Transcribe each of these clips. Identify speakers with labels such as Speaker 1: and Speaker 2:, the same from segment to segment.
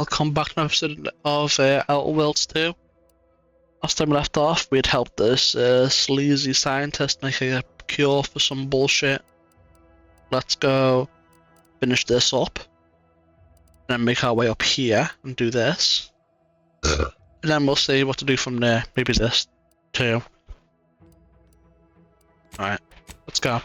Speaker 1: I'll come back to an episode of Outer Worlds 2. Last time we left off, we'd helped this sleazy scientist make a cure for some bullshit. Let's go finish this up, and then make our way up here and do this. And then we'll see what to do from there. Maybe this too. Alright, let's go.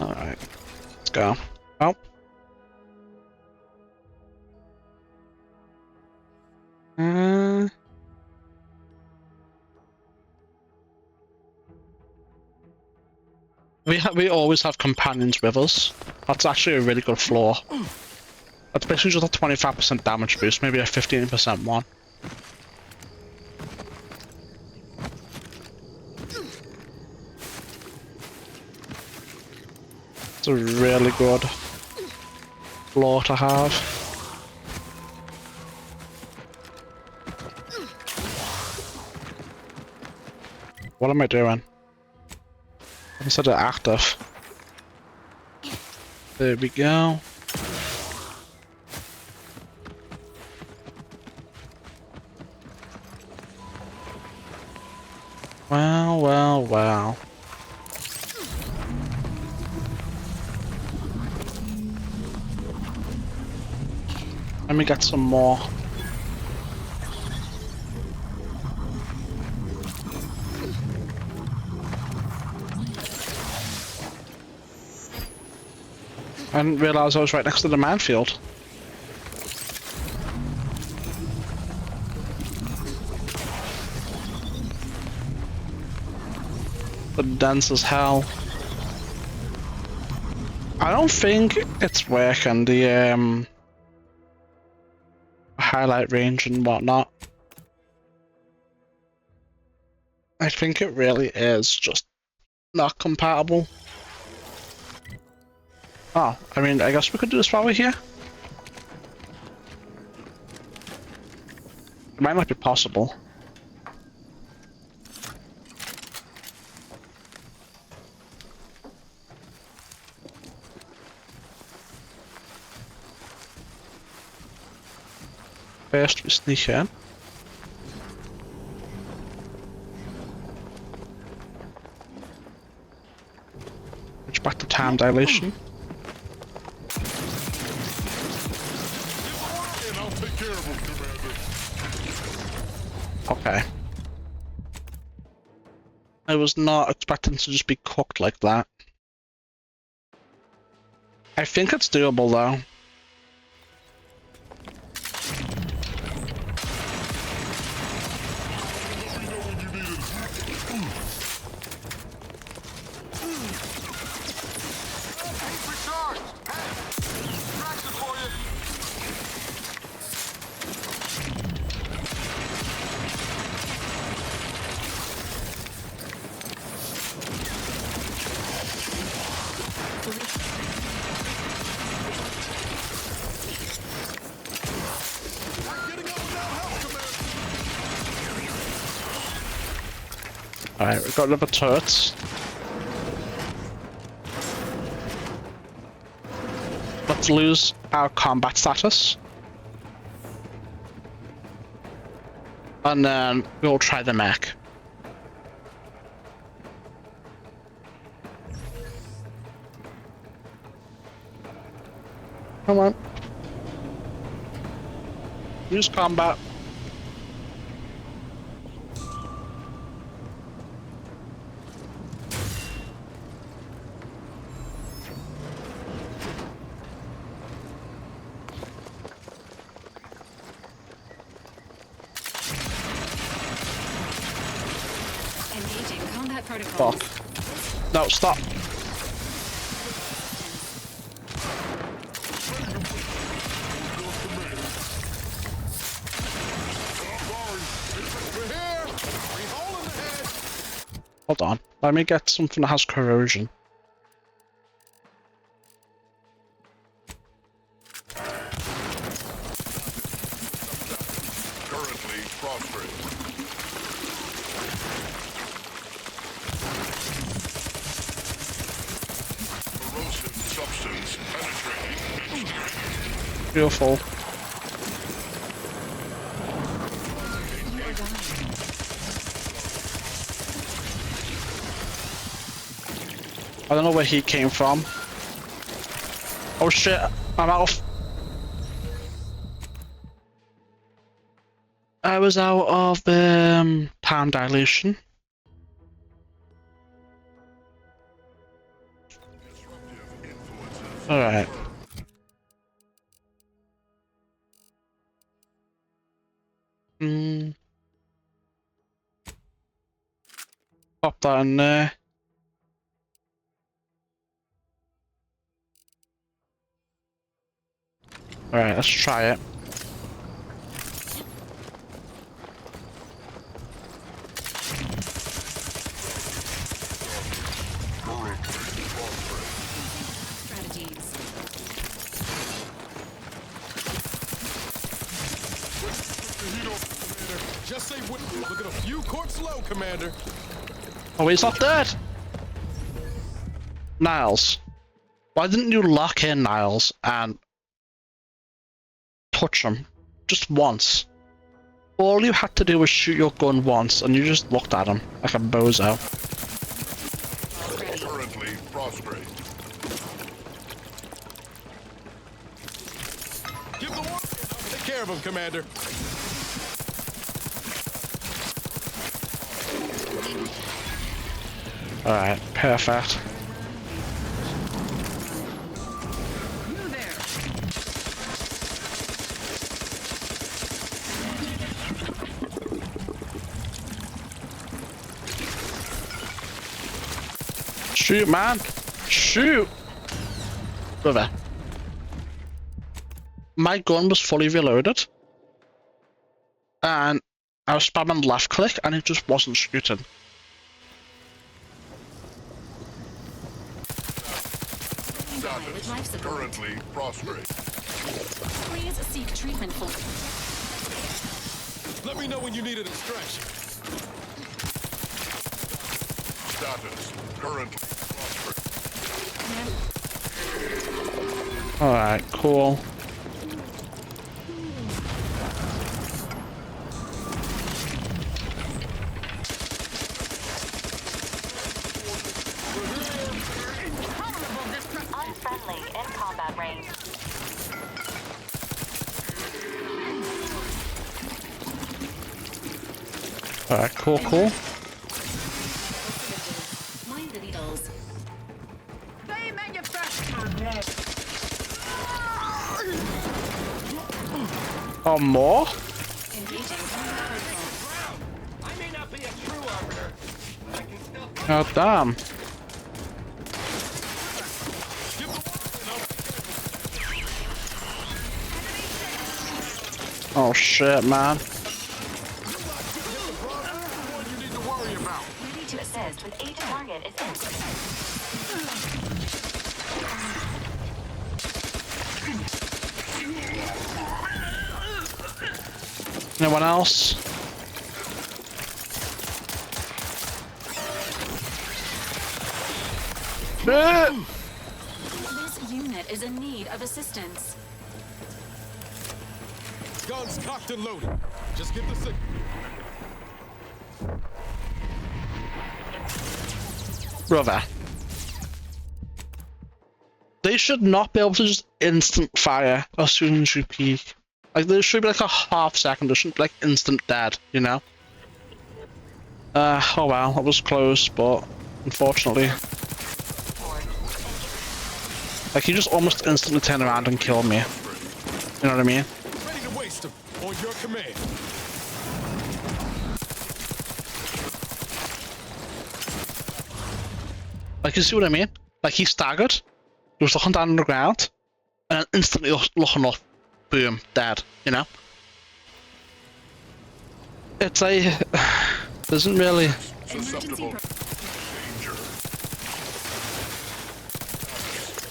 Speaker 1: Alright, let's go. Oh. We always have companions with us. That's actually a really good flaw. That's basically just a 25% damage boost, maybe a 15% one. It's a really good flaw to have. What am I doing? Instead of active. There we go. Well, well, well. Let me get some more. I didn't realise I was right next to the minefield. The dense as hell. I don't think it's working, the highlight range and whatnot. I think it really is just not compatible. Oh, I mean, I guess we could do this while we're here. It might not be possible. First we sneak in. Switch back to time dilation. Okay. I was not expecting to just be cooked like that. I think it's doable though. Alright, we've got another turrets. Let's lose our combat status. And then we'll try the mech. Come on. Use combat. Fuck. No, stop. Hold on. Let me get something that has corrosion. Currently prostrate. Beautiful. I don't know where he came from. Oh shit, I'm out of... I was out of time dilation. Alright. Pop that in there. Alright, let's try it.
Speaker 2: Just say look at a few courts low, Commander.
Speaker 1: Oh, he's not dead! Niles. Why didn't you lock in Niles and touch him? Just once. All you had to do was shoot your gun once and you just looked at him like a bozo.
Speaker 2: Currently prostrate. Give the warning. I'll take care of him, Commander.
Speaker 1: Alright, perfect. Shoot, man! Shoot! Brother. My gun was fully reloaded. And I was spamming left click and it just wasn't shooting.
Speaker 2: Currently prostrate.
Speaker 3: Please seek treatment for...
Speaker 2: Let me know when you need an extraction. Status currently prostrate.
Speaker 1: Alright, cool.
Speaker 3: Unfriendly in combat range.
Speaker 1: Alright, cool, cool.
Speaker 3: Mind the needles.
Speaker 4: They manufacture.
Speaker 1: Oh, more?
Speaker 3: Engaging.
Speaker 4: I may not be a true arbiter, but I can still.
Speaker 1: Oh, damn. Oh shit, man.
Speaker 3: Ready to assist with each target is
Speaker 1: Anyone else?
Speaker 3: This unit is in need of assistance.
Speaker 2: Guns cocked and loaded. Just get the signal.
Speaker 1: Brother. They should not be able to just instant fire as soon as you peek. Like, there should be like a half second, there shouldn't be like instant dead, you know? Oh well, that was close, but unfortunately. Like, he just almost instantly turned around and killed me. You know what I mean?
Speaker 2: Ready to waste them on your command.
Speaker 1: Like, you see what I mean? Like, he staggered, he was looking down on the ground, and then instantly looking up, boom, dead, you know? It's like, doesn't really...
Speaker 2: Susceptible. Danger.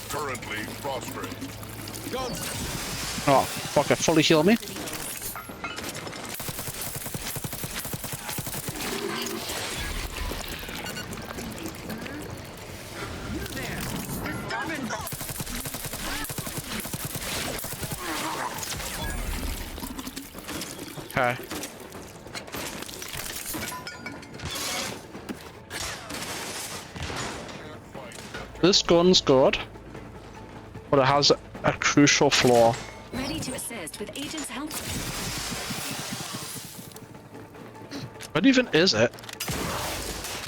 Speaker 2: Currently prostrate. Guns.
Speaker 1: Oh, fuck it, fully heal me. Okay. This gun's good, but it has a crucial flaw.
Speaker 3: Ready to assist with agent's help.
Speaker 1: What even is it?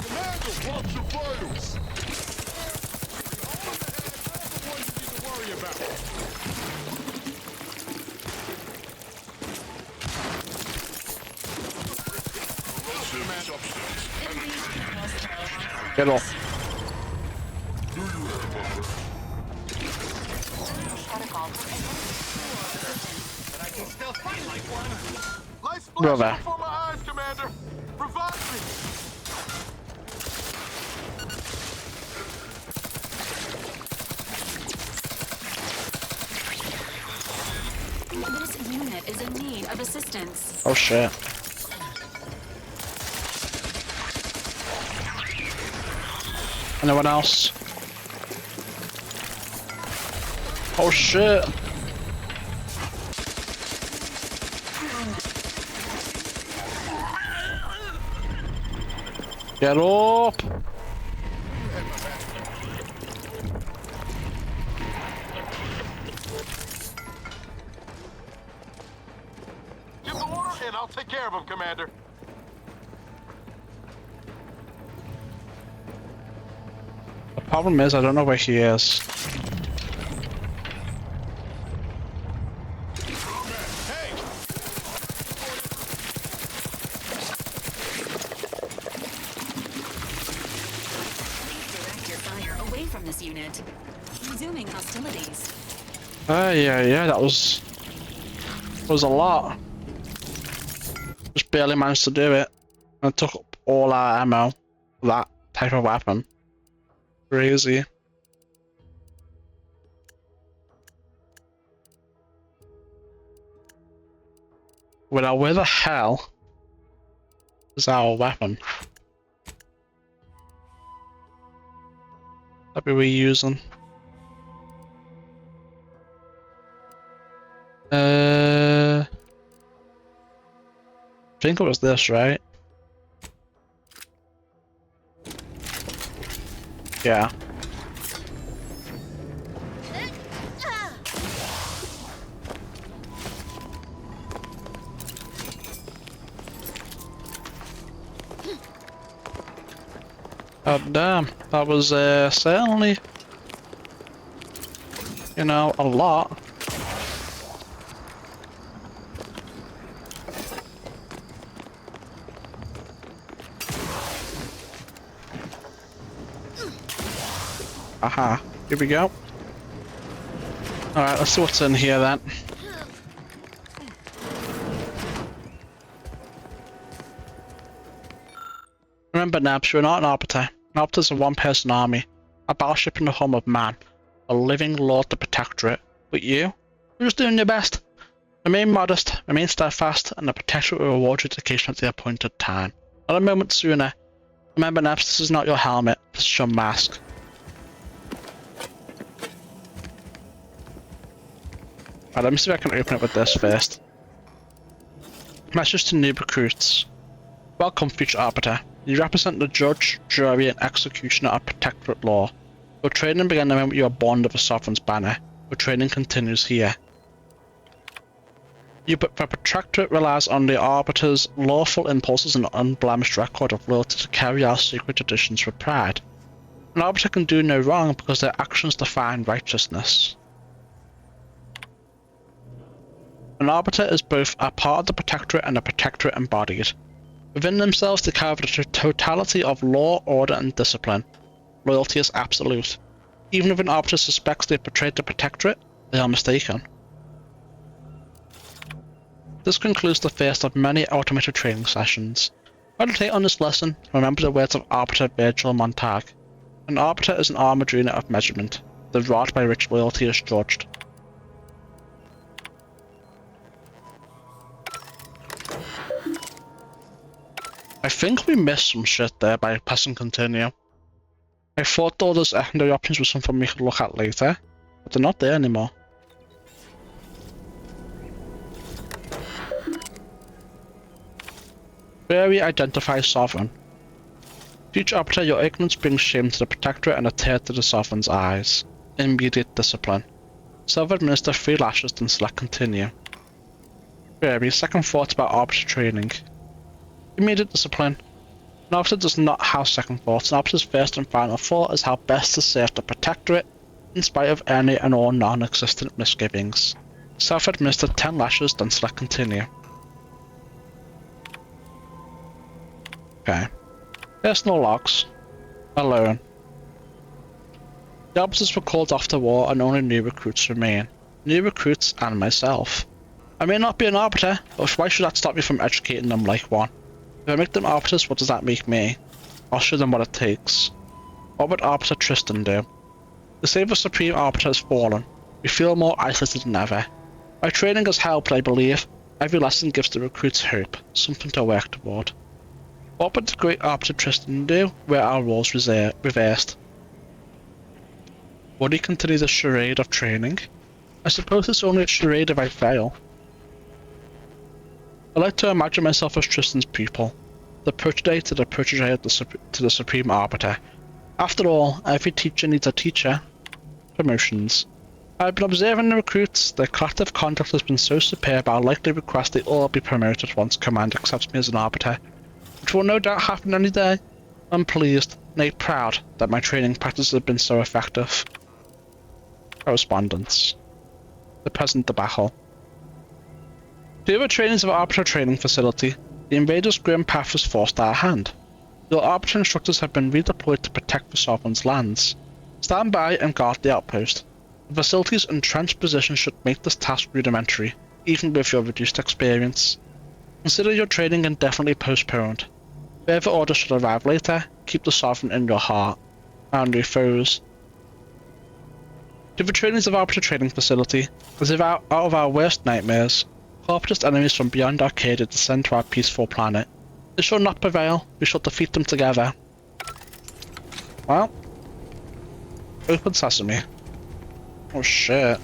Speaker 2: Commander, watch your vitals. The ones you need to worry about.
Speaker 1: Get off.
Speaker 4: But I can still fight like one.
Speaker 2: Lights
Speaker 1: Brother.
Speaker 2: flashing before my eyes, Commander. Revive me.
Speaker 3: This unit is in need of assistance.
Speaker 1: Oh shit. Anyone else? Oh shit. Get up!
Speaker 2: Give the order and I'll take care of him, Commander.
Speaker 1: The problem is I don't know where he is.
Speaker 2: Hey!
Speaker 3: Direct your fire away from this unit. Resuming hostilities.
Speaker 1: Yeah, that was a lot. Just barely managed to do it. And took up all our ammo for that type of weapon. Crazy. Well, now where the hell is our weapon that we were using? I think it was this, right? Yeah. Oh damn, that was certainly, you know, a lot. Aha, here we go. Alright, let's see what's in here then. Remember, Nabs, you're not an arbiter. An arbiter is a one-person army, a battleship in the home of man, a living lord to protectorate. But you're just doing your best. Remain modest, remain steadfast, and the protectorate will reward your dedication at the appointed time. Not a moment sooner. Remember, Nabs, this is not your helmet, this is your mask. Alright, let me see if I can open it with this first. Message to new recruits. Welcome, future arbiter. You represent the judge, jury, and executioner of protectorate law. Your training began the moment you were born under the sovereign's banner. Your training continues here. The protectorate relies on the arbiter's lawful impulses and unblemished record of loyalty to carry out secret traditions with pride. An arbiter can do no wrong because their actions define righteousness. An arbiter is both a part of the protectorate and the protectorate embodied. Within themselves they carry the totality of law, order, and discipline. Loyalty is absolute. Even if an arbiter suspects they betrayed the protectorate, they are mistaken. This concludes the first of many automated training sessions. Meditate on this lesson, remember the words of Arbiter Virgil Montag. An arbiter is an armored unit of measurement, the rod by which loyalty is judged. I think we missed some shit there by pressing continue. I thought all those secondary options were something we could look at later, but they're not there anymore. Query identifies Sovereign. Future Operator, your ignorance brings shame to the Protectorate and a tear to the Sovereign's eyes. Immediate discipline. Self-administer 3 lashes, then select continue. Query, second thoughts about Arbiter training. Immediate discipline. An officer does not have second thoughts. An officer's first and final thought is how best to serve the Protectorate, in spite of any and all non-existent misgivings. Self-administer 10 lashes, then select continue. Okay. Personal logs. Alone. The officers were called off the war and only new recruits remain. New recruits and myself. I may not be an arbiter, but why should that stop me from educating them like one? If I make them arbiters, what does that make me? I'll show them what it takes. What would Arbiter Tristan do? The save of Supreme Arbiter has fallen. We feel more isolated than ever. My training has helped, I believe. Every lesson gives the recruits hope, something to work toward. What would the great Arbiter Tristan do were our roles reversed? Would he continue the charade of training? I suppose it's only a charade if I fail. I like to imagine myself as Tristan's pupil, the protege to the protege of to the Supreme Arbiter. After all, every teacher needs a teacher. Promotions. I've been observing the recruits. Their collective conduct has been so superb I'll likely request they all be promoted once Command accepts me as an Arbiter, which will no doubt happen any day. I'm pleased, nay proud, that my training practices have been so effective. Correspondence. The present debacle. To the trainings of Arbiter Training Facility, the invaders' grim path was forced at our hand. Your Arbiter instructors have been redeployed to protect the Sovereign's lands. Stand by and guard the outpost. The facility's entrenched position should make this task rudimentary, even with your reduced experience. Consider your training indefinitely postponed. Further orders should arrive later. Keep the Sovereign in your heart. And your foes. To the trainings of Arbiter Training Facility, as if out of our worst nightmares, corporatist enemies from beyond Arcadia descend to our peaceful planet. They shall not prevail. We shall defeat them together. Well. Open sesame. Oh shit.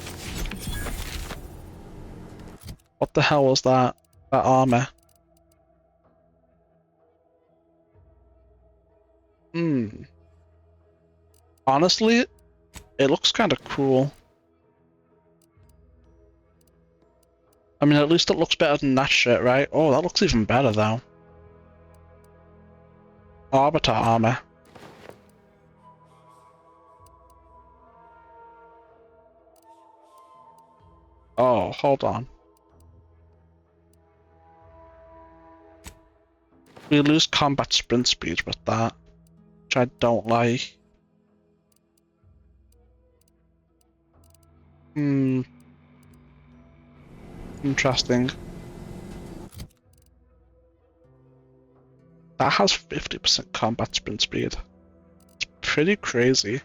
Speaker 1: What the hell was that? That armor. Honestly, it looks kind of cool. I mean, at least it looks better than that shit, right? Oh, that looks even better, though. Arbiter armor. Oh, hold on. We lose combat sprint speed with that, which I don't like. Interesting. That has 50% combat sprint speed. It's pretty crazy.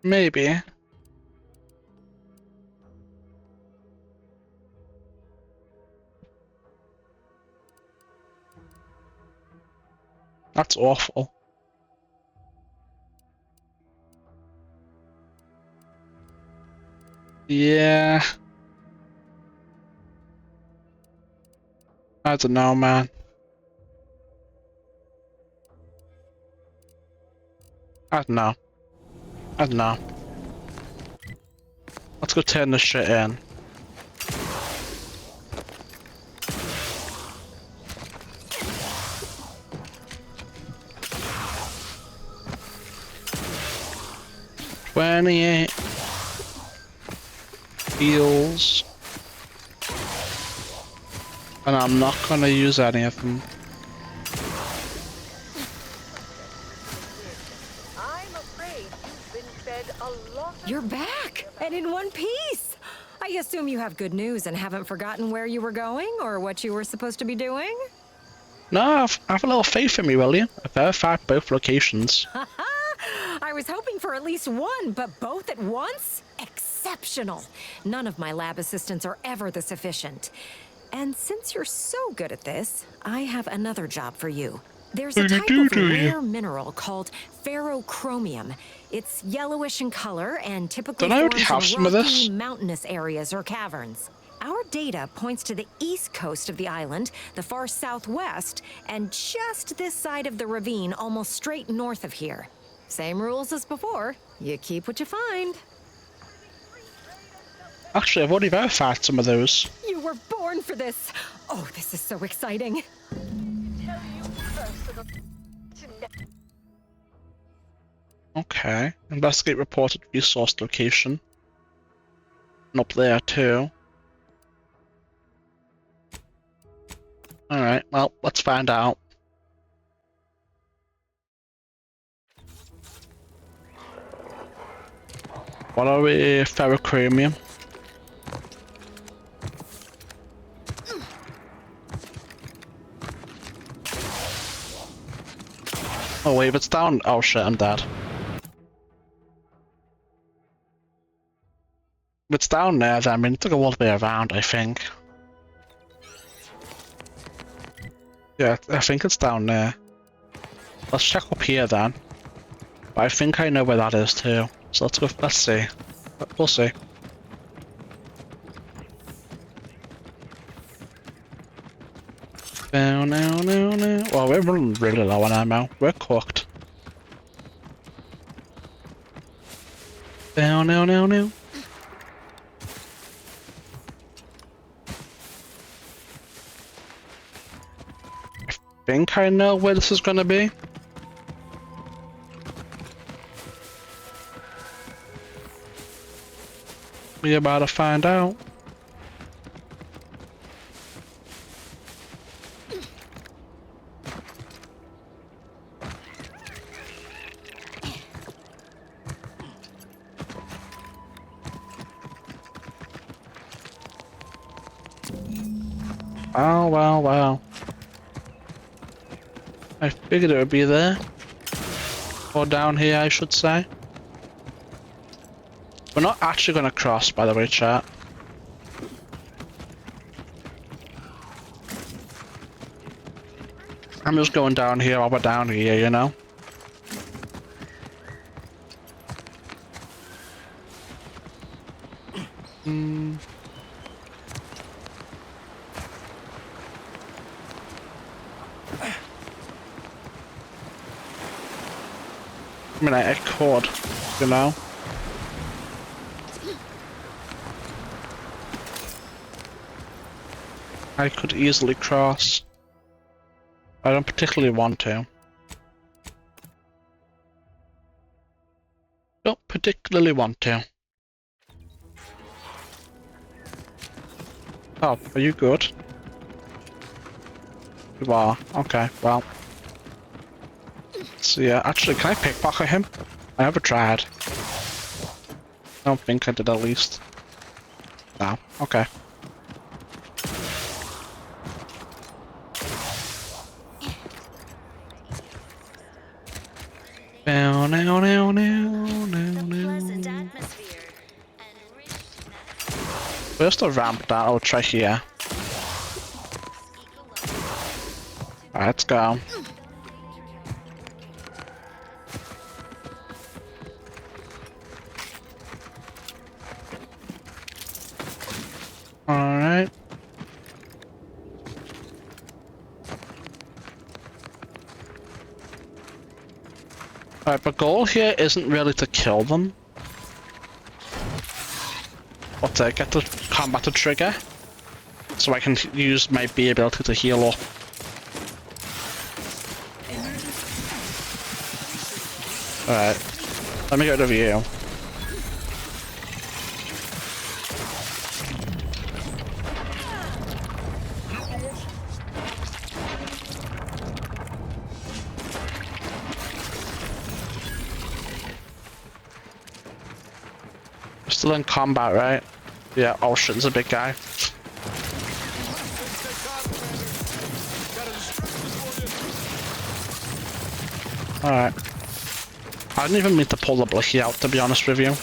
Speaker 1: Maybe. That's awful. Yeah. I don't know, man. I don't know. I don't know. Let's go turn this shit in. $28 heals. And I'm not gonna use any of them.
Speaker 5: I'm afraid you've been fed a lot of...
Speaker 6: You're back, and in one piece. I assume you have good news and haven't forgotten where you were going or what you were supposed to be doing?
Speaker 1: No, have a little faith in me, will you? I verified both locations.
Speaker 6: I was hoping for at least one, but both at once? Exceptional. None of my lab assistants are ever this efficient. And since you're so good at this, I have another job for you. There's a
Speaker 1: What do you
Speaker 6: type
Speaker 1: do,
Speaker 6: of
Speaker 1: do you?
Speaker 6: rare mineral called ferrochromium. It's yellowish in color and typically
Speaker 1: Don't I already have
Speaker 6: forms
Speaker 1: some
Speaker 6: in
Speaker 1: of
Speaker 6: rocky,
Speaker 1: this?
Speaker 6: mountainous areas or caverns. Our data points to the east coast of the island, the far southwest, and just this side of the ravine, almost straight north of here. Same rules as before. You keep what you find.
Speaker 1: Actually, I've already verified some of those.
Speaker 6: You were born for this. Oh, this is so exciting.
Speaker 5: Tell you personal to
Speaker 1: Okay. Investigate reported resource location. And up there too. Alright, well, let's find out. What are we? Ferrochromium. Oh wait, if it's down. Oh shit, I'm dead. If it's down there, then we need to go all the way around, I think. Yeah, I think it's down there. Let's check up here then. But I think I know where that is too. So let's go. Let's see. We'll see. No, no, no, no. Well, we're running really low on ammo. We're cooked. No, no, no, no. I think I know where this is gonna be. We're about to find out. Oh, well, well. I figured it would be there. Or down here, I should say. We're not actually gonna cross, by the way, chat. I'm just going down here while we're down here, you know? I mean, I could, you know? I could easily cross. I don't particularly want to. Don't particularly want to. Oh, are you good? You are. Okay, well. So yeah, actually, can I pickpocket him? I never tried. I don't think I did at least. No, okay. Now, now, now, now, now, now. Where's the ramp that I'll try here? Alright, let's go. Alright. Alright, the goal here isn't really to kill them. But to get the combat to trigger. So I can use my B ability to heal up. Alright. Let me get over you. We're still in combat, right? Yeah, oh shit, there's a big guy. Alright. I didn't even mean to pull the blicky out, to be honest with you.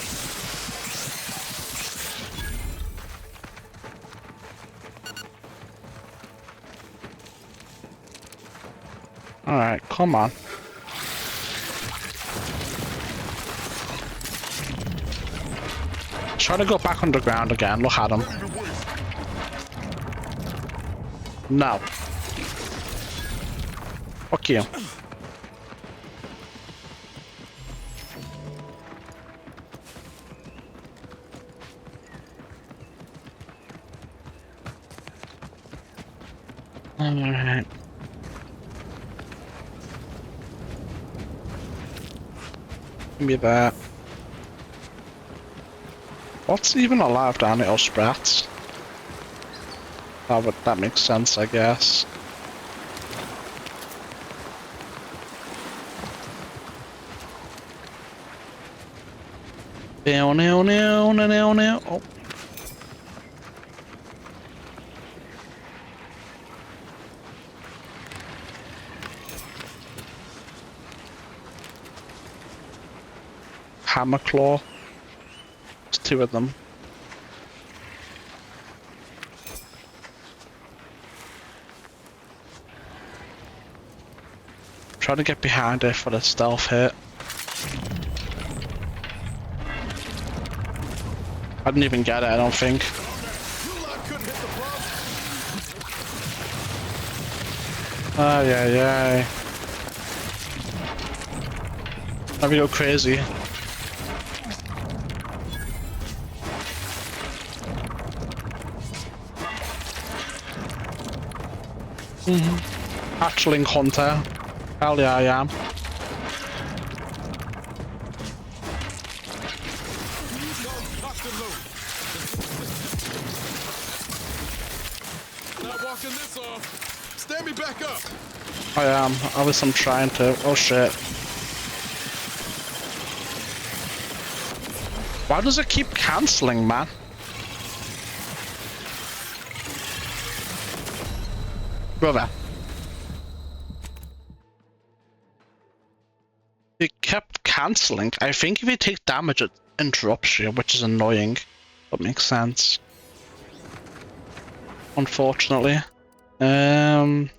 Speaker 1: Alright, come on. Try to go back underground again. Look at him. No. Fuck you. Alright. Give me that. What's even alive down here? Oh, sprats. Oh, but that makes sense, I guess. Oh. Hammer claw. There's two of them. Try to get behind it for the stealth hit. I didn't even get it, I don't think. Oh, yeah. Have you go crazy? Hatchling hunter. Hell yeah, I am.
Speaker 2: Not walking this off. Stand me back up.
Speaker 1: I am. Obviously I'm trying to. Oh shit. Why does it keep cancelling, man? Brother. It kept cancelling. I think if you take damage it interrupts you, which is annoying. That makes sense. Unfortunately. I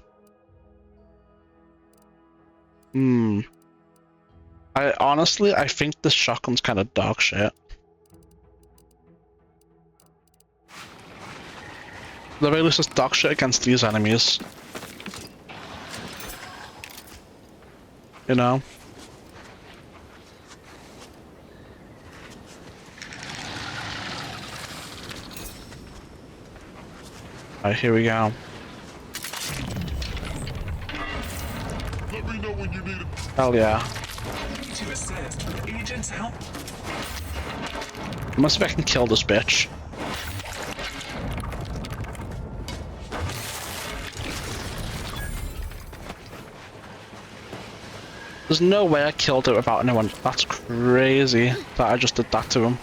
Speaker 1: think this shotgun's kind of dog shit. The very least is dog shit against these enemies. You know? Alright, here we go.
Speaker 2: Let me know when you need it.
Speaker 1: Hell yeah.
Speaker 7: To assist with agent's help.
Speaker 1: I must see if I can kill this bitch. There's no way I killed it without anyone. That's crazy that I just did that to him.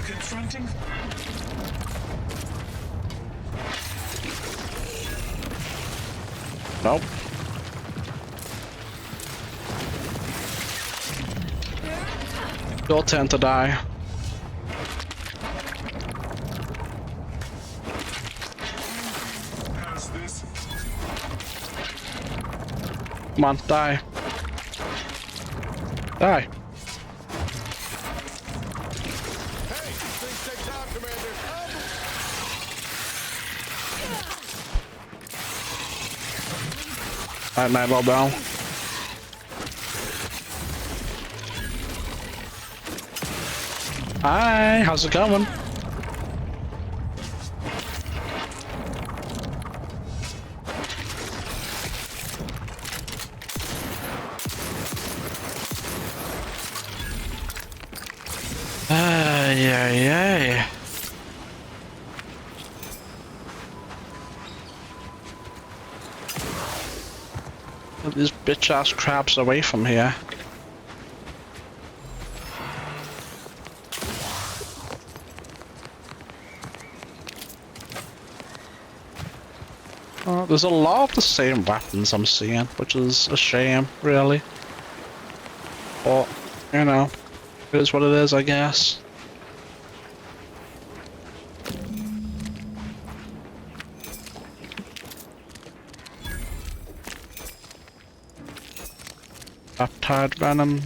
Speaker 7: Confronting.
Speaker 1: Nope. Your turn to die.
Speaker 7: How's this?
Speaker 1: Come on, die. Die.
Speaker 2: Hey, things take time, Commander.
Speaker 1: Alright, night, little bro. Hi, how's it going? Yeah. Get these bitch ass crabs away from here. There's a lot of the same weapons I'm seeing, which is a shame, really. But, you know, it is what it is, I guess. Peptide venom.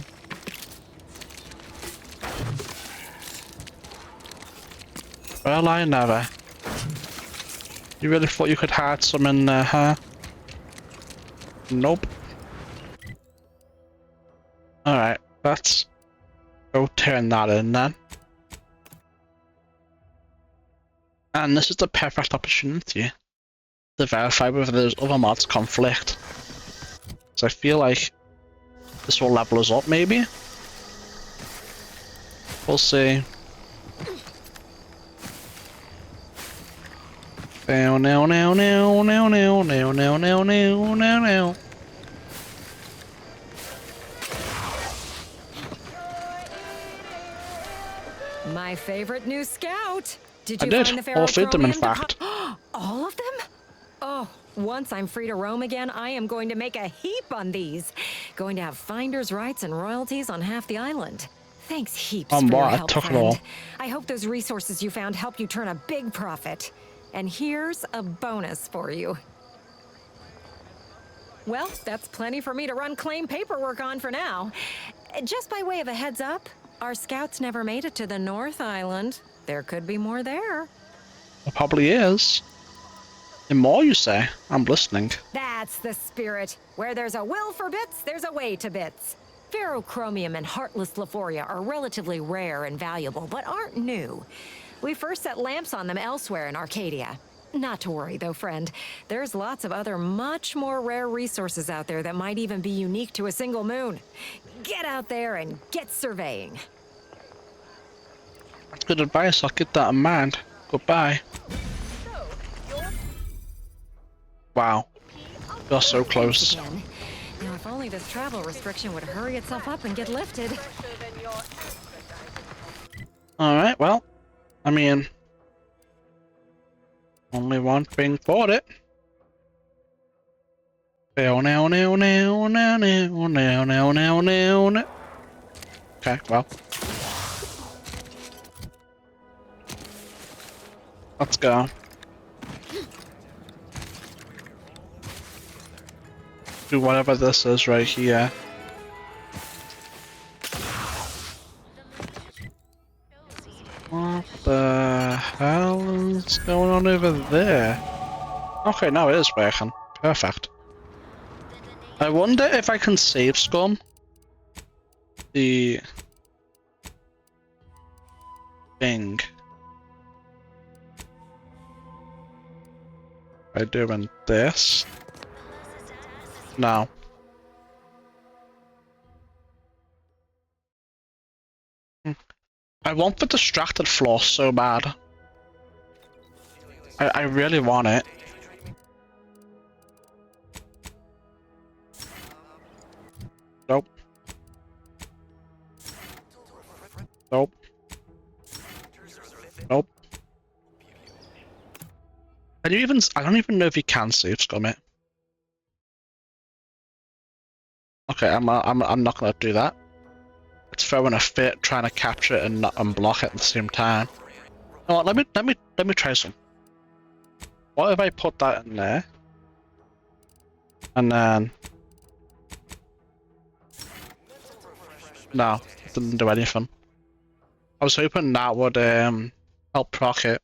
Speaker 1: Well, I never. You really thought you could hide some in there, huh? Nope. Alright, let's go turn that in then. And this is the perfect opportunity to verify whether those other mods conflict. So I feel like this will level us up, maybe? We'll see. Now, now, now, now, now, now, now, now, now, now, now, now.
Speaker 6: My favorite new scout. Did
Speaker 1: I
Speaker 6: you
Speaker 1: did.
Speaker 6: find the
Speaker 1: All three of them, in
Speaker 6: ferrochromium
Speaker 1: fact.
Speaker 6: All of them? Oh, once I'm free to roam again, I am going to make a heap on these. Going to have finder's rights and royalties on half the island. Thanks heaps for your
Speaker 1: I
Speaker 6: help,
Speaker 1: took it all.
Speaker 6: friend. I hope those resources you found help you turn a big profit. And here's a bonus for you. Well, that's plenty for me to run claim paperwork on for now. Just by way of a heads up, our scouts never made it to the North Island. There could be more there.
Speaker 1: It probably is. And more, you say? I'm listening.
Speaker 6: That's the spirit. Where there's a will for bits, there's a way to bits. Ferrochromium and heartless Lephoria are relatively rare and valuable, but aren't new. We first set lamps on them elsewhere in Arcadia. Not to worry, though, friend. There's lots of other much more rare resources out there that might even be unique to a single moon. Get out there and get surveying.
Speaker 1: That's good advice. I'll keep that in mind. Goodbye. Wow. You're so close.
Speaker 6: Again. Now, if only this travel restriction would hurry itself up and get lifted.
Speaker 1: Alright, well, I mean, only one thing for it. Now, now, now, now, now, now, now, now, now, now. Okay, well. Let's go. Do whatever this is right here. What the hell is going on over there? Okay, now it is working. Perfect. I wonder if I can save scum the thing by doing this. No. I want the distracted floor so bad. I really want it. Nope. Nope. Nope. Can you even? I don't even know if you can save scum it. Okay, I'm not gonna do that. It's throwing a fit trying to capture it and not unblock it at the same time. Oh, let me try some. What if I put that in there? And then no, it didn't do anything. I was hoping that would help proc it.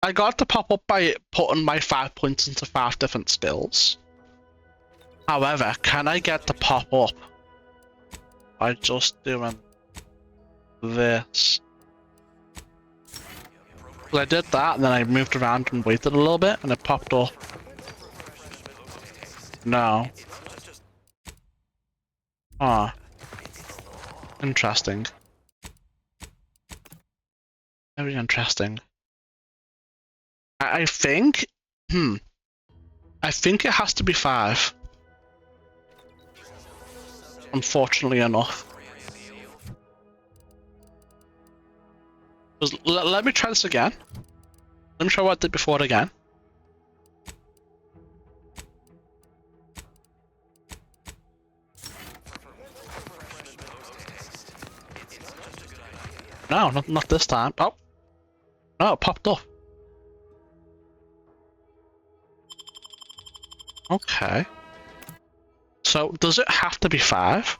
Speaker 1: I got the pop up by putting my 5 points into 5 different skills. However, can I get the pop up by just doing this? Well, I did that and then I moved around and waited a little bit and it popped up. No. Ah. Interesting. Very interesting. I think, I think it has to be 5. Unfortunately enough. Let me try this again. Let me try what I did before again. No, not this time. Oh. No, it popped up. Okay. So, does it have to be 5?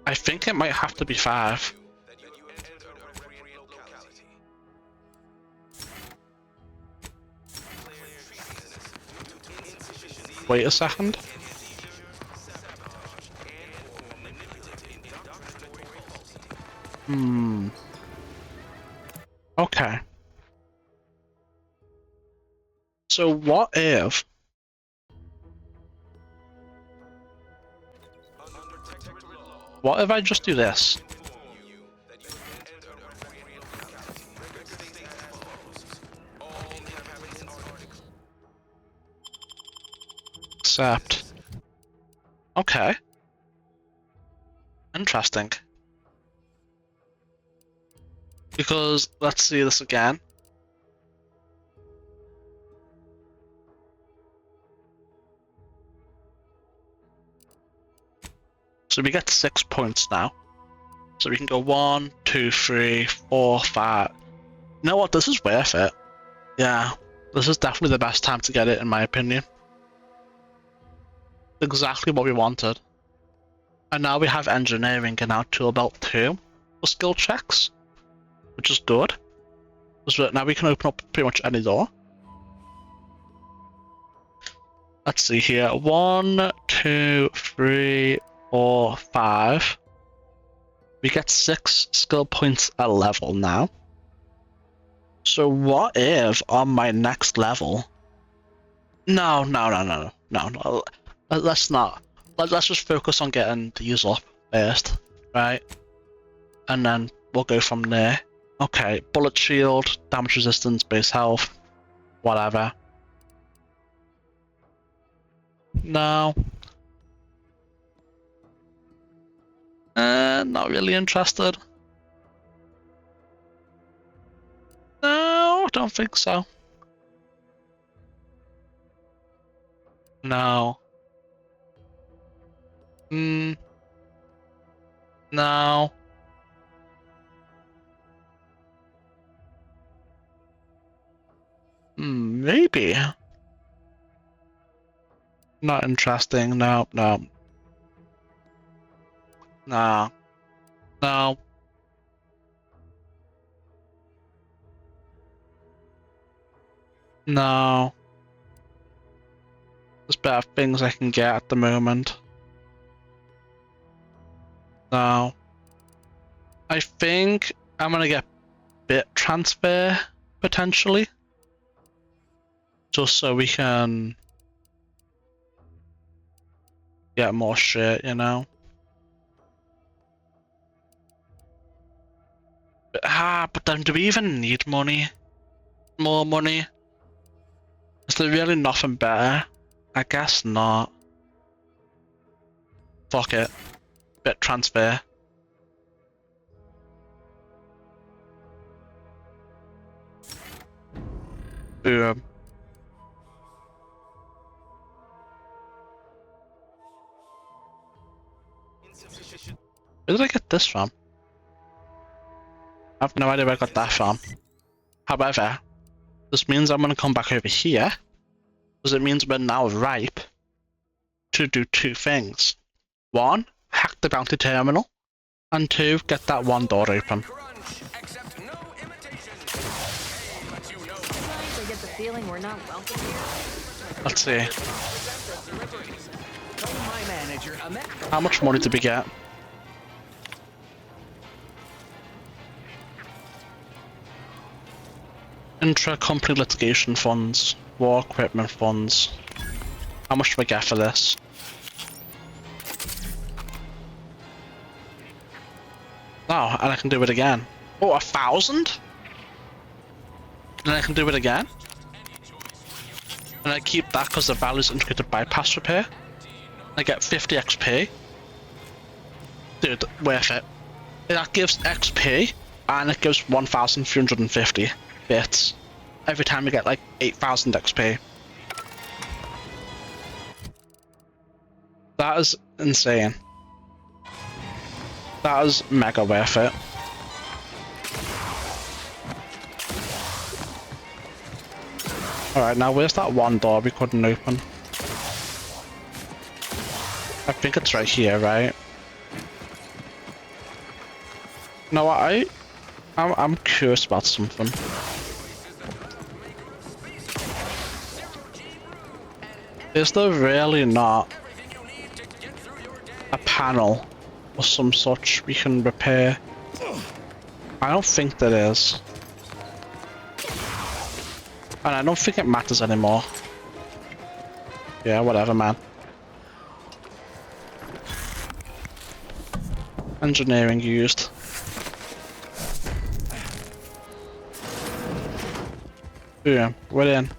Speaker 1: I think it might have to be 5. Wait a second. Okay. So what if... What if I just do this? Accept. Okay. Interesting. Because, let's see this again. So we get 6 points now. So we can go 1, 2, 3, 4, 5. You know what? This is worth it. Yeah, this is definitely the best time to get it, in my opinion. Exactly what we wanted. And now we have engineering in our tool belt too for skill checks, which is good. So now we can open up pretty much any door. Let's see here. 1, 2, 3, 4, 5. We get 6 skill points a level now. So what if on my next level... No. Let's not. Let's just focus on getting these up first, right? And then we'll go from there. Okay, bullet shield, damage resistance, base health, whatever. No. Not really interested. No, don't think so. No. No. Maybe. Not interesting. No. No. No. No. There's better things I can get at the moment. No. I think I'm gonna get bit transfer, potentially. Just so we can get more shit, you know? But then do we even need money? More money? Is there really nothing better? I guess not. Fuck it. Bit transfer. Boom. Where did I get this from? I have no idea where I got that from. However, this means I'm gonna come back over here, because it means we're now ripe to do 2 things. 1, hack the bounty terminal, and 2, get that 1 door open.
Speaker 6: I get the feeling we're not welcome here.
Speaker 1: Let's see. How much money did we get? Intra-company litigation funds, war equipment funds. How much do I get for this? Oh, and I can do it again. Oh, 1,000? Then I can do it again? And I keep that because the value is integrated bypass repair. I get 50 XP. Dude, worth it. That gives XP, and it gives 1,350 bits. Every time you get like 8,000 XP. That is insane. That is mega worth it. Alright, now where's that one door we couldn't open? I think it's right here, right? No, I'm curious about something. Is there really not a panel or some such we can repair? I don't think there is. And I don't think it matters anymore. Yeah, whatever, man. Engineering used. Yeah, we're in.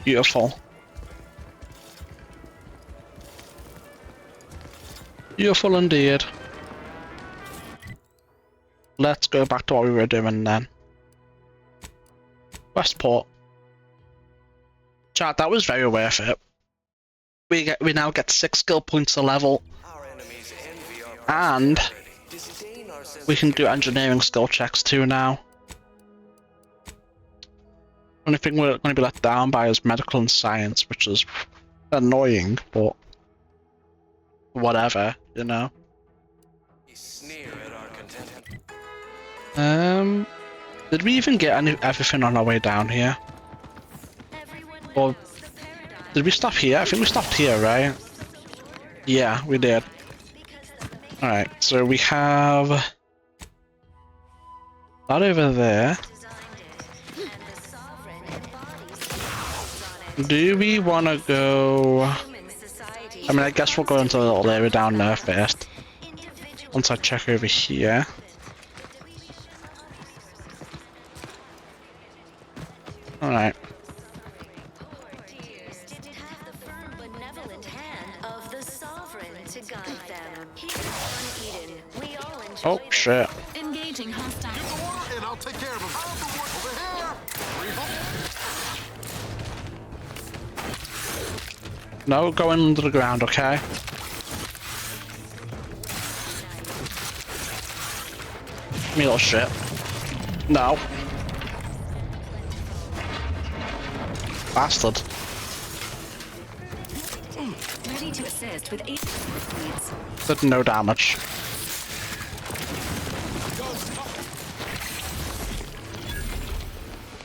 Speaker 1: Beautiful. Beautiful indeed. Let's go back to what we were doing then. Westport. Chat, that was very worth it. We now get 6 skill points a level. And we can do engineering skill checks too now. Only thing we're going to be let down by is medical and science, which is annoying, but whatever, you know. Did we even get everything on our way down here? Or did we stop here? I think we stopped here, right? Yeah, we did. Alright, so we have that over there. Do we want to go? I mean, I guess we'll go into the little area down there first. Once I check over here. Alright. Oh shit.
Speaker 3: Engaging hostile.
Speaker 2: Get the water and I'll take care of him. Over here.
Speaker 1: No, going under the ground, okay? Me little shit. No. Bastard.
Speaker 3: Ready to assist with 8 leads.
Speaker 1: Did no damage.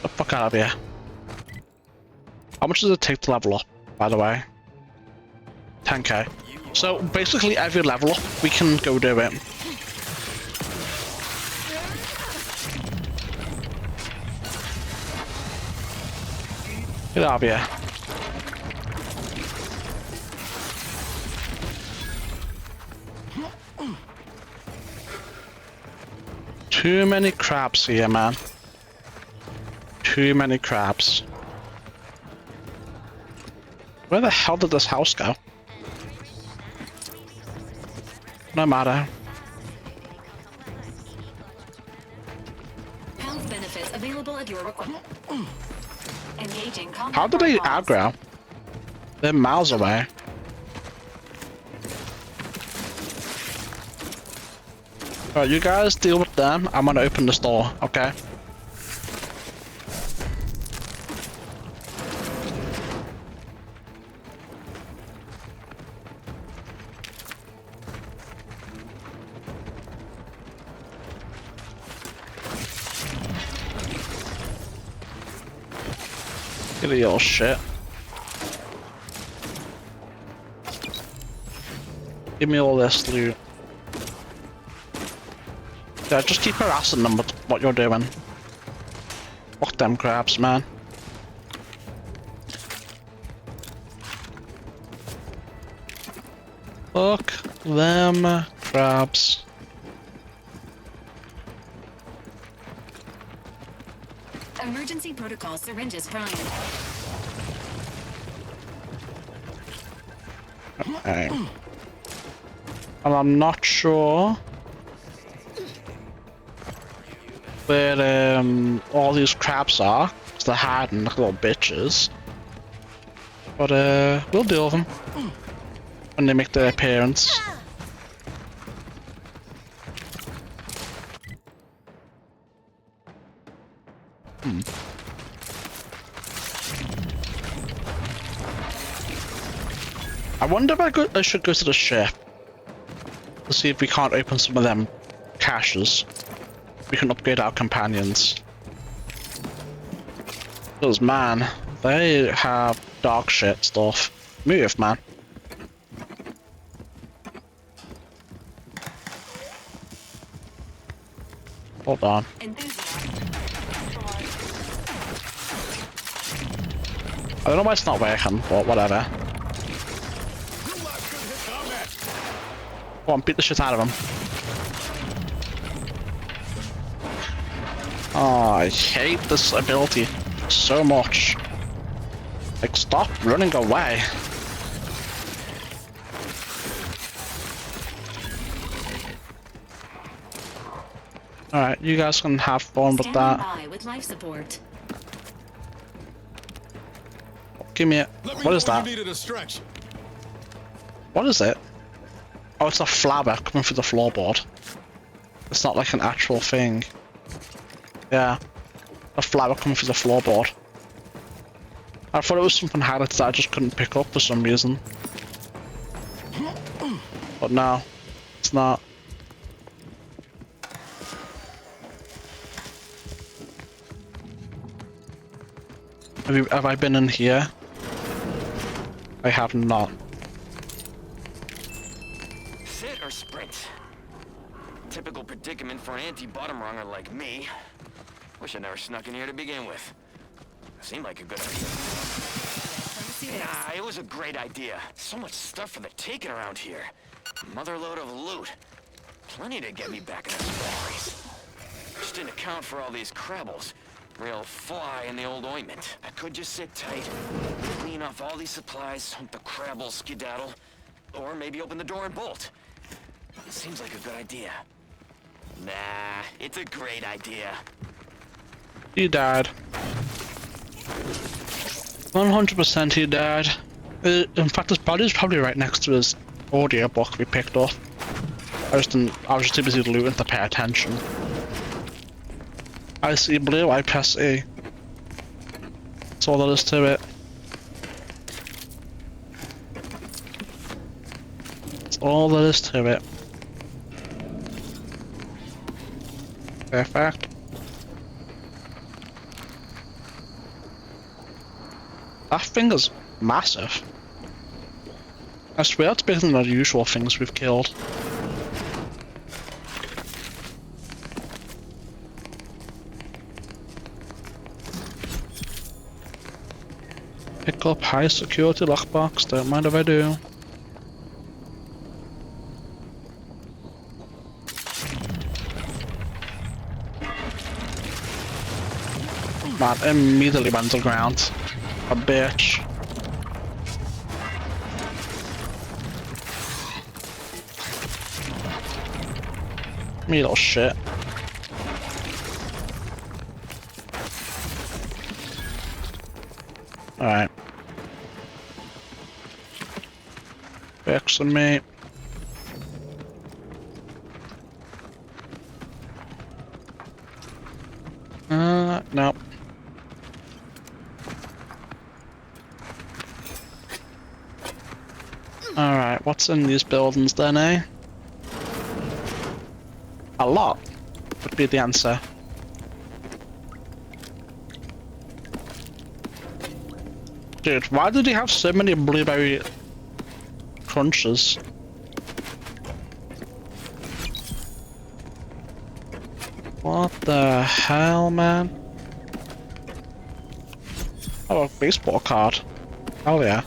Speaker 1: The fuck out of here. How much does it take to level up, by the way? 10k. So basically every level up we can go do it. Get out of here. Too many crabs here, man. Too many crabs. Where the hell did this house go? No matter.
Speaker 3: Health benefits available at your request. Engaging combat.
Speaker 1: How did they
Speaker 3: protocols.
Speaker 1: aggro? They're miles away. Alright, you guys deal with them. I'm gonna open this door, okay? Get at your shit. Give me all this loot. Yeah, just keep harassing them with what you're doing. Fuck them crabs, man. Fuck them crabs.
Speaker 3: Emergency protocol syringes primed.
Speaker 1: Okay. And I'm not sure where all these crabs are, because they're hiding like little bitches. But we'll deal with them when they make their appearance. I wonder if I should go to the ship to see if we can't open some of them caches. We can upgrade our companions. Because man, they have dog shit stuff. Move, man. Hold on. I don't know why it's not working, but whatever. Go on, beat the shit out of him. Oh, I hate this ability so much. Like, stop running away. Alright, you guys can have fun with that.
Speaker 3: By with life support.
Speaker 1: Give me it. What is that? What is it? Oh, it's a flabber coming through the floorboard. It's not like an actual thing. Yeah. A flabber coming through the floorboard. I thought it was something harder that I just couldn't pick up for some reason. But no, it's not. Have I been in here? I have not.
Speaker 4: Sit or sprint? Typical predicament for an anti-bottom runger like me. Wish I never snuck in here to begin with. Seemed like a good idea. Yeah, it was a great idea. So much stuff for the taking around here. Motherload of loot. Plenty to get me back in those batteries. Just didn't account for all these crabbles. Real fly in the old ointment. I could just sit tight, clean off all these supplies, hunt the crabble skedaddle, or maybe open the door and bolt. Seems like a good idea. Nah, it's a great idea.
Speaker 1: He died. 100% he died. In fact, his body is probably right next to his audiobook we picked up. I was just too busy looting to pay attention. I see blue, I press E. That's all there is to it. That's all there is to it. Perfect. That thing is massive. I swear it's bigger than the usual things we've killed. Pick up high security lockbox, don't mind if I do. Man, immediately went to the ground. A bitch. Me little shit. Alright. Fixing me. Nope. Alright, what's in these buildings then, eh? A lot would be the answer. Dude, why did he have so many blueberry crunches? What the hell, man? Oh, a baseball card. Oh yeah.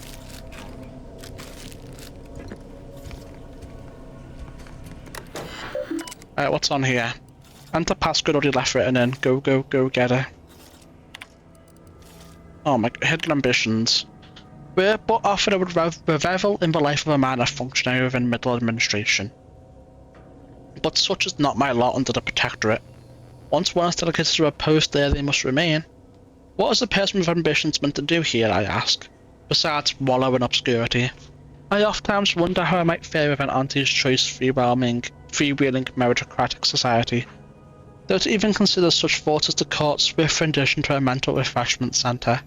Speaker 1: Alright, what's on here? Enter passcode already left written in. Go, go, go get it. Oh my, hidden ambitions. We're but offered a revival in the life of a man, a functionary within middle administration. But such is not my lot under the Protectorate. Once one is delegated to a post, there they must remain. What is a person with ambitions meant to do here, I ask, besides wallow in obscurity? I oftentimes wonder how I might fare with an anti-choice freewheeling meritocratic society. Though to even consider such thoughts as the court's swift rendition to a mental refreshment centre.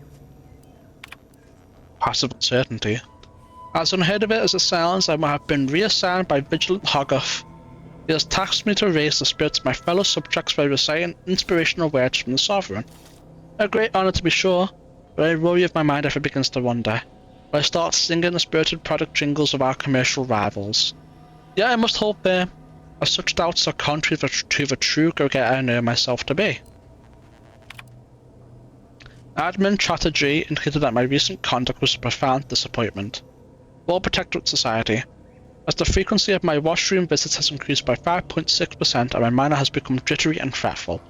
Speaker 1: Passive uncertainty. As unheard of it as it sounds, I might have been reassigned by Vigilant Hoggoth. He has tasked me to raise the spirits of my fellow subjects by reciting inspirational words from the Sovereign. A great honour to be sure, but I worry if my mind ever begins to wander. I start singing the spirited product jingles of our commercial rivals. Yet I must hold firm, as such doubts are contrary to the true go-getter I know myself to be. Admin Chatterjee indicated that my recent conduct was a profound disappointment. Well protected society. As the frequency of my washroom visits has increased by 5.6% and my manner has become jittery and fretful.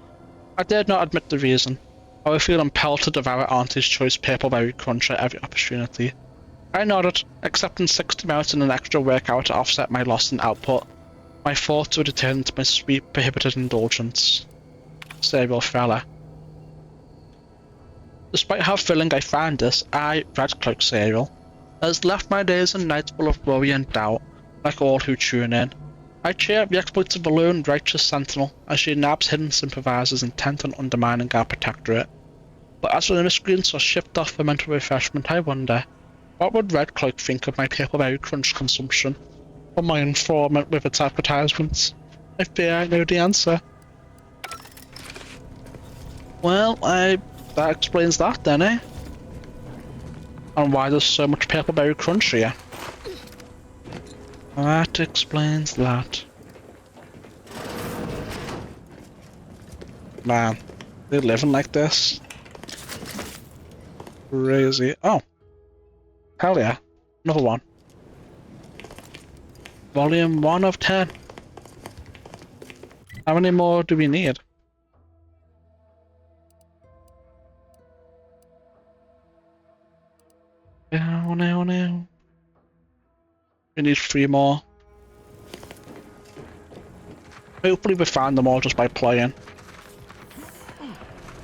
Speaker 1: I dared not admit the reason. I would feel impelled to devour Auntie's choice Purpleberry Crunch at every opportunity. I nodded, accepting 60 minutes in an extra workout to offset my loss in output. My thoughts would return to my sweet, prohibited indulgence. Cereal fella. Despite how thrilling I find this, Red Cloak Cereal, has left my days and nights full of worry and doubt, like all who tune in. I cheer up the exploits of the lone righteous sentinel as she nabs hidden sympathizers intent on undermining our protectorate. But as the miscreants are shipped off for mental refreshment, I wonder, what would Red Cloak think of my Purpleberry Crunch consumption? Or my informant with its advertisements? I fear I know the answer. Well, that explains that then, eh? And why there's so much Purpleberry Crunch here. That explains that. Man, they're living like this. Crazy. Oh. Hell yeah. Another one. Volume 1 of 10. How many more do we need? No. We need 3 more. Hopefully we find them all just by playing.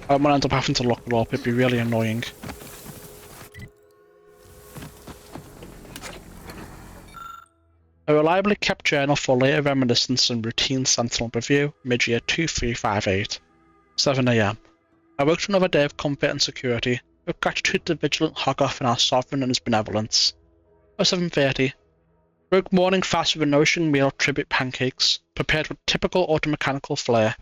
Speaker 1: I might end up having to look it up, it'd be really annoying. A reliably kept journal for later reminiscence and routine sentinel review, mid-year 2358. 7 AM. I woke to another day of comfort and security, with gratitude to Vigilant Hoggoth and our Sovereign and his benevolence. By 7:30. Broke morning fast with a nourishing meal of tribute pancakes, prepared with typical automechanical flair.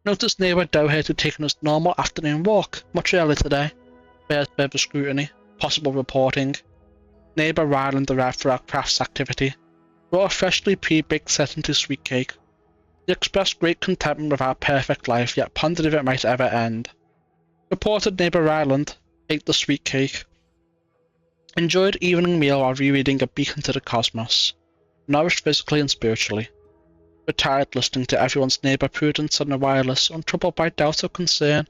Speaker 1: Noticed neighbour Doher had taken his normal afternoon walk, much earlier today. Bears further scrutiny, possible reporting. Neighbour Ryland arrived for our crafts activity. Brought a freshly pre-baked certainty sweet cake. He expressed great contentment with our perfect life, yet pondered if it might ever end. Reported neighbour Ryland ate the sweet cake. Enjoyed evening meal while rereading A Beacon to the Cosmos. Nourished physically and spiritually. Retired listening to everyone's neighbour Prudence on the wireless, untroubled by doubt or concern.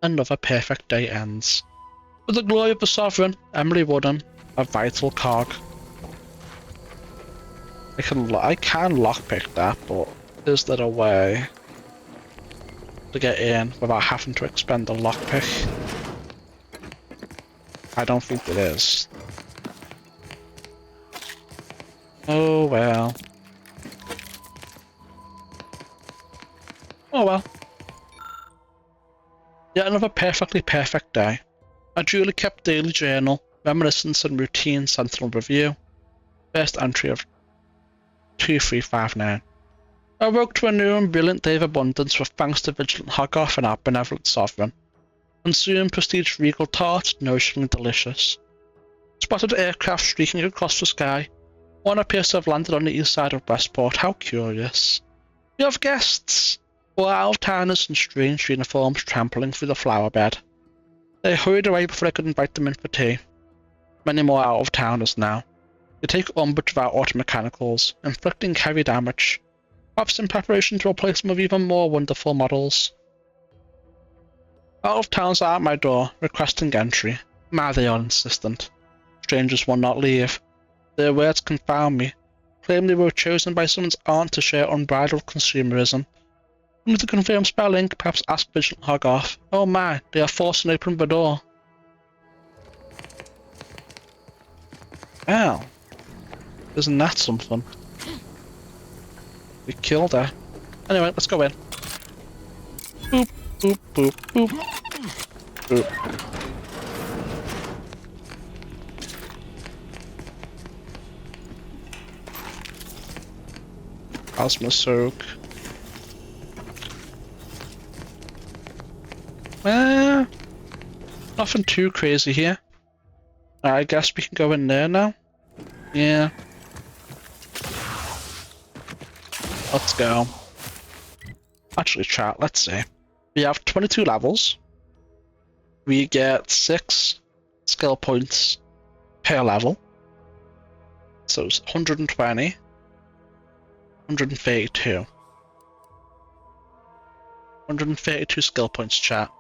Speaker 1: Another perfect day ends. For the glory of the Sovereign, Emily Woodham, a vital cog. I can lockpick that, but is there a way to get in without having to expend a lockpick? I don't think there is. Oh well. Oh well. Yet another perfectly perfect day. A duly kept daily journal, reminiscence and routine sentinel review. First entry of 2359. I woke to a new and brilliant day of abundance with thanks to Vigilant Hoggoth and our benevolent Sovereign. Consumed prestige regal tart, nourishingly delicious. Spotted aircraft streaking across the sky. One appears to have landed on the east side of Westport. How curious. We have guests! Or out-of-towners in strange uniforms trampling through the flower bed. They hurried away before I could invite them in for tea. Many more out-of-towners now. They take umbrage with our automechanicals, inflicting heavy damage, perhaps in preparation to replace them with even more wonderful models. Out-of-towners are at my door, requesting entry. My, they are insistent. Strangers will not leave. Their words confound me, claim they were chosen by someone's aunt to share unbridled consumerism. Need to confirm spelling, perhaps ask Vigilant Hog off. Oh my, they are forcing open the door. Ow. Isn't that something? We killed her. Anyway, let's go in. Boop, boop, boop, boop. Boop. Plasma soak. Nothing too crazy here. I guess we can go in there now. Yeah. Let's go. Actually, chat, let's see. We have 22 levels. We get 6 skill points per level. So it's 120. 132. 132 skill points, chat.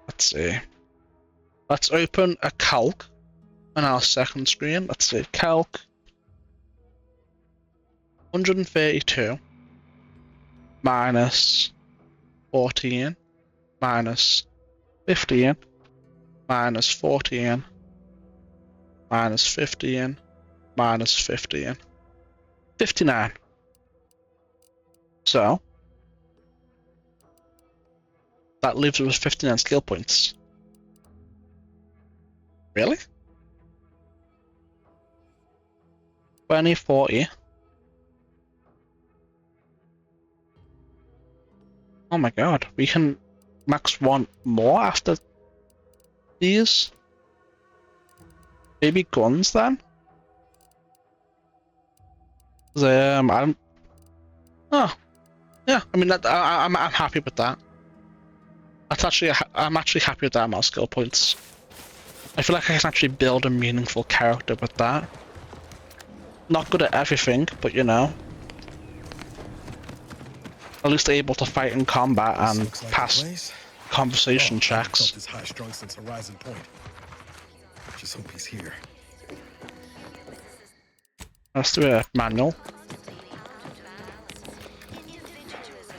Speaker 1: Let's see. Let's open a calc on our second screen. Let's see. Calc 132 minus 14 minus 15 minus 14 minus 15 minus 15. 59. So that leaves us with 59 skill points. Really? 20, 40. Oh my god, we can max one more after these? Maybe guns then? I'm... Oh, yeah, I mean, I'm happy with that. I'm actually happy with that amount of skill points. I feel like I can actually build a meaningful character with that. Not good at everything, but you know. At least able to fight in combat and pass conversation checks.
Speaker 8: This high strung since Horizon Point. Just hope he's here.
Speaker 1: Let's do a manual.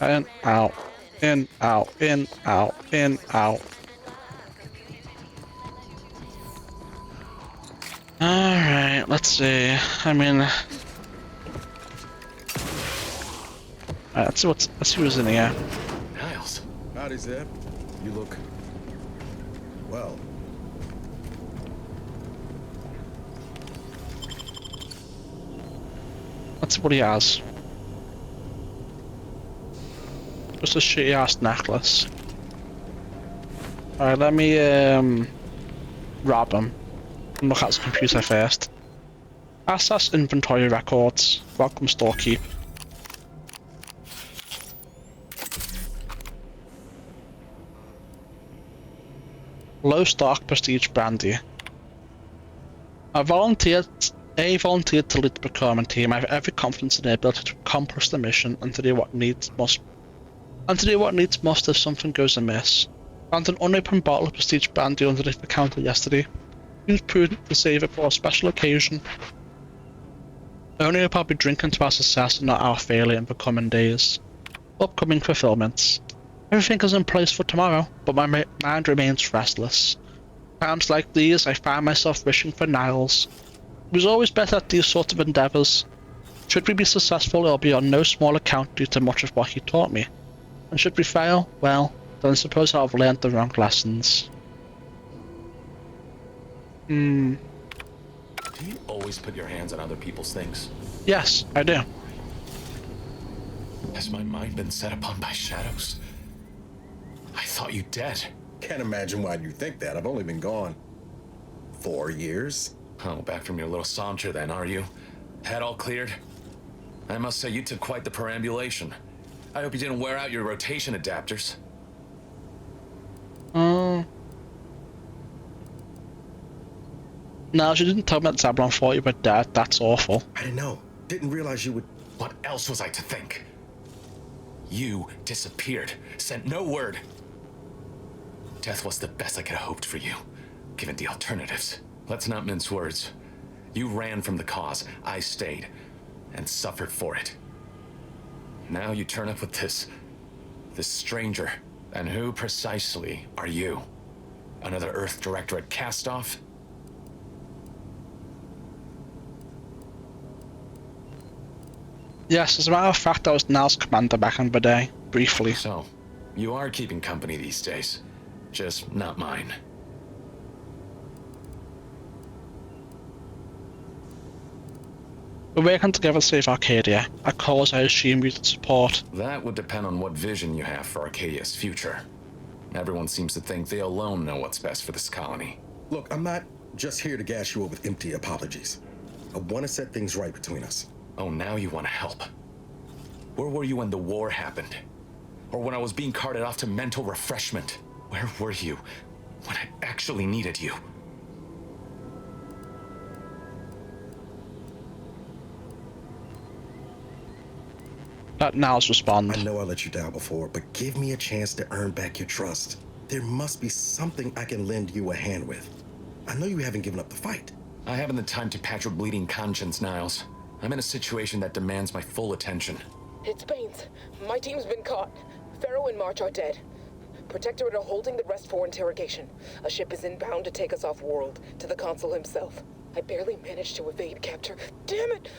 Speaker 1: In, out, in, out, in, out, in, out. Alright, let's see. I mean... Alright, let's see who's in here.
Speaker 4: Niles.
Speaker 8: Howdy, Zeb. You look... well.
Speaker 1: Let's see what he has. Just a shitty ass necklace. Alright, let me rob him. And look at his computer first. Access inventory records. Welcome storekeep. Low stock prestige brandy. I volunteered to lead the procurement team. I have every confidence in their ability to accomplish the mission and to do what needs must if something goes amiss. Found an unopened bottle of prestige brandy underneath the counter yesterday. It was prudent to save it for a special occasion. Only hope I'll be drinking to our success and not our failure in the coming days. Upcoming fulfillments. Everything is in place for tomorrow, but my mind remains restless. Times like these, I find myself wishing for Niles. He was always better at these sorts of endeavours. Should we be successful, it'll be on no small account due to much of what he taught me. And should we fail, well, then I suppose I'll have learned the wrong lessons.
Speaker 9: Do you always put your hands on other people's things?
Speaker 1: Yes, I do.
Speaker 9: Has my mind been set upon by shadows? I thought you dead.
Speaker 8: Can't imagine why you think that. I've only been gone 4 years.
Speaker 9: Oh, back from your little saunter then, are you? Head all cleared? I must say you took quite the perambulation. I hope you didn't wear out your rotation adapters.
Speaker 1: No, she didn't tell me that Zablon thought you were dead. That's awful.
Speaker 8: I didn't know. Didn't realize you would...
Speaker 9: What else was I to think? You disappeared, sent no word. Death was the best I could have hoped for you, given the alternatives. Let's not mince words. You ran from the cause. I stayed. And suffered for it. Now you turn up with this stranger. And who precisely are you? Another Earth Directorate cast-off?
Speaker 1: Yes, as a matter of fact, I was Niall's commander back in the day, briefly.
Speaker 9: So, you are keeping company these days. Just not mine.
Speaker 1: We're working together to save Arcadia, a cause I assume you'd support.
Speaker 9: That would depend on what vision you have for Arcadia's future. Everyone seems to think they alone know what's best for this colony.
Speaker 8: Look, I'm not just here to gas you up with empty apologies. I want to set things right between us.
Speaker 9: Oh, now you want to help. Where were you when the war happened? Or when I was being carted off to mental refreshment? Where were you when I actually needed you?
Speaker 1: Let Niall's respond.
Speaker 8: I know I let you down before, but give me a chance to earn back your trust. There must be something I can lend you a hand with. I know you haven't given up the fight.
Speaker 9: I haven't the time to patch your bleeding conscience, Niles. I'm in a situation that demands my full attention.
Speaker 10: It's Baines. My team's been caught. Pharaoh and March are dead. Protectorate are holding the rest for interrogation. A ship is inbound to take us off-world, to the consul himself. I barely managed to evade capture. Damn it!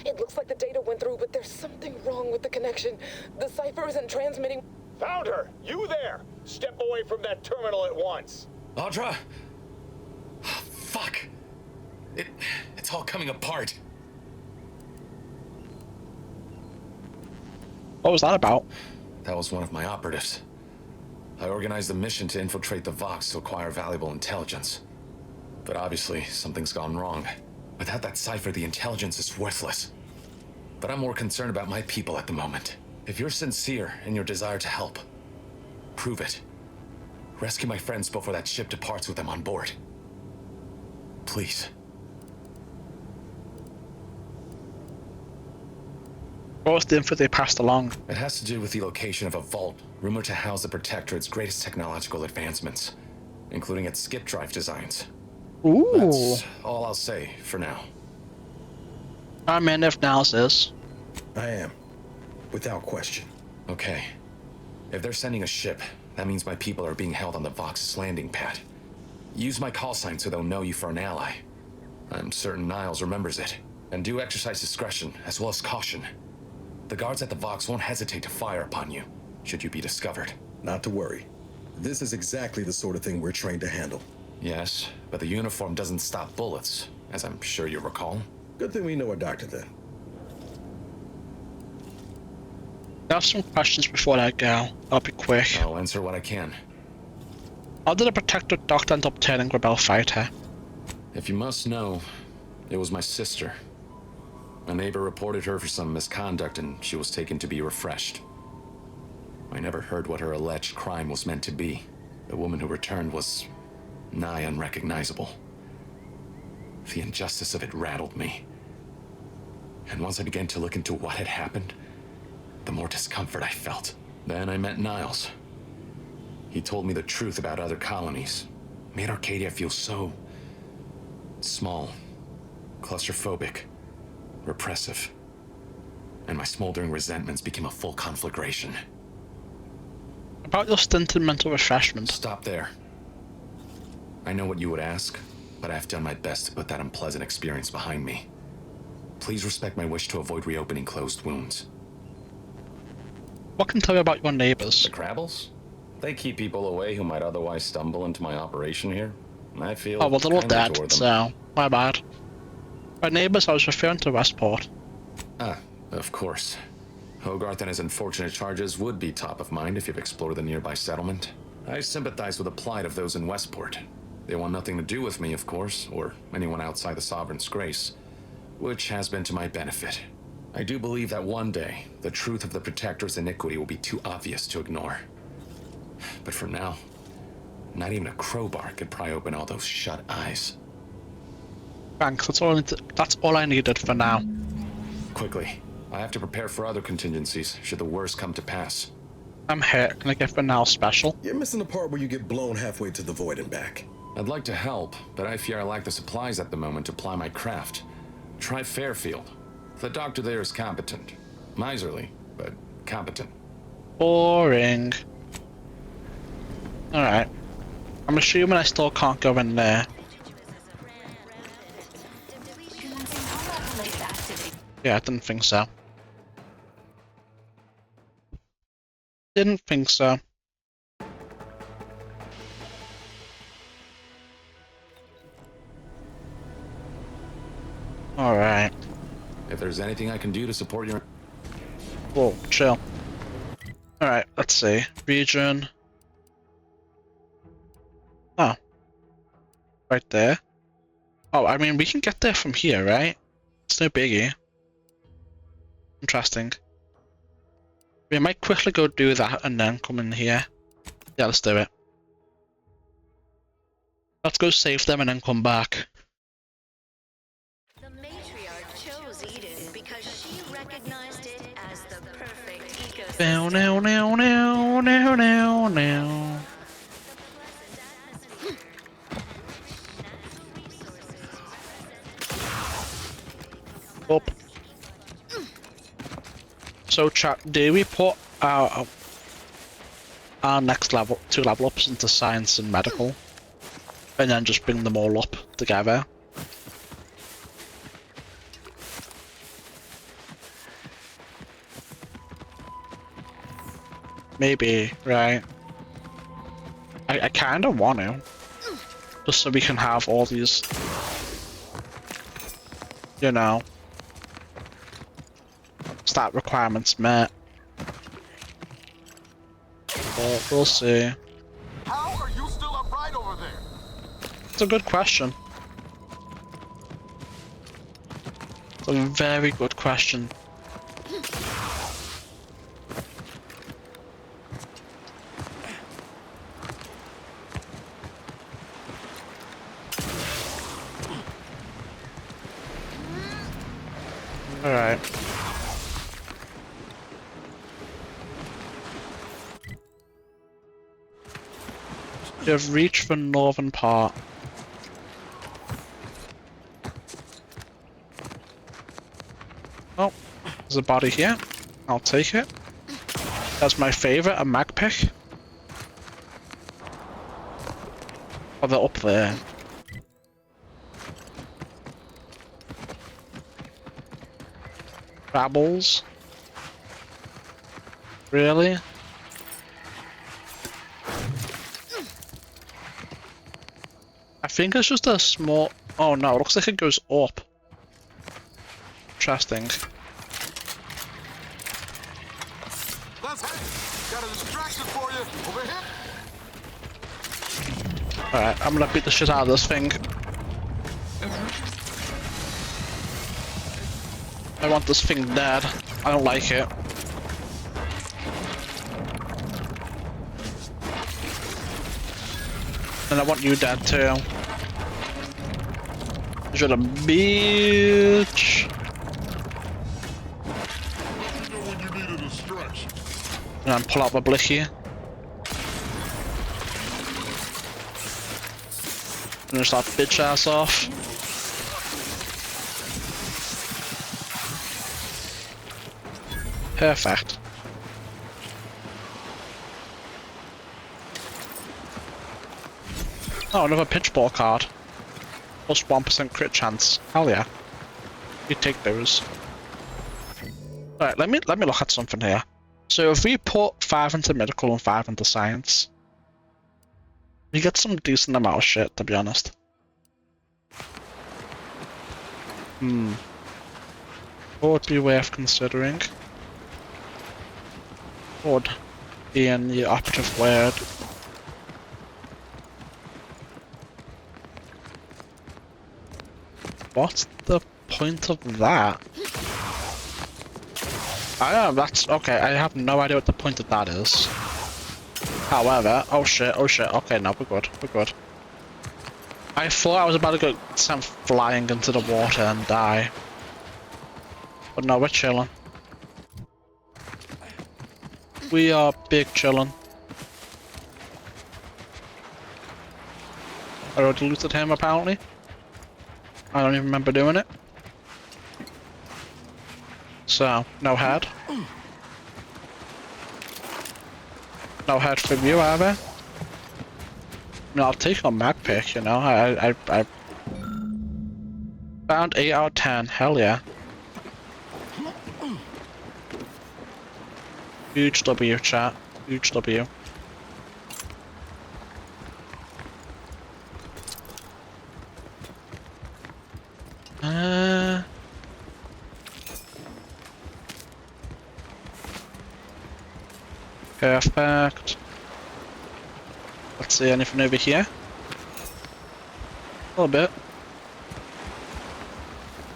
Speaker 10: It looks like the data went through, but there's something wrong with the connection. The cipher isn't transmitting.
Speaker 2: Found her! You there! Step away from that terminal at once!
Speaker 9: Audra! Fuck! It's all coming apart.
Speaker 1: What was that about?
Speaker 9: That was one of my operatives. I organized a mission to infiltrate the Vox to acquire valuable intelligence. But obviously, something's gone wrong. Without that cipher, the intelligence is worthless. But I'm more concerned about my people at the moment. If you're sincere in your desire to help, prove it. Rescue my friends before that ship departs with them on board. Please.
Speaker 1: What was the info they passed along?
Speaker 9: It has to do with the location of a vault, rumored to house the Protectorate's greatest technological advancements, including its skip drive designs.
Speaker 1: Ooh.
Speaker 9: That's all I'll say for now.
Speaker 1: I'm in if Niall's is.
Speaker 8: I am. Without question.
Speaker 9: Okay. If they're sending a ship, that means my people are being held on the Vox's landing pad. Use my call sign so they'll know you for an ally. I'm certain Niles remembers it. And do exercise discretion, as well as caution. The guards at the Vox won't hesitate to fire upon you, should you be discovered.
Speaker 8: Not to worry. This is exactly the sort of thing we're trained to handle.
Speaker 9: Yes, but the uniform doesn't stop bullets, as I'm sure you recall.
Speaker 8: Good thing we know a doctor then.
Speaker 1: I have some questions before I go. I'll be quick.
Speaker 9: I'll answer what I can.
Speaker 1: How did a Protectorate doctor end up turning Rebel fighter?
Speaker 9: If you must know, it was my sister. A neighbor reported her for some misconduct and she was taken to be refreshed. I never heard what her alleged crime was meant to be. The woman who returned was nigh unrecognizable. The injustice of it rattled me. And once I began to look into what had happened, the more discomfort I felt. Then I met Niles. He told me the truth about other colonies. Made Arcadia feel so small, claustrophobic, repressive. And my smoldering resentments became a full conflagration.
Speaker 1: About your stint in mental refreshment.
Speaker 9: Stop there. I know what you would ask, but I've done my best to put that unpleasant experience behind me. Please respect my wish to avoid reopening closed wounds.
Speaker 1: What can you tell me about your neighbors?
Speaker 9: The Crabbles? They keep people away who might otherwise stumble into my operation here. I feel
Speaker 1: Oh, well, they're all
Speaker 9: kindly
Speaker 1: dead,
Speaker 9: toward them.
Speaker 1: so my bad. By neighbors, I was referring to Westport.
Speaker 9: Ah, of course. Hogarth and his unfortunate charges would be top of mind if you've explored the nearby settlement. I sympathize with the plight of those in Westport. They want nothing to do with me, of course, or anyone outside the Sovereign's grace, which has been to my benefit. I do believe that one day, the truth of the Protector's iniquity will be too obvious to ignore. But for now, not even a crowbar could pry open all those shut eyes.
Speaker 1: Thanks, that's all I needed for now.
Speaker 9: Quickly, I have to prepare for other contingencies, should the worst come to pass.
Speaker 1: I'm hurt. Can I get for now special?
Speaker 8: You're missing the part where you get blown halfway to the void and back.
Speaker 9: I'd like to help, but I fear I lack the supplies at the moment to ply my craft. Try Fairfield. The doctor there is competent. Miserly, but competent.
Speaker 1: Boring. Alright. I'm assuming I still can't go in there. Yeah, I didn't think so. Didn't think so. Alright.
Speaker 9: If there's anything I can do to support your...
Speaker 1: Whoa, chill. Alright, let's see. Region. Oh. Right there. Oh, I mean, we can get there from here, right? It's no biggie. Interesting. We might quickly go do that and then come in here. Yeah, let's do it. Let's go save them and then come back.
Speaker 11: The matriarch chose Eden because she recognized it as the perfect ecosystem.
Speaker 1: Now, now, now, now, now, now, now. Up. So chat, do we put our next level, 2 level ups into science and medical? And then just bring them all up together? Maybe, right? I kinda want to. Just so we can have all these, you know, stat requirements met. But we'll see.
Speaker 2: How are you still upright over there?
Speaker 1: It's a good question. It's a very good question. Alright. You have reached the northern part. Oh, there's a body here. I'll take it. That's my favorite, a mag pick. Oh, they're up there. Rabbles? Really? I think it's just a small... Oh no, it looks like it goes up. Interesting.
Speaker 2: Let's head. Got a distraction for you. Over here.
Speaker 1: Alright, I'm gonna beat the shit out of this thing. I want this thing dead. I don't like it. And I want you dead too. You're a bitch.
Speaker 2: You know when you need a distraction.
Speaker 1: And then pull out my blicky. Finish that bitch ass off. Perfect. Oh, another pitchball card. Plus 1% crit chance. Hell yeah. You take those. Alright, let me look at something here. So if we put 5 into medical and 5 into science, we get some decent amount of shit, to be honest. Would be worth considering. Would be in the operative word. What's the point of that? I know, that's okay, I have no idea what the point of that is. However, oh shit, okay, no, we're good, we're good. I thought I was about to go sent flying into the water and die. But no, we're chilling. We are big chillin'. I already looted him apparently. I don't even remember doing it. So, no head. No head from you either. I mean, I'll take a mag pick, you know. I found 8 out of 10. Hell yeah. Huge W, chat. Huge W. Perfect. Let's see anything over here. A little bit.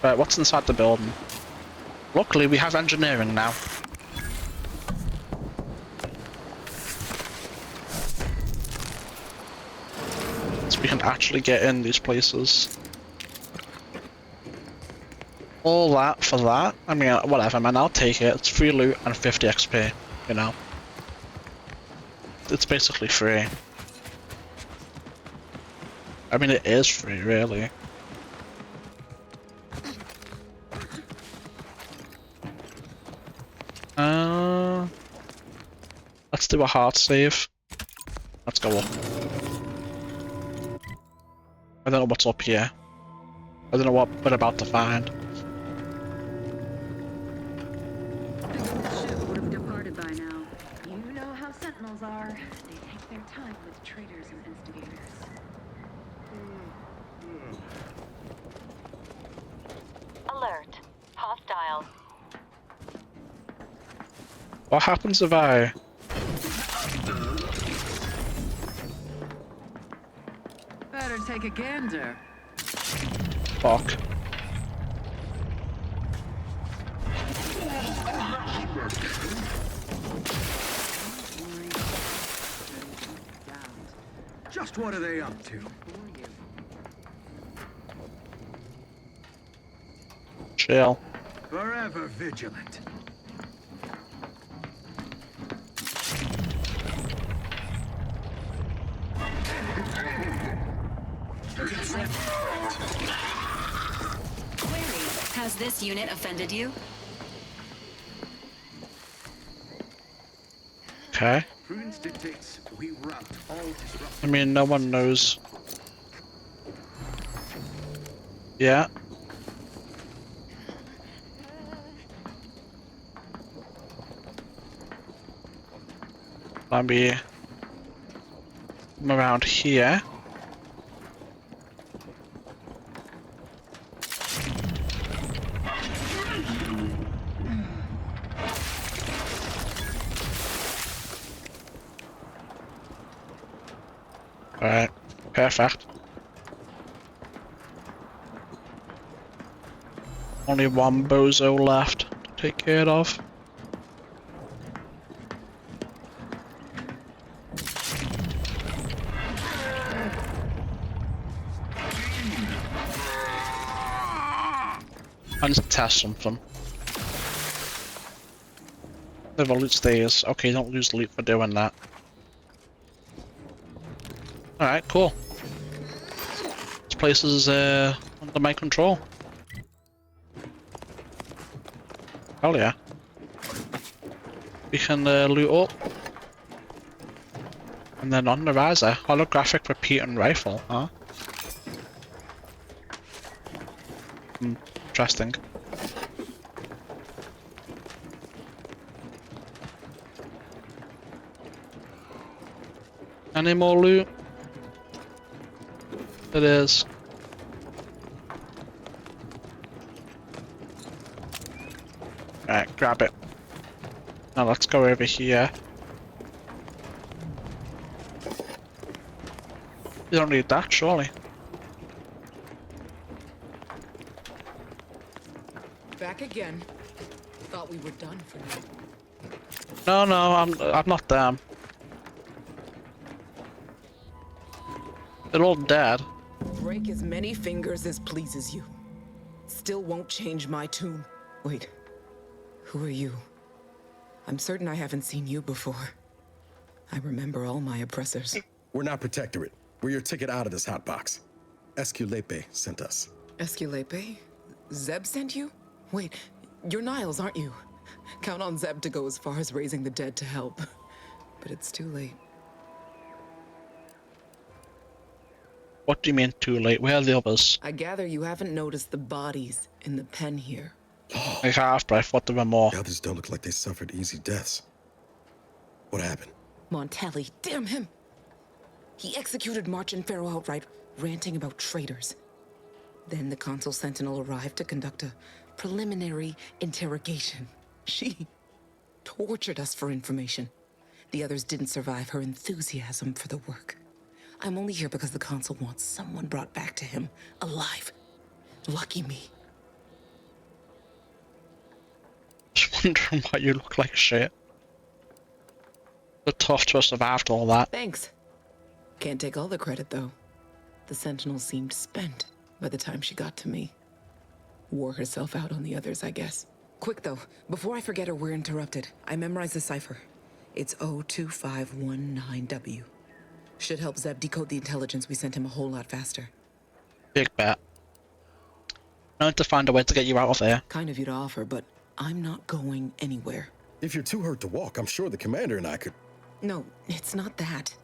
Speaker 1: Right, what's inside the building? Luckily, we have engineering now. So we can actually get in these places. All that for that? I mean, whatever, man, I'll take it. It's free loot and 50 XP, you know. It's basically free. I mean, it is free, really. Let's do a hard save. Let's go up. I don't know what's up here. I don't know what we're about to find.
Speaker 3: Ship would have departed by now. You know how Sentinels are. They take their time with traitors and instigators.
Speaker 11: Alert. Hostile.
Speaker 1: What happens if I...
Speaker 3: Better take a gander.
Speaker 1: Fuck.
Speaker 2: Just what are they up to?
Speaker 1: Chill.
Speaker 2: Forever vigilant.
Speaker 3: Query, has this unit offended you?
Speaker 1: Okay.
Speaker 2: Prudence dictates we rout all disruption.
Speaker 1: I mean, no one knows. Yeah. Maybe I'm around here. Alright, perfect. Only one bozo left to take care of. I need to test something. Never lose these. Okay, don't lose loot for doing that. Alright, cool. This place is under my control. Hell yeah. We can loot up. And then on the riser, holographic repeating rifle, huh? Interesting. Any more loot? It is. Alright, grab it. Now let's go over here. You don't need that, surely.
Speaker 10: Back again. Thought we were done for now.
Speaker 1: No, I'm not them. They're all dead.
Speaker 10: Break as many fingers as pleases you. Still won't change my tune. Wait. Who are you? I'm certain I haven't seen you before. I remember all my oppressors.
Speaker 8: We're not Protectorate. We're your ticket out of this hotbox. Esculepe sent us.
Speaker 10: Esculepe? Zeb sent you? Wait, you're Niles, aren't you? Count on Zeb to go as far as raising the dead to help. But it's too late.
Speaker 1: What do you mean too late? Where are the others?
Speaker 10: I gather you haven't noticed the bodies in the pen here.
Speaker 1: I have, but I thought there were more.
Speaker 8: The others don't look like they suffered easy deaths. What happened?
Speaker 10: Montelli, damn him! He executed March and Pharaoh outright, ranting about traitors. Then the Consul Sentinel arrived to conduct a preliminary interrogation. She tortured us for information. The others didn't survive her enthusiasm for the work. I'm only here because the Consul wants someone brought back to him, alive. Lucky me.
Speaker 1: Just wondering why you look like shit. It's tough to have survived all that.
Speaker 10: Thanks. Can't take all the credit, though. The Sentinel seemed spent by the time she got to me. Wore herself out on the others, I guess. Quick, though, before I forget or we're interrupted, I memorized the cipher. It's O2519W. Should help Zeb decode the intelligence we sent him a whole lot faster.
Speaker 1: Big bet. I need to find a way to get you out of there.
Speaker 10: Kind of you to offer, but I'm not going anywhere.
Speaker 8: If you're too hurt to walk, I'm sure the commander and I could...
Speaker 10: No, it's not that.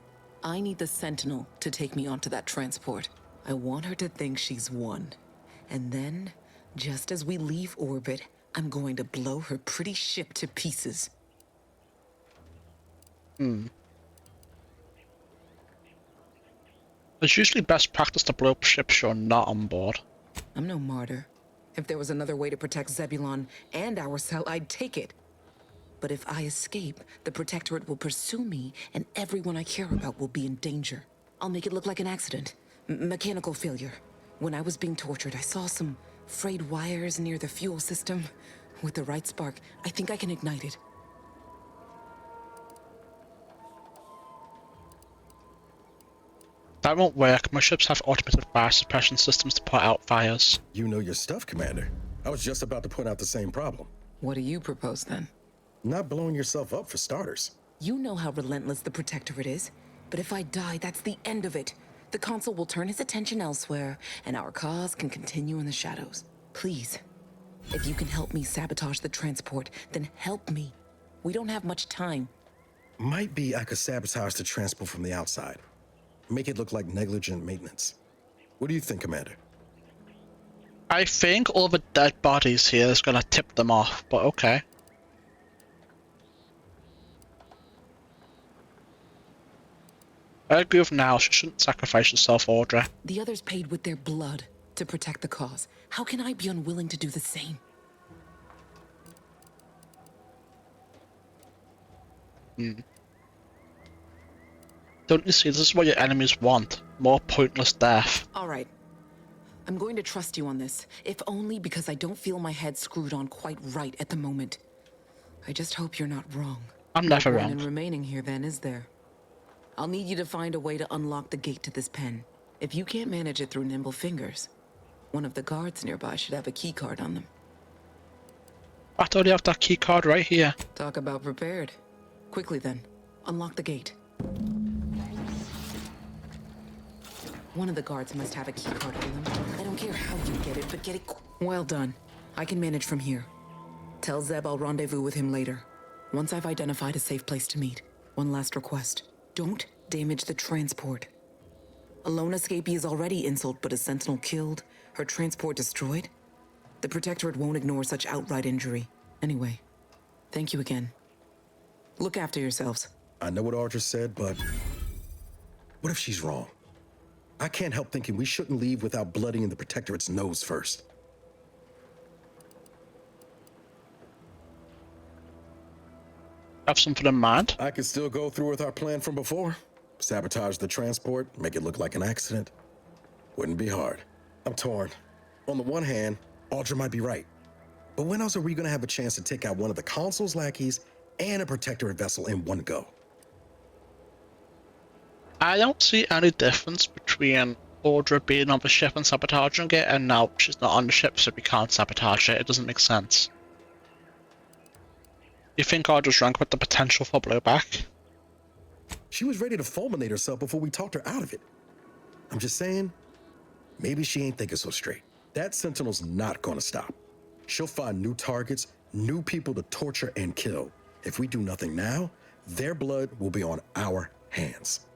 Speaker 10: I need the Sentinel to take me onto that transport. I want her to think she's won. And then, just as we leave orbit, I'm going to blow her pretty ship to pieces.
Speaker 1: It's usually best practice to blow up ships you're not on board.
Speaker 10: I'm no martyr. If there was another way to protect Zebulon and our cell, I'd take it. But if I escape, the Protectorate will pursue me, and everyone I care about will be in danger. I'll make it look like an accident. Mechanical failure. When I was being tortured, I saw some frayed wires near the fuel system. With the right spark, I think I can ignite it.
Speaker 1: That won't work. My ships have automated fire suppression systems to put out fires.
Speaker 8: You know your stuff, Commander. I was just about to point out the same problem.
Speaker 10: What do you propose, then?
Speaker 8: Not blowing yourself up, for starters.
Speaker 10: You know how relentless the Protectorate is. But if I die, that's the end of it. The Consul will turn his attention elsewhere, and our cause can continue in the shadows. Please, if you can help me sabotage the transport, then help me. We don't have much time.
Speaker 8: Might be I could sabotage the transport from the outside. Make it look like negligent maintenance. What do you think, Commander?
Speaker 1: I think all the dead bodies here is gonna tip them off, but okay. I agree with Niall, she shouldn't sacrifice herself, Audrey.
Speaker 10: The others paid with their blood to protect the cause. How can I be unwilling to do the same?
Speaker 1: Don't you see, this is what your enemies want. More pointless death.
Speaker 10: All right. I'm going to trust you on this, if only because I don't feel my head screwed on quite right at the moment. I just hope you're not wrong.
Speaker 1: I'm never
Speaker 10: No
Speaker 1: wrong.
Speaker 10: point in remaining here then, is there? I'll need you to find a way to unlock the gate to this pen. If you can't manage it through nimble fingers, one of the guards nearby should have a key card on them.
Speaker 1: I already have that key card right here.
Speaker 10: Talk about prepared. Quickly then, unlock the gate. One of the guards must have a key card on them. I don't care how you get it, but get it well done. I can manage from here. Tell Zeb I'll rendezvous with him later. Once I've identified a safe place to meet. One last request. Don't damage the transport. A lone escapee is already insult, but a sentinel killed, her transport destroyed? The Protectorate won't ignore such outright injury. Anyway, thank you again. Look after yourselves.
Speaker 8: I know what Audra said, but... what if she's wrong? I can't help thinking we shouldn't leave without bloodying the Protectorate's nose first.
Speaker 1: Have something in mind?
Speaker 8: I could still go through with our plan from before. Sabotage the transport, make it look like an accident. Wouldn't be hard. I'm torn. On the one hand, Audra might be right. But when else are we gonna have a chance to take out one of the Consul's lackeys and a Protectorate vessel in one go?
Speaker 1: I don't see any difference between Audra being on the ship and sabotaging it, and now she's not on the ship, so we can't sabotage it. It doesn't make sense. You think Audra's wrong with the potential for blowback?
Speaker 8: She was ready to fulminate herself before we talked her out of it. I'm just saying, maybe she ain't thinking so straight. That Sentinel's not gonna stop. She'll find new targets, new people to torture and kill. If we do nothing now, their blood will be on our hands.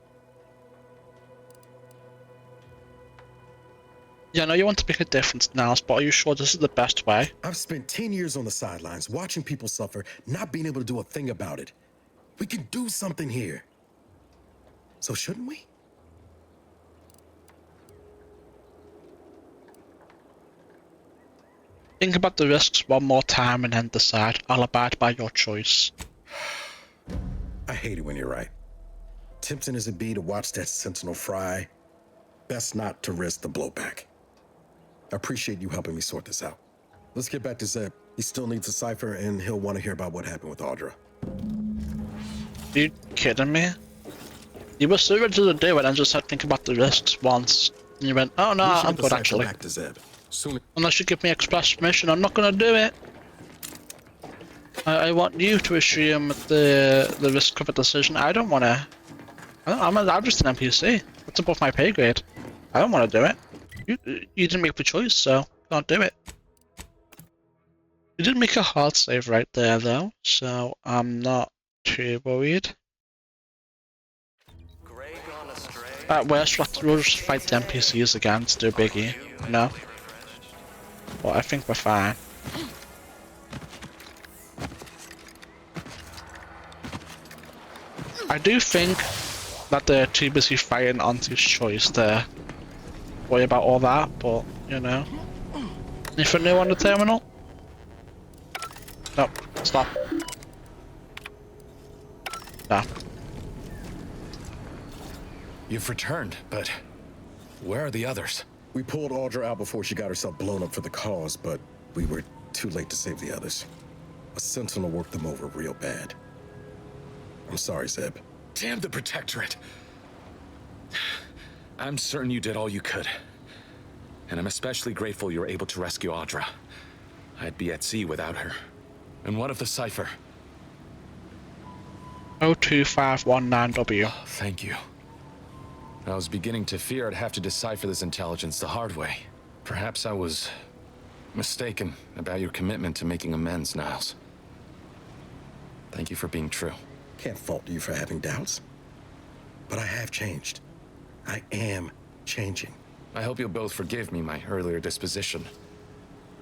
Speaker 1: Yeah, I know you want to make a difference now, but are you sure this is the best way?
Speaker 8: I've spent 10 years on the sidelines watching people suffer, not being able to do a thing about it. We can do something here. So shouldn't we?
Speaker 1: Think about the risks one more time and then decide. I'll abide by your choice.
Speaker 8: I hate it when you're right. Tempting as it be to watch that Sentinel fry, best not to risk the blowback. I appreciate you helping me sort this out. Let's get back to Zeb. He still needs a cipher, and he'll want to hear about what happened with Audra.
Speaker 1: Are you kidding me? You were so ready to do it and just said think about the risks once. And you went, oh no, I'm good actually.
Speaker 8: Back to Zeb. Soon.
Speaker 1: Unless you give me express permission, I'm not gonna do it. I want you to assume the risk of a decision. I don't wanna. I'm just an NPC. That's above my pay grade. I don't want to do it. You didn't make the choice, so can't do it. You did make a hard save right there, though, so I'm not too worried. At worst, we'll just fight the NPCs again to do a biggie, you know? But I think we're fine. I do think that they're too busy fighting Auntie's choice to worry about all that, but, you know. Anything new on the terminal? No, stop. No.
Speaker 9: You've returned, but where are the others?
Speaker 8: We pulled Audra out before she got herself blown up for the cause, but we were too late to save the others. A Sentinel worked them over real bad. I'm sorry, Zeb.
Speaker 9: Damn the Protectorate! I'm certain you did all you could. And I'm especially grateful you were able to rescue Audra. I'd be at sea without her. And what of the cipher?
Speaker 1: 02519W.
Speaker 9: Thank you. I was beginning to fear I'd have to decipher this intelligence the hard way. Perhaps I was mistaken about your commitment to making amends, Niles. Thank you for being true.
Speaker 8: Can't fault you for having doubts. But I have changed. I am changing.
Speaker 9: I hope you'll both forgive me my earlier disposition.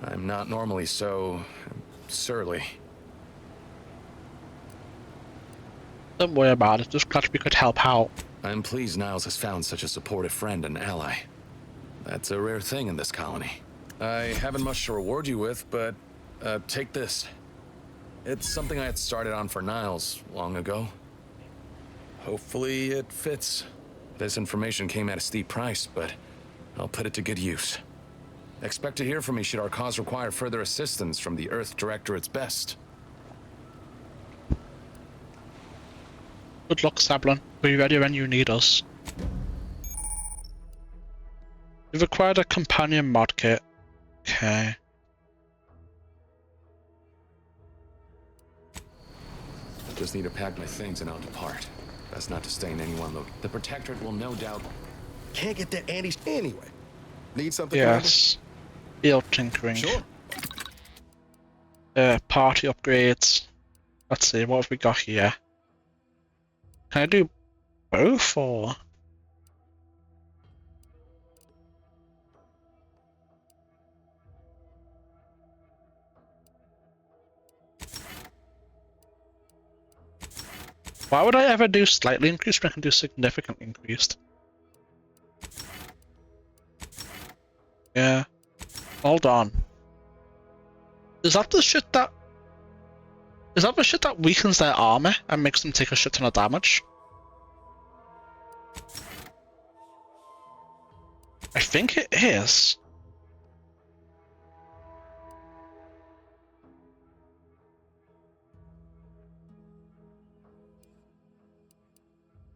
Speaker 9: I'm not normally so surly.
Speaker 1: Don't worry about it, just glad we could help out.
Speaker 9: I'm pleased Niles has found such a supportive friend and ally. That's a rare thing in this colony. I haven't much to reward you with, but take this. It's something I had started on for Niles long ago. Hopefully it fits. This information came at a steep price, but I'll put it to good use. Expect to hear from me should our cause require further assistance from the Earth Directorate's best.
Speaker 1: Good luck, Sablon. Be ready when you need us. You've acquired a companion mod kit. Okay.
Speaker 9: I just need to pack my things and I'll depart. Best not to stay in any one location. The Protectorate will no doubt...
Speaker 8: Can't get that Andy anyway. Need something?
Speaker 1: Yes. Field tinkering.
Speaker 8: Sure.
Speaker 1: Party upgrades. Let's see, what have we got here? Can I do both, or...? Why would I ever do slightly increased when I can do significantly increased? Yeah. Hold on. Is that the shit that... Is that the shit that weakens their armor and makes them take a shit ton of damage? I think it is.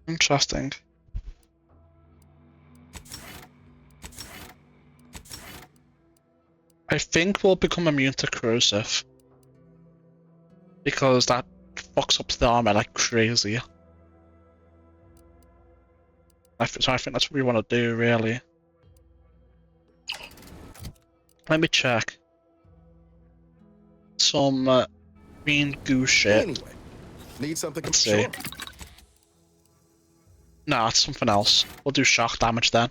Speaker 1: Interesting. I think we'll become immune to corrosive. Because that fucks up the armor like crazy. So I think that's what we want to do, really. Let me check. Some green goo shit.
Speaker 8: Anyway, need something?
Speaker 1: Let's see. No, it's something else. We'll do shock damage then.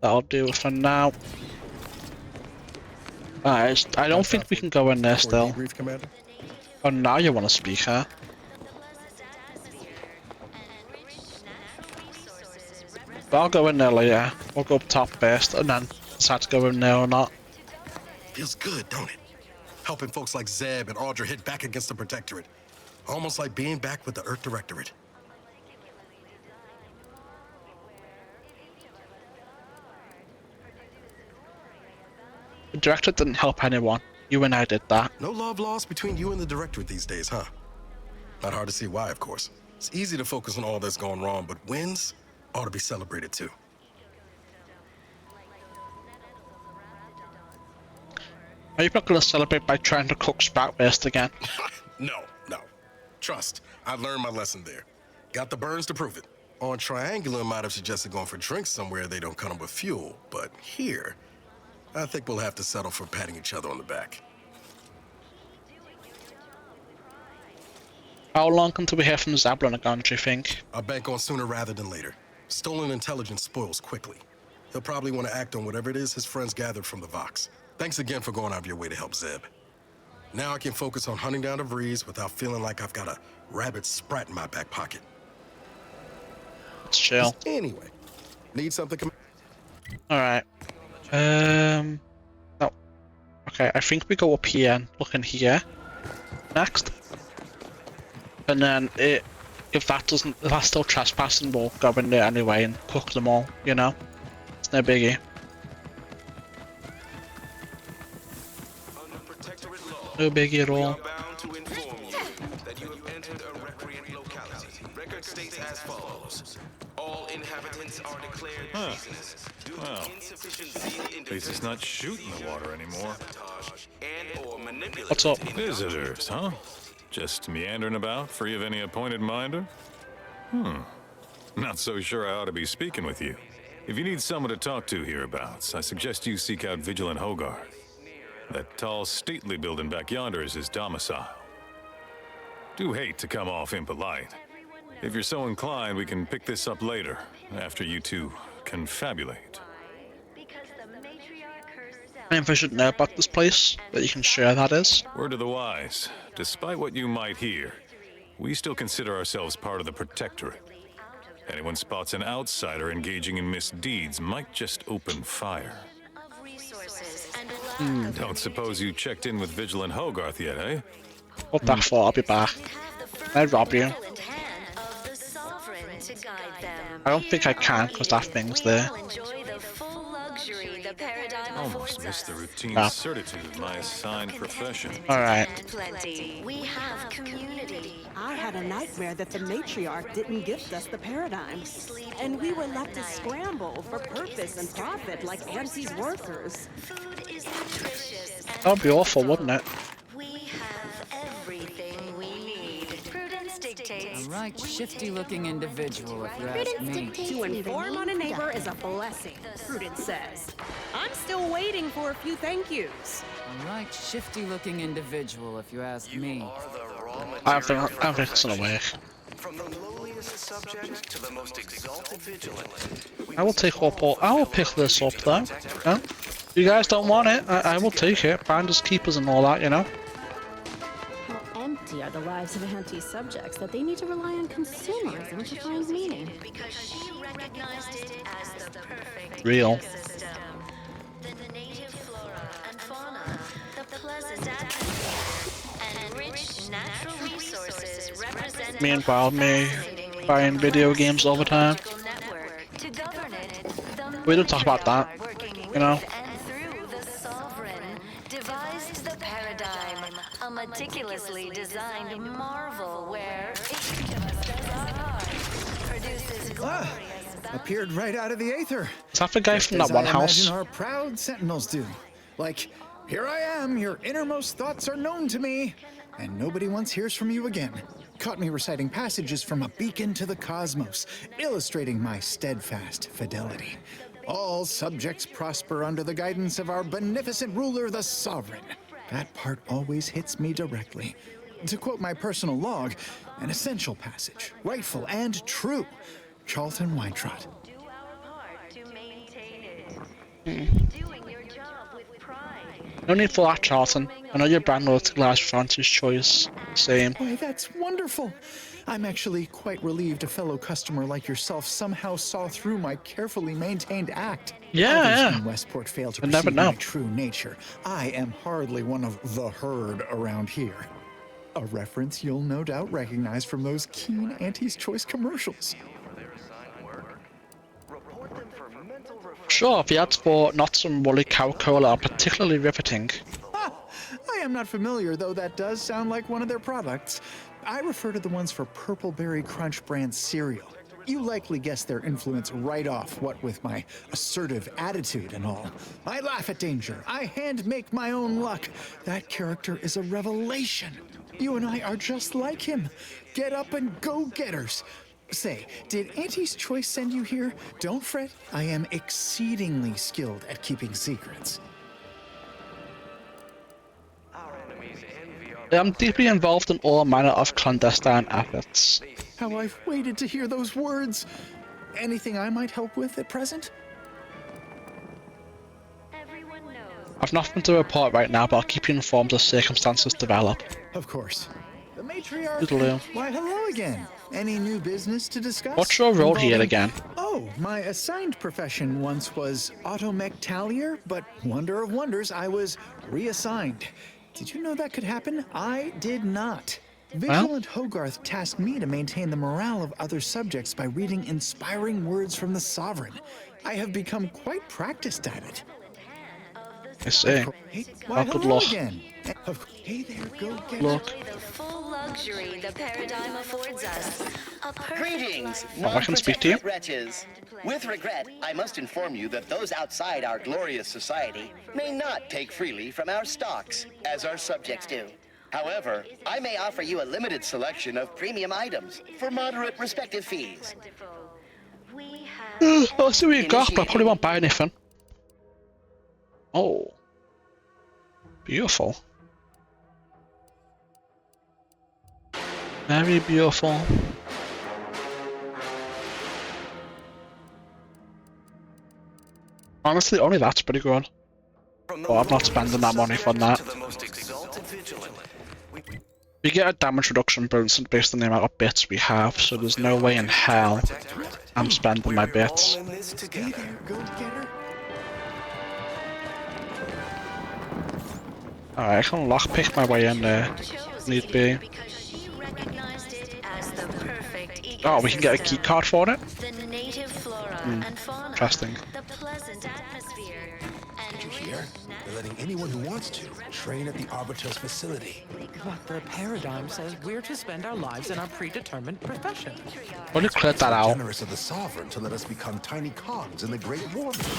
Speaker 1: That'll do it for now. Alright, I don't think we can go in there still. Oh, now you want to speak, huh? But I'll go in there later. We'll go up top first and then decide to go in there or not.
Speaker 8: Feels good, don't it? Helping folks like Zeb and Audra hit back against the Protectorate. Almost like being back with the Earth Directorate.
Speaker 1: The Directorate didn't help anyone. You and I did that.
Speaker 8: No love lost between you and the Directorate these days, huh? Not hard to see why, of course. It's easy to focus on all that's going wrong, but wins ought to be celebrated too.
Speaker 1: Are you not going to celebrate by trying to cook Sproutburst again?
Speaker 8: No. Trust, I learned my lesson there. Got the burns to prove it. On Triangular, might have suggested going for drinks somewhere they don't come with fuel, but here, I think we'll have to settle for patting each other on the back.
Speaker 1: How long until we hear from Zablon again, do you think?
Speaker 8: I'll bank on sooner rather than later. Stolen intelligence spoils quickly. He'll probably want to act on whatever it is his friends gathered from the Vox. Thanks again for going out of your way to help Zeb. Now I can focus on hunting down the Vrees without feeling like I've got a rabid sprat in my back pocket.
Speaker 1: Let's chill.
Speaker 8: Anyway, need something?
Speaker 1: Alright. No. Okay, I think we go up here and look in here next. And then if that's still trespassing, we'll go in there anyway and cook them all, you know? It's no biggie. No biggie at all.
Speaker 2: Bound to inform you that you have entered a recreant locality. Record states as follows. All inhabitants are declared prisoners due to insufficient zeal in
Speaker 12: At least it's not shooting the water anymore.
Speaker 2: and or manipulative.
Speaker 1: What's up?
Speaker 12: Visitors, huh? Just meandering about, free of any appointed minder? Not so sure I ought to be speaking with you. If you need someone to talk to hereabouts, I suggest you seek out Vigilant Hogarth. That tall, stately building back yonder is his domicile. Do hate to come off impolite. If you're so inclined, we can pick this up later, after you two confabulate.
Speaker 1: Anything I should know about this place that you can share, that is?
Speaker 12: Word to the wise, despite what you might hear, we still consider ourselves part of the Protectorate. Anyone spots an outsider engaging in misdeeds might just open fire. Don't suppose you checked in with Vigilant Hogarth yet, eh?
Speaker 1: What that for? I'll be back. I'd rob you. I don't think I can because that thing's there.
Speaker 12: Almost missed the routine
Speaker 1: Ah.
Speaker 12: certitude of my assigned profession.
Speaker 1: Alright.
Speaker 11: We have community.
Speaker 13: I had a nightmare that the matriarch didn't gift us the paradigm, and we were left to scramble for purpose and profit like Auntie's workers.
Speaker 11: Food is nutritious.
Speaker 1: That'd be awful, wouldn't it?
Speaker 11: We have everything we need. Prudence dictates.
Speaker 14: A right shifty-looking individual, if you ask me.
Speaker 13: To inform on a neighbor is a blessing, Prudence says. I'm still waiting for a few thank yous.
Speaker 14: A right shifty-looking individual, if you ask me.
Speaker 1: I don't think it's gonna work.
Speaker 2: From the lowliest subject to the most exalted vigilant.
Speaker 1: I will take up all. I will pick this up though. Yeah? You guys don't want it, I will take it. Finders keepers and all that, you know?
Speaker 15: How empty are the lives of Auntie's subjects that they need to rely on consumerism to find meaning?
Speaker 11: Because she recognized it as the perfect
Speaker 1: Real.
Speaker 11: ecosystem. The native flora and fauna, the pleasant atmosphere, and rich natural resources represent
Speaker 1: Meanwhile, me buying video games all the time.
Speaker 11: to govern it.
Speaker 1: We don't talk about that, you know?
Speaker 11: And through the sovereign devised the paradigm, a meticulously designed marvel where each of us does our part, produces glorious
Speaker 16: Appeared right out of the aether.
Speaker 1: Is that the guy from that
Speaker 16: As
Speaker 1: one
Speaker 16: I
Speaker 1: house?
Speaker 16: imagine our proud sentinels do. Like, here I am, your innermost thoughts are known to me. and nobody once hears from you again. Caught me reciting passages from a beacon to the cosmos, illustrating my steadfast fidelity. All subjects prosper under the guidance of our beneficent ruler, the Sovereign. That part always hits me directly. To quote my personal log, an essential passage, rightful and true. Charlton Weintrott.
Speaker 1: No need for that, Charlton. I know your brand loyalty lies with Auntie's choice. Same.
Speaker 16: Why, that's wonderful. I'm actually quite relieved a fellow customer like yourself somehow saw through my carefully maintained act. Others in Westport fail to perceive my true nature. I am hardly one of the herd around here. A reference you'll no doubt recognize from those keen Auntie's Choice commercials.
Speaker 1: Sure, the ads for Nuts and Wally Cow Cola are particularly riveting.
Speaker 16: I am not familiar, though that does sound like one of their products. I refer to the ones for Purple Berry Crunch brand cereal. You likely guessed their influence right off, what with my assertive attitude and all. I laugh at danger. I hand make my own luck. That character is a revelation. You and I are just like him. Get up and go-getters. Say, did Auntie's Choice send you here? Don't fret, I am exceedingly skilled at keeping secrets.
Speaker 1: I'm deeply involved in all manner of clandestine efforts.
Speaker 16: How I've waited to hear those words. Anything I might help with at present?
Speaker 1: I've nothing to report right now, but I'll keep you informed as circumstances develop.
Speaker 16: Of course. The matriarch.
Speaker 1: Toodaloo.
Speaker 16: Why, hello again. Any new business to discuss?
Speaker 1: What's your role here again?
Speaker 16: Oh, my assigned profession once was automectalier, but wonder of wonders, I was reassigned. Did you know that could happen? I did not. Vigilant Hogarth tasked me to maintain the morale of other subjects by reading inspiring words from the Sovereign. I have become quite practiced at it.
Speaker 1: I see.
Speaker 16: Why,
Speaker 1: good
Speaker 16: hello
Speaker 1: luck.
Speaker 16: again. Hey there, go get
Speaker 1: Look.
Speaker 11: The full luxury the paradigm affords us.
Speaker 17: Greetings,
Speaker 1: I can speak to you.
Speaker 17: wretches. With regret, I must inform you that those outside our glorious society may not take freely from our stocks, as our subjects do. However, I may offer you a limited selection of premium items for moderate respective fees.
Speaker 1: I'll see what you got, but I probably won't buy anything. Oh. Beautiful. Very beautiful. Honestly, only that's pretty good. But I'm not spending that money for that. We get a damage reduction bonus based on the amount of bits we have, so there's no way in hell I'm spending my bits. Alright, I can lockpick my way in there, need be. Oh, we can get a key card for it? Interesting.
Speaker 18: Here, they're letting anyone who wants to train at the Arbiter's facility.
Speaker 19: But the paradigm says we're to spend our lives in our predetermined profession.
Speaker 1: Why do you clear that out?
Speaker 18: Generous of the Sovereign to let us become tiny cogs in the Great War Machine.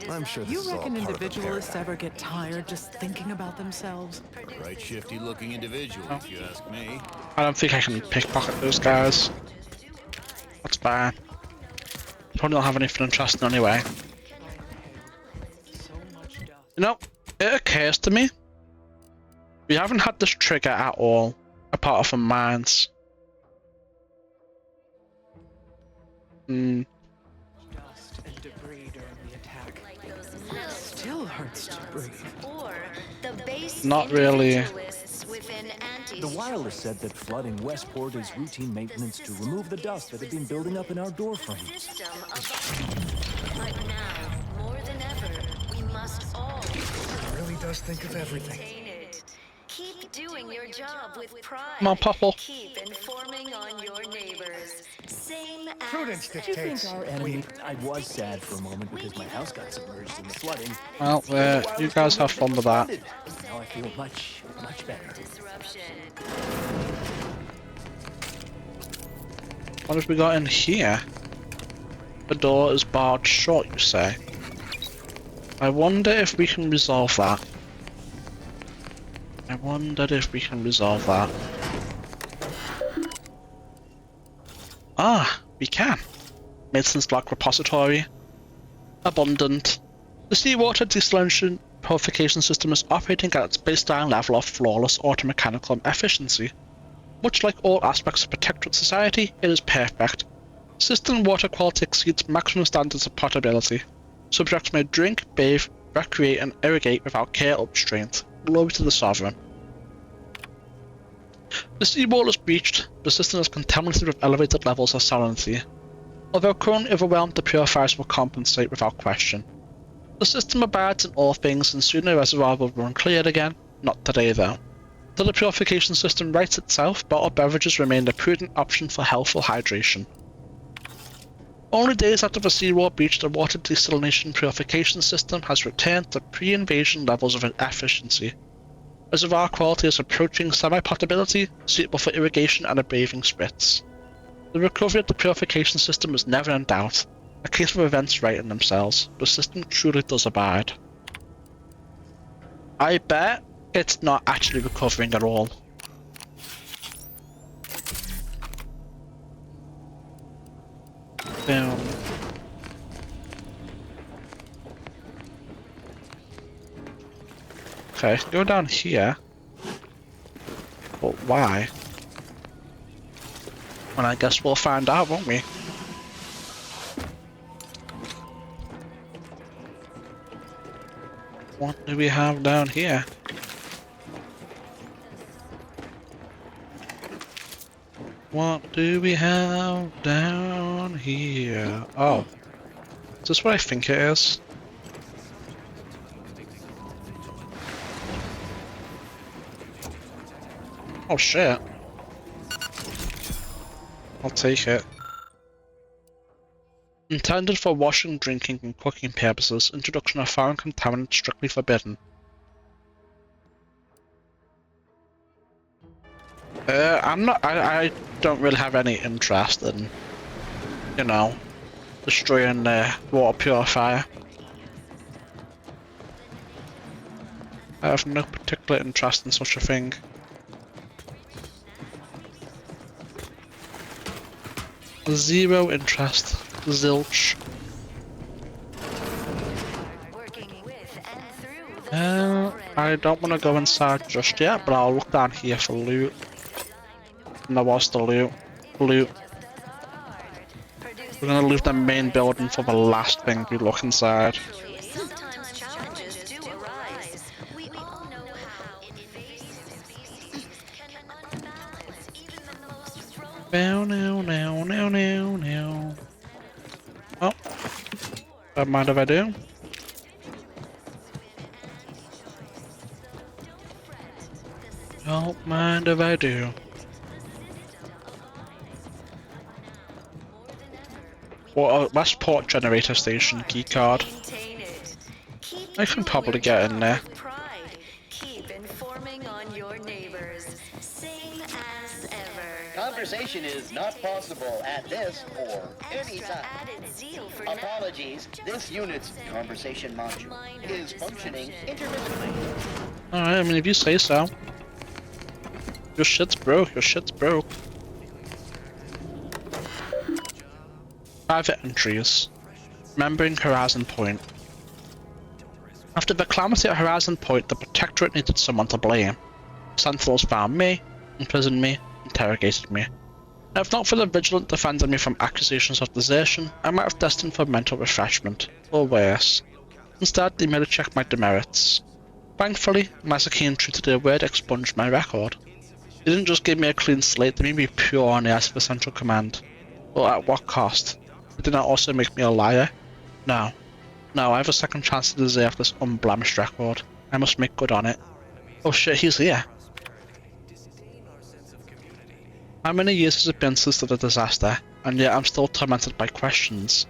Speaker 18: I'm sure this
Speaker 19: You
Speaker 18: is all
Speaker 19: reckon
Speaker 18: part of the
Speaker 19: individualists ever get tired just thinking about themselves?
Speaker 20: Right shifty looking individual, if you ask me.
Speaker 1: I don't think I can pickpocket those guys. That's bad. Probably don't have anything interesting anyway. You know, it occurs to me, we haven't had this trigger at all, apart from mines.
Speaker 19: Still hurts to breathe.
Speaker 1: Not really.
Speaker 21: The wireless said that flooding Westport is routine maintenance to remove the dust that had been building up in our door frames.
Speaker 11: But now, more than ever, we must all
Speaker 18: It really does think of everything.
Speaker 11: keep doing your job with pride.
Speaker 1: Come on, Puffle.
Speaker 11: Keep informing on your neighbors. Same as
Speaker 18: Prudence
Speaker 21: Do you think our enemy... I was sad for a moment because my house got submerged in the flooding.
Speaker 1: Well, you guys have fun with that.
Speaker 21: Now I feel much better.
Speaker 1: What have we got in here? The door is barred shut, you say? I wonder if we can resolve that. I wonder if we can resolve that. Ah, we can. Medicines block repository. Abundant. The seawater desalination purification system is operating at its baseline level of flawless automechanical efficiency. Much like all aspects of Protectorate society, it is perfect. System water quality exceeds maximum standards of potability. Subjects may drink, bathe, recreate, and irrigate without care or restraint. Glory to the Sovereign. The seawall is breached. The system is contaminated with elevated levels of salinity. Although currently overwhelmed, the purifiers will compensate without question. The system abides in all things, and soon the reservoir will run clear again. Not today, though. Till the purification system rights itself, bottled beverages remain a prudent option for healthful hydration. Only days after the seawall breach, the water desalination purification system has returned to pre-invasion levels of efficiency. Reservoir quality is approaching semi-potability, suitable for irrigation and a bathing spritz. The recovery of the purification system is never in doubt, a case of events righting themselves. The system truly does abide. I bet it's not actually recovering at all. Boom. Okay, go down here. But why? Well, I guess we'll find out, won't we? What do we have down here? What do we have down here? Oh. Is this what I think it is? Oh shit. I'll take it. Intended for washing, drinking, and cooking purposes, introduction of foreign contaminants strictly forbidden. I don't really have any interest in, you know, destroying the water purifier. I have no particular interest in such a thing. Zero interest. Zilch. I don't want to go inside just yet, but I'll look down here for loot. And there was the loot. Loot. We're gonna leave the main building for the last thing we look inside. Now. Oh. Don't mind if I do. Don't mind if I do. Well, Westport generator station keycard. I can probably get in there.
Speaker 17: Conversation is not possible at this or any time. Apologies, this unit's conversation module is functioning intermittently.
Speaker 1: Alright, I mean, if you say so. Your shit's broke, your shit's broke. Private entries. Remembering Horizon Point. After the calamity at Horizon Point, the Protectorate needed someone to blame. Sentinels found me, imprisoned me, interrogated me. If not for the Vigilant defending me from accusations of desertion, I might have destined for mental refreshment, or worse. Instead, they merely checked my demerits. Thankfully, Masakine true to their word expunged my record. They didn't just give me a clean slate, they made me pure on the eyes of the Central Command. But at what cost? They did not also make me a liar? No. No, I have a second chance to deserve this unblemished record. I must make good on it. Oh shit, he's here. How many years has it been since the disaster, and yet I'm still tormented by questions?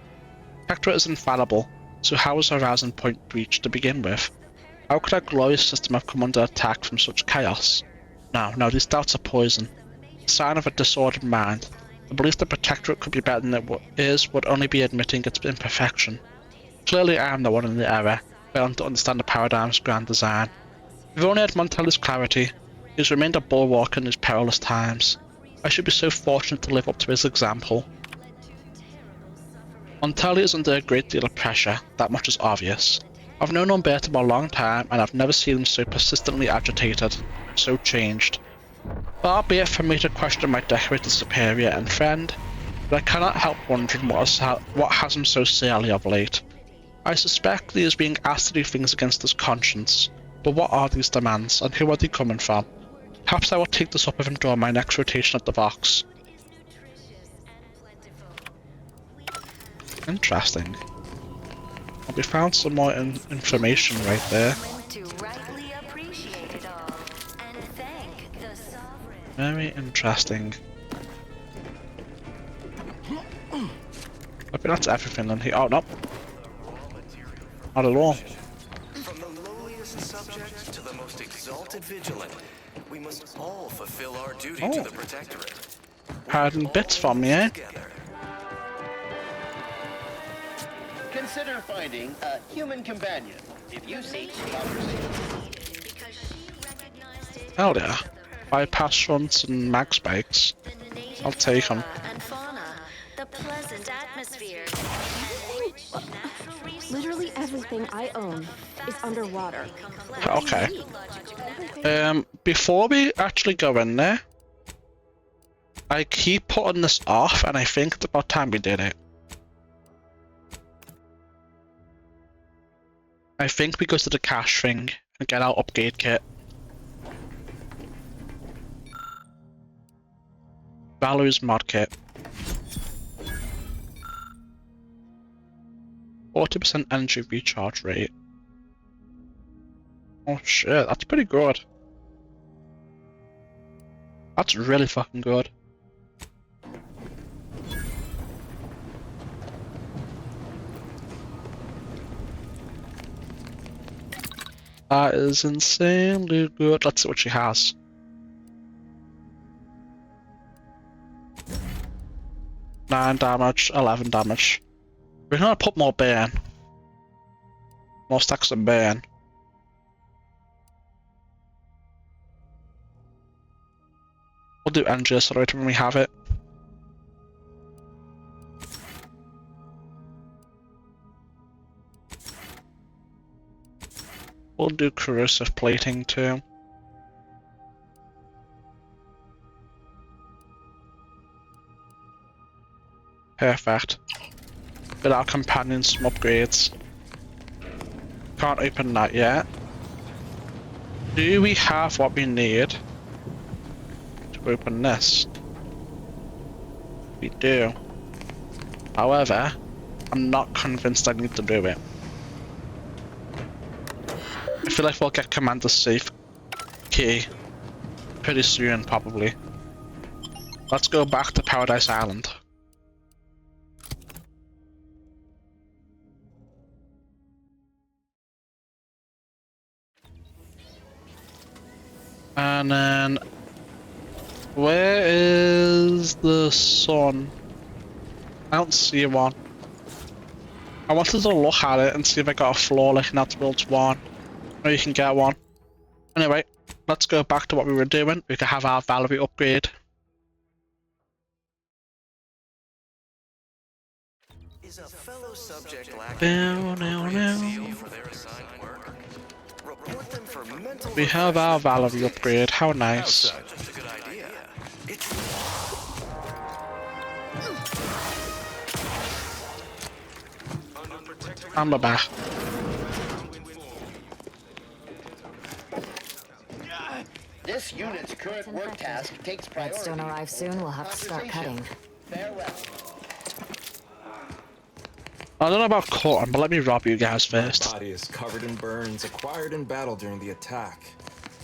Speaker 1: Protectorate is infallible, so how was Horizon Point breached to begin with? How could our glorious system have come under attack from such chaos? No, these doubts are poison. A sign of a disordered mind. The belief that Protectorate could be better than it is would only be admitting its imperfection. Clearly I am the one in the error, failing to understand the paradigm's grand design. If only I had Montelli's clarity. He's remained a bulwark in these perilous times. I should be so fortunate to live up to his example. Montelli is under a great deal of pressure, that much is obvious. I've known Umberto a long time, and I've never seen him so persistently agitated, so changed. Far be it from me to question my decorated superior and friend, but I cannot help wondering what has him so surly of late. I suspect he is being asked to do things against his conscience, but what are these demands, and who are they coming from? Perhaps I will take this up with him during my next rotation at the box. Interesting. We found some more information right there. Very interesting. I think that's everything in here. Oh, no. Not at all.
Speaker 2: From the lowliest subject to the most exalted vigilant, we must all fulfill our duty to the Protectorate.
Speaker 1: Hiding bits from me, eh?
Speaker 17: Consider finding a human companion if you seek conversation.
Speaker 1: Hell yeah. Bypass shunts and mag spikes. I'll take them.
Speaker 11: The pleasant atmosphere.
Speaker 15: Literally everything I own is underwater.
Speaker 1: Okay. Before we actually go in there, I keep putting this off, and I think it's about time we did it. I think we go to the cash thing and get our upgrade kit. Value's mod kit. 40% energy recharge rate. Oh shit, that's pretty good. That's really fucking good. That is insanely good. Let's see what she has. Nine damage, 11 damage. We're gonna put more burn. More stacks of burn. We'll do energy accelerator when we have it. We'll do corrosive plating too. Perfect. Get our companions some upgrades. Can't open that yet. Do we have what we need to open this? We do. However, I'm not convinced I need to do it. I feel like we'll get Commander Safe key pretty soon, probably. Let's go back to Paradise Island. And then, where is the sun? I don't see one. I wanted to look at it and see if I got a floor like in that World's 1. Or you can get one. Anyway, let's go back to what we were doing. We can have our Valerie upgrade.
Speaker 2: Is a fellow subject lacking zeal for their assigned work? Report them for mental
Speaker 1: We have our Valerie upgrade. How nice.
Speaker 2: Just a good idea.
Speaker 1: I'm back.
Speaker 17: This unit's current work task takes priority.
Speaker 6: Redstone arrives soon, we'll have to start cutting.
Speaker 17: Farewell.
Speaker 1: I don't know about cutting, but let me rob you guys first.
Speaker 21: My body is covered in burns acquired in battle during the attack.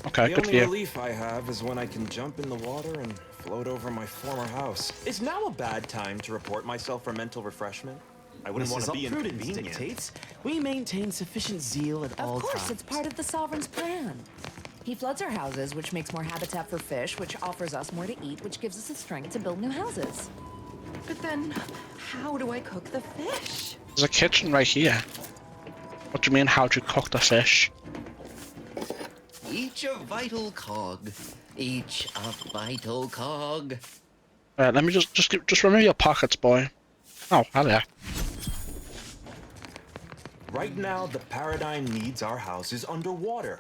Speaker 1: Okay,
Speaker 21: the
Speaker 1: good for
Speaker 21: only
Speaker 1: you.
Speaker 21: relief I have is when I can jump in the water and float over my former house. Is now a bad time to report myself for mental refreshment? I wouldn't want to be inconvenient.
Speaker 19: Dictates we maintain sufficient zeal at all times.
Speaker 5: Of course, it's part of the Sovereign's plan. He floods our houses, which makes more habitat for fish, which offers us more to eat, which gives us the strength to build new houses. But then, how do I cook the fish?
Speaker 1: There's a kitchen right here. What do you mean, how do you cook the fish?
Speaker 17: Eat
Speaker 7: Each a vital cog. Each a vital cog.
Speaker 1: Alright, let me just remove your pockets, boy. Oh, hell yeah.
Speaker 21: Right now, the Paradigm needs our houses underwater.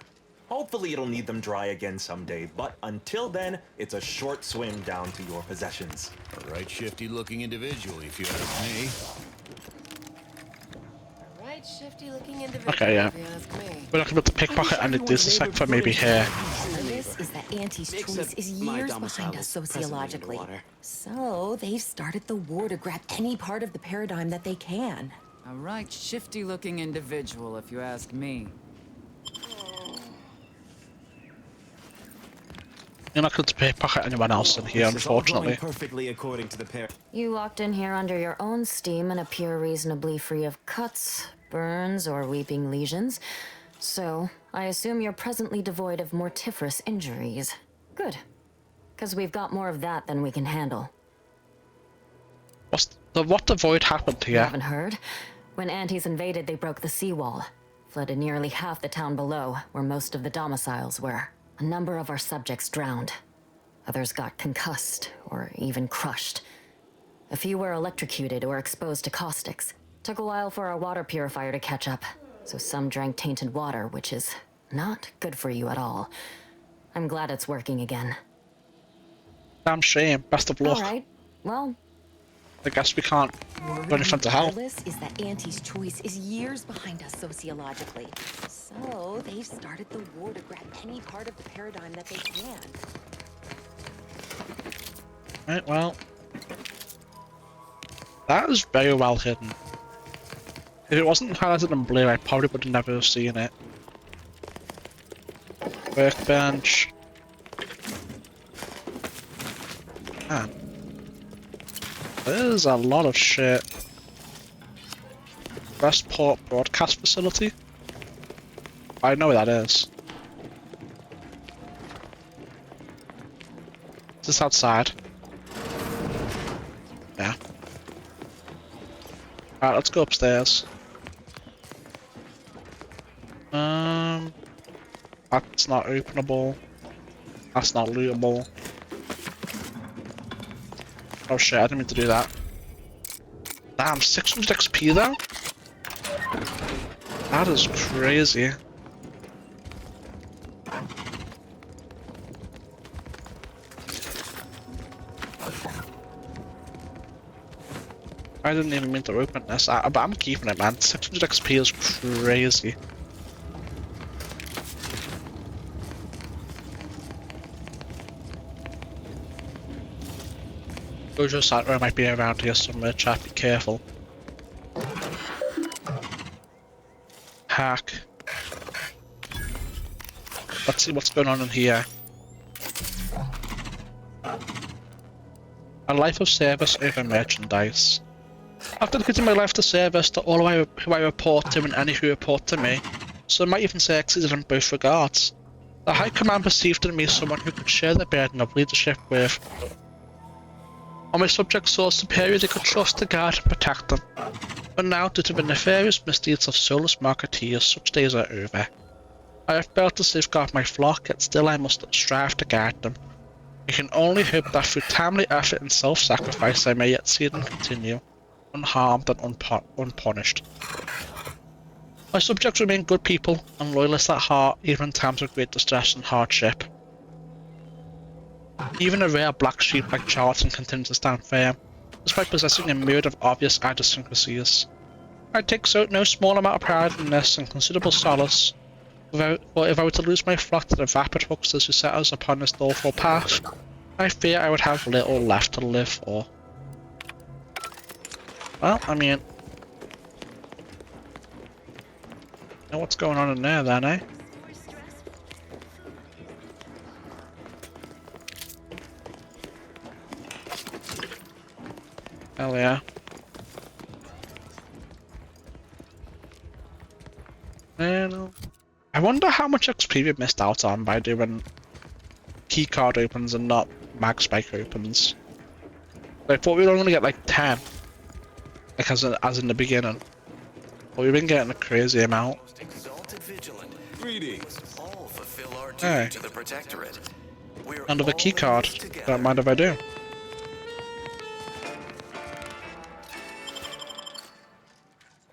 Speaker 21: Hopefully it'll need them dry again someday, but until then, it's a short swim down to your possessions.
Speaker 20: A right shifty-looking individual, if you ask me.
Speaker 22: Right, shifty-looking individual,
Speaker 1: Okay, yeah.
Speaker 22: if you ask me.
Speaker 1: We're not gonna be able to pickpocket and it is a sec for maybe here.
Speaker 5: This is that Auntie's choice is years behind us sociologically. So they've started the war to grab any part of the paradigm that they can.
Speaker 14: A right shifty-looking individual, if you ask me.
Speaker 1: You're not going to pickpocket anyone else in here, unfortunately.
Speaker 21: Perfectly according to the pair.
Speaker 6: You walked in here under your own steam and appear reasonably free of cuts, burns, or weeping lesions. So, I assume you're presently devoid of mortiferous injuries. Good. Because we've got more of that than we can handle.
Speaker 1: What the void happened
Speaker 6: You
Speaker 1: here?
Speaker 6: haven't heard? When Antes invaded, they broke the seawall. Flooded nearly half the town below, where most of the domiciles were. A number of our subjects drowned. Others got concussed, or even crushed. A few were electrocuted or exposed to caustics. Took a while for our water purifier to catch up, so some drank tainted water, which is not good for you at all. I'm glad it's working again.
Speaker 1: Damn shame. Best of luck.
Speaker 6: Alright, well...
Speaker 1: I guess we can't do anything to help.
Speaker 5: Regardless is that Auntie's choice is years behind us sociologically. So they've started the war to grab any part of the paradigm that they can.
Speaker 1: Right, well... That is very well hidden. If it wasn't highlighted in blue, I probably would have never seen it. Workbench. Man. There's a lot of shit. Westport Broadcast Facility? I know where that is. Is this outside? Yeah. Alright, let's go upstairs. That's not openable. That's not lootable. Oh shit, I didn't mean to do that. Damn, 600 XP though? That is crazy. I didn't even mean to open this, but I'm keeping it, man. 600 XP is crazy. Gojo Sato might be around here somewhere, chat, be careful. Hack. Let's see what's going on in here. A life of service over merchandise. I've dedicated my life to service to all who I report to and any who report to me, so I might even say I exceeded in both regards. The High Command perceived in me someone who could share the burden of leadership with. All my subjects saw superior they could trust to guard and protect them. But now, due to the nefarious misdeeds of soulless marketeers, such days are over. I have failed to safeguard my flock, yet still I must strive to guard them. I can only hope that through timely effort and self-sacrifice I may yet see them continue, unharmed and unpunished. My subjects remain good people and loyalists at heart, even in times of great distress and hardship. Even a rare black sheep like Charlton continues to stand firm, despite possessing a myriad of obvious idiosyncrasies. I take no small amount of pride in this and considerable solace, for if I were to lose my flock to the vapid hucksters who set us upon this doleful path, I fear I would have little left to live for. Well, I mean... know what's going on in there then, eh? Hell yeah. And I wonder how much XP we missed out on by doing keycard opens and not mag spike opens. I thought we were only get like 10, like as in the beginning, but we've been getting a crazy amount.
Speaker 2: Exalted vigilant. Greetings. All fulfill are due
Speaker 1: Hey.
Speaker 2: to the Protectorate. We're
Speaker 1: Another
Speaker 2: all
Speaker 1: key
Speaker 2: in
Speaker 1: card.
Speaker 2: this together.
Speaker 1: Don't mind if I do.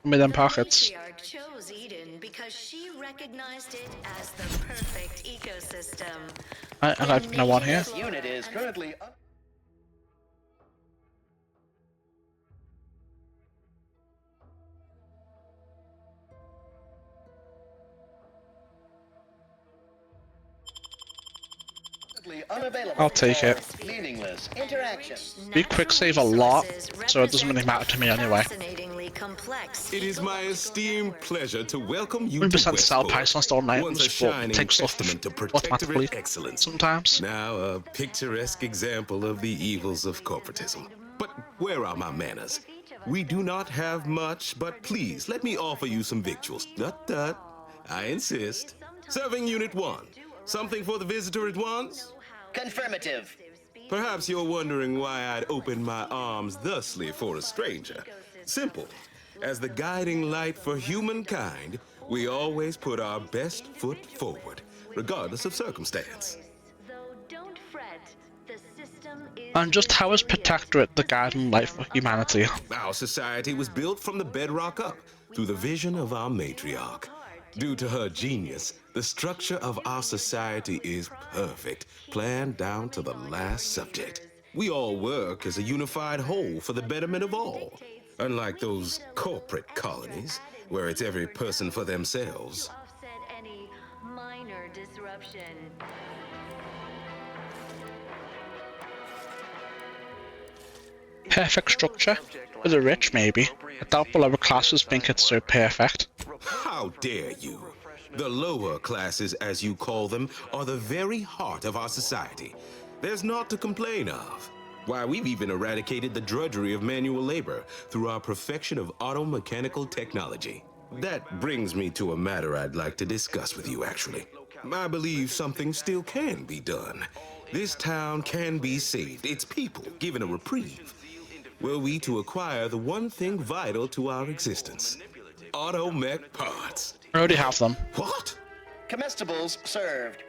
Speaker 1: Give me them pockets.
Speaker 11: Matriarch chose Eden because she recognized it as the perfect ecosystem.
Speaker 1: I got no one here.
Speaker 17: This unit is currently unavailable.
Speaker 1: I'll take it.
Speaker 17: Meaningless interaction.
Speaker 1: We quick save a lot, so it doesn't really matter to me anyway.
Speaker 11: Fascinatingly complex.
Speaker 3: It is my esteemed pleasure to welcome you to
Speaker 1: 100% sell
Speaker 3: Westport.
Speaker 1: price on stolen
Speaker 3: Once a
Speaker 1: items, but
Speaker 3: shining
Speaker 1: take stuff
Speaker 3: testament to
Speaker 1: automatically
Speaker 3: protectorate excellence.
Speaker 1: sometimes.
Speaker 3: Now a picturesque example of the evils of corporatism. But where are my manners? We do not have much, but please let me offer you some victuals. Tut. I insist. Serving Unit 1. Something for the visitor at once?
Speaker 17: Confirmative.
Speaker 3: Perhaps you're wondering why I'd open my arms thusly for a stranger. Simple. As the guiding light for humankind, we always put our best foot forward, regardless of circumstance.
Speaker 1: And just how is Protectorate the guiding light for humanity?
Speaker 3: Our society was built from the bedrock up, through the vision of our matriarch. Due to her genius, the structure of our society is perfect, planned down to the last subject. We all work as a unified whole for the betterment of all. Unlike those corporate colonies, where it's every person for themselves.
Speaker 11: Offset any minor disruption.
Speaker 1: Perfect structure? For the rich, maybe. I doubt the lower classes think it's so perfect.
Speaker 3: How dare you? The lower classes, as you call them, are the very heart of our society. There's naught to complain of. Why, we've even eradicated the drudgery of manual labor through our perfection of auto-mechanical technology. That brings me to a matter I'd like to discuss with you, actually. I believe something still can be done. This town can be saved, its people given a reprieve. Were we to acquire the one thing vital to our existence, auto-mech parts.
Speaker 1: I already have them.
Speaker 3: What?
Speaker 17: Comestibles served.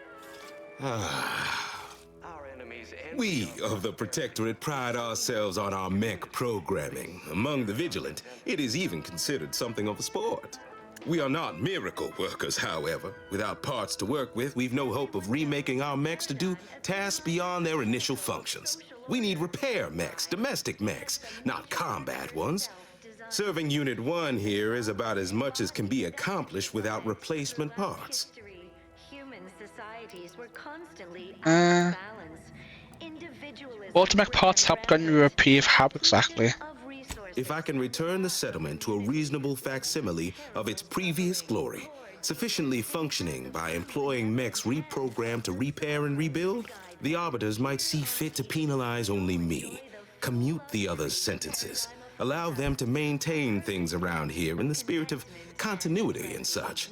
Speaker 3: We of the Protectorate pride ourselves on our mech programming. Among the vigilant, it is even considered something of a sport. We are not miracle workers, however. Without parts to work with, we've no hope of remaking our mechs to do tasks beyond their initial functions. We need repair mechs, domestic mechs, not combat ones. Serving Unit 1 here is about as much as can be accomplished without replacement parts.
Speaker 11: Human societies were constantly out of balance. Individualism
Speaker 1: Automech parts help gun you reprieve how exactly?
Speaker 3: If I can return the settlement to a reasonable facsimile of its previous glory, sufficiently functioning by employing mechs reprogrammed to repair and rebuild, the Arbiters might see fit to penalize only me, commute the others' sentences, allow them to maintain things around here in the spirit of continuity and such.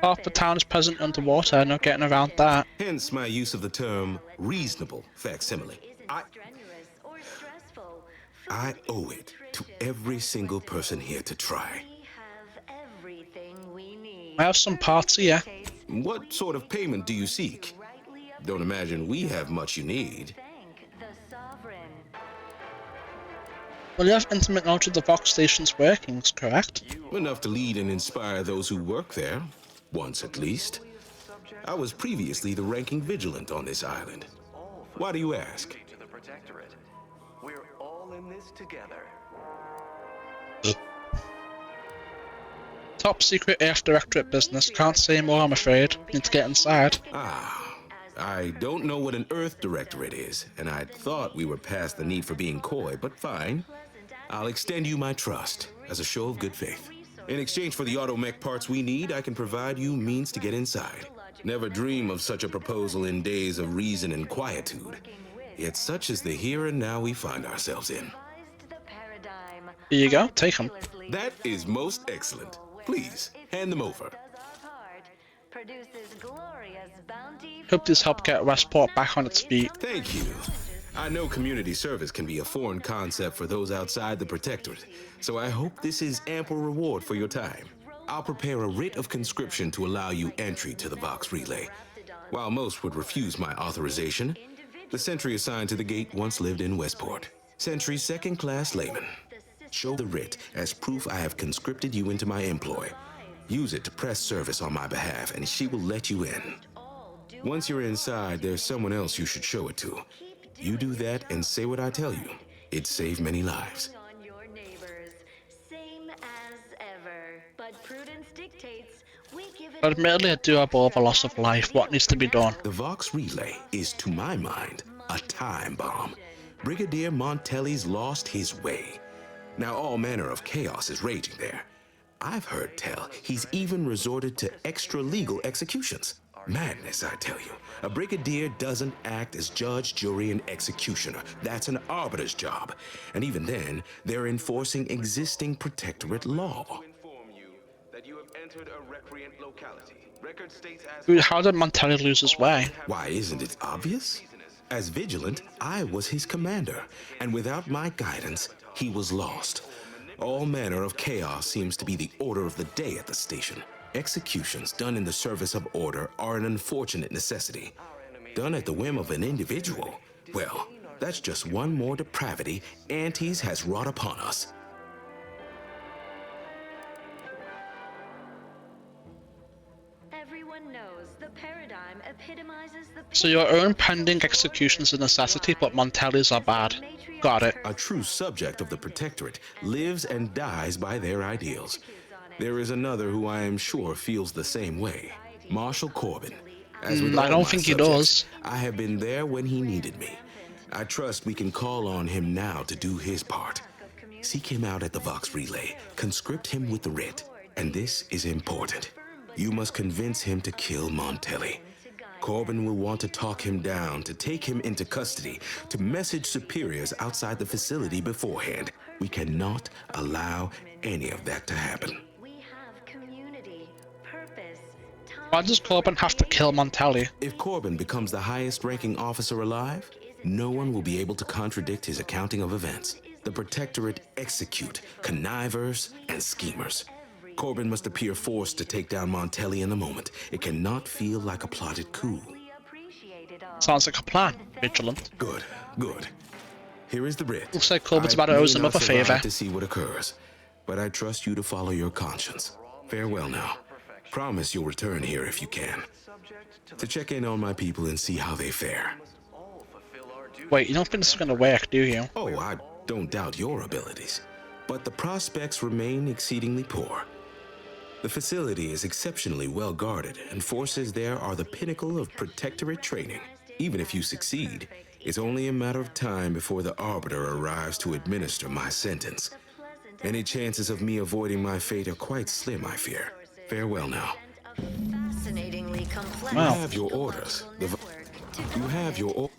Speaker 1: Half the town is present underwater, no getting around that.
Speaker 3: Hence my use of the term reasonable facsimile. I owe it to every single person here to try.
Speaker 1: I have some parts here.
Speaker 3: What sort of payment do you seek? Don't imagine we have much you need.
Speaker 1: Well, you have intimate knowledge of the Vox Station's workings, correct?
Speaker 3: Enough to lead and inspire those who work there, once at least. I was previously the ranking vigilant on this island. Why do you ask?
Speaker 2: We're all in this together.
Speaker 1: Top secret Earth Directorate business. Can't say more, I'm afraid. Need to get inside.
Speaker 3: I don't know what an Earth Directorate is, and I thought we were past the need for being coy, but fine. I'll extend you my trust as a show of good faith. In exchange for the automech parts we need, I can provide you means to get inside. Never dream of such a proposal in days of reason and quietude. Yet such is the here and now we find ourselves in.
Speaker 1: Here you go, take them.
Speaker 3: That is most excellent. Please, hand them over.
Speaker 1: Hope this helped get Westport back on its feet.
Speaker 3: Thank you. I know community service can be a foreign concept for those outside the Protectorate, so I hope this is ample reward for your time. I'll prepare a writ of conscription to allow you entry to the Vox Relay. While most would refuse my authorization, the sentry assigned to the gate once lived in Westport. Sentry second-class layman. Show the writ as proof I have conscripted you into my employ. Use it to press service on my behalf, and she will let you in. Once you're inside, there's someone else you should show it to. You do that and say what I tell you. It saved many lives.
Speaker 1: Admittedly, I do abhor the loss of life. What needs to be done?
Speaker 3: The Vox Relay is, to my mind, a time bomb. Brigadier Montelli's lost his way. Now all manner of chaos is raging there. I've heard tell he's even resorted to extra-legal executions. Madness, I tell you. A brigadier doesn't act as judge, jury, and executioner. That's an arbiter's job. And even then, they're enforcing existing protectorate law.
Speaker 1: Dude, how did Montelli lose his way?
Speaker 3: Why, isn't it obvious? As vigilant, I was his commander, and without my guidance, he was lost. All manner of chaos seems to be the order of the day at the station. Executions done in the service of order are an unfortunate necessity. Done at the whim of an individual, well, that's just one more depravity Antes has wrought upon us.
Speaker 11: Everyone knows the paradigm epitomizes the
Speaker 1: So your own pending execution is a necessity, but Montelli's are bad. Got it.
Speaker 3: A true subject of the Protectorate lives and dies by their ideals. There is another who I am sure feels the same way. Marshal Corbin. As with
Speaker 1: I
Speaker 3: all
Speaker 1: don't
Speaker 3: my
Speaker 1: think he
Speaker 3: subjects,
Speaker 1: does.
Speaker 3: I have been there when he needed me. I trust we can call on him now to do his part. Seek him out at the Vox Relay. Conscript him with the writ. And this is important. You must convince him to kill Montelli. Corbin will want to talk him down, to take him into custody, to message superiors outside the facility beforehand. We cannot allow any of that to happen.
Speaker 1: Why does Corbin have to kill Montelli?
Speaker 3: If Corbin becomes the highest-ranking officer alive, no one will be able to contradict his accounting of events. The Protectorate execute connivers and schemers. Corbin must appear forced to take down Montelli in the moment. It cannot feel like a plotted coup.
Speaker 1: Sounds like a plan. Vigilant.
Speaker 3: Good, good. Here is the writ.
Speaker 1: Looks like Corbin's about to owe us another favor.
Speaker 3: To see what occurs, but I trust you to follow your conscience. Farewell now. Promise you'll return here if you can, to check in on my people and see how they fare.
Speaker 1: Wait, you don't think this is gonna work, do you?
Speaker 3: Oh, I don't doubt your abilities, but the prospects remain exceedingly poor. The facility is exceptionally well guarded, and forces there are the pinnacle of Protectorate training. Even if you succeed, it's only a matter of time before the Arbiter arrives to administer my sentence. Any chances of me avoiding my fate are quite slim, I fear. Farewell now.
Speaker 11: fascinatingly complex.
Speaker 3: You have your orders. You have your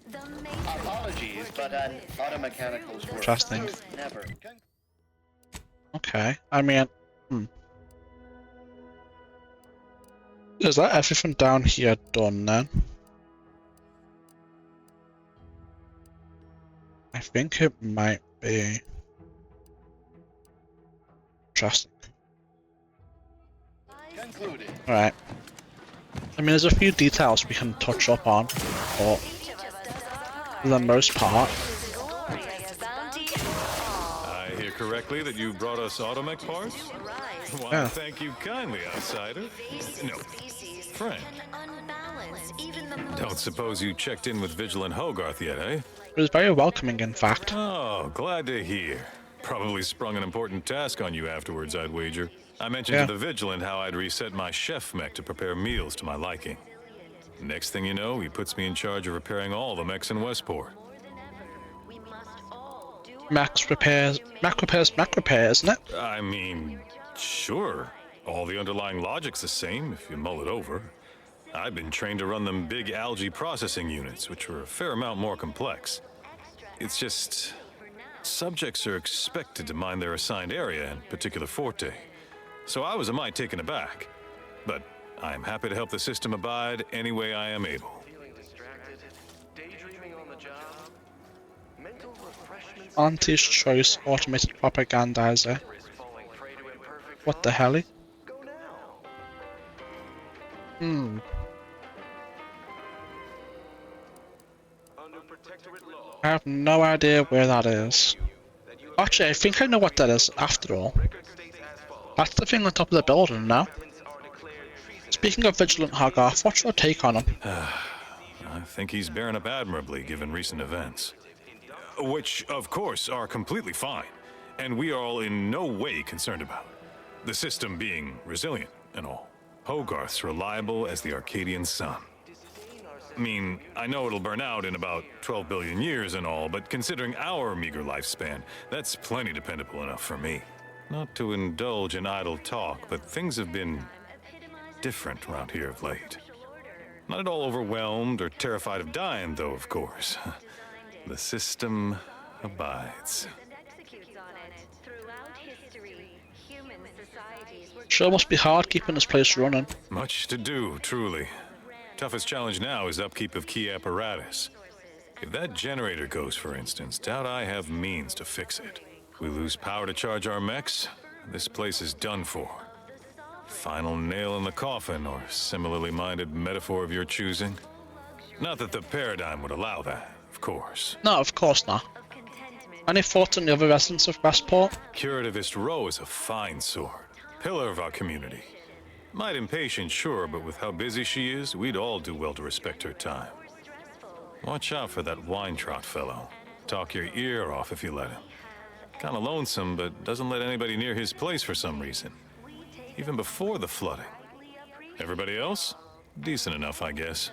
Speaker 17: Apologies, but an automechanical's work
Speaker 1: Interesting.
Speaker 17: is never.
Speaker 1: Okay, I mean, Is that everything down here done then? I think it might be. Interesting. Alright. I mean, there's a few details we can touch up on, but for the most part.
Speaker 12: I hear correctly that you brought us automech parts? Why,
Speaker 1: Yeah.
Speaker 12: thank you kindly, outsider. No, friend. Don't suppose you checked in with Vigilant Hogarth yet, eh?
Speaker 1: It was very welcoming, in fact.
Speaker 12: Oh, glad to hear. Probably sprung an important task on you afterwards, I'd wager. I mentioned
Speaker 1: Yeah.
Speaker 12: to the Vigilant how I'd reset my chef mech to prepare meals to my liking. Next thing you know, he puts me in charge of repairing all the mechs in Westport.
Speaker 1: Max repairs, isn't it?
Speaker 12: I mean, sure. All the underlying logic's the same if you mull it over. I've been trained to run them big algae processing units, which are a fair amount more complex. It's just, subjects are expected to mind their assigned area and particular forte. So I was a mite taken aback. But I'm happy to help the system abide any way I am able.
Speaker 1: Auntie's choice automated propagandizer. What the hell? Hmm. I have no idea where that is. Actually, I think I know what that is after all. That's the thing on top of the building now. Speaking of Vigilant Hogarth, what's your take on him?
Speaker 12: I think he's bearing up admirably given recent events. Which, of course, are completely fine, and we are all in no way concerned about. The system being resilient and all. Hogarth's reliable as the Arcadian sun. I mean, I know it'll burn out in about 12 billion years and all, but considering our meager lifespan, that's plenty dependable enough for me. Not to indulge in idle talk, but things have been different around here of late. Not at all overwhelmed or terrified of dying, though, of course. The system abides.
Speaker 1: Sure must be hard keeping this place running.
Speaker 12: Much to do, truly. Toughest challenge now is upkeep of key apparatus. If that generator goes, for instance, doubt I have means to fix it. We lose power to charge our mechs, this place is done for. Final nail in the coffin, or similarly minded metaphor of your choosing. Not that the paradigm would allow that, of course.
Speaker 1: No, of course not. Any thoughts on the other residents of Westport?
Speaker 12: Curativist Row is a fine sword. Pillar of our community. Might impatient, sure, but with how busy she is, we'd all do well to respect her time. Watch out for that wine trot fellow. Talk your ear off if you let him. Kinda lonesome, but doesn't let anybody near his place for some reason. Even before the flooding. Everybody else? Decent enough, I guess.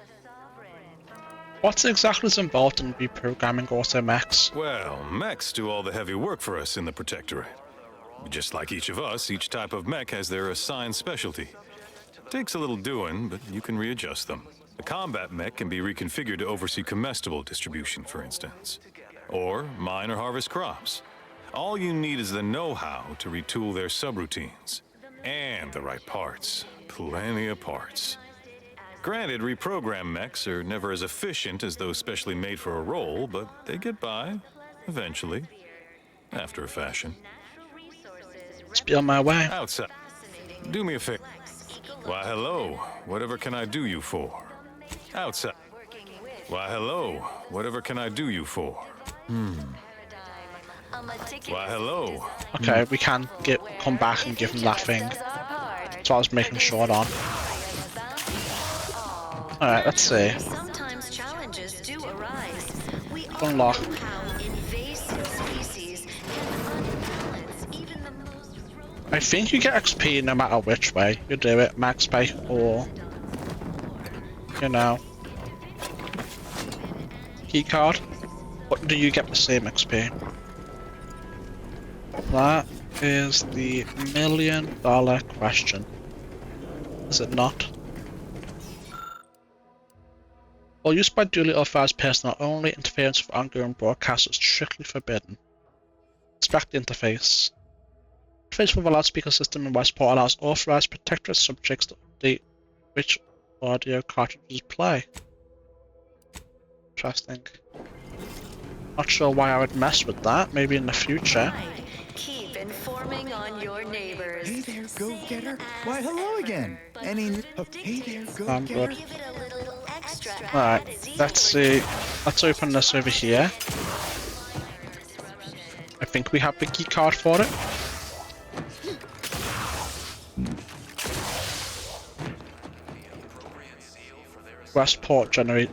Speaker 1: What's exactly involved in reprogramming auto mechs?
Speaker 12: Well, mechs do all the heavy work for us in the Protectorate. Just like each of us, each type of mech has their assigned specialty. Takes a little doing, but you can readjust them. A combat mech can be reconfigured to oversee comestible distribution, for instance. Or mine or harvest crops. All you need is the know-how to retool their subroutines. And the right parts. Plenty of parts. Granted, reprogram mechs are never as efficient as those specially made for a role, but they get by, eventually. After a fashion.
Speaker 1: Let's be on my way.
Speaker 12: Outside. Do me a favor. Why, hello. Whatever can I do you for? Outside. Why, hello. Whatever can I do you for? Why, hello.
Speaker 1: Okay, we can come back and give him that thing. So I was making sure on. Alright, let's see.
Speaker 11: Sometimes challenges do arise. We
Speaker 1: Unlock. I think you get XP no matter which way you do it, max pay or, you know, keycard. But do you get the same XP? That is the $1 million question. Is it not? While used by duly authorized personnel only, interference with ongoing broadcasts is strictly forbidden. Inspect the interface. Interface with a loudspeaker system in Westport allows authorized Protectorate subjects to update which audio cartridges play. Interesting. Not sure why I would mess with that. Maybe in the future.
Speaker 11: Keep informing on your neighbors.
Speaker 16: Hey there, go-getter. Why, hello again. Hey there, go-getter.
Speaker 1: I'm good. Alright, let's see. Let's open this over here. I think we have the key card for it. Westport generate.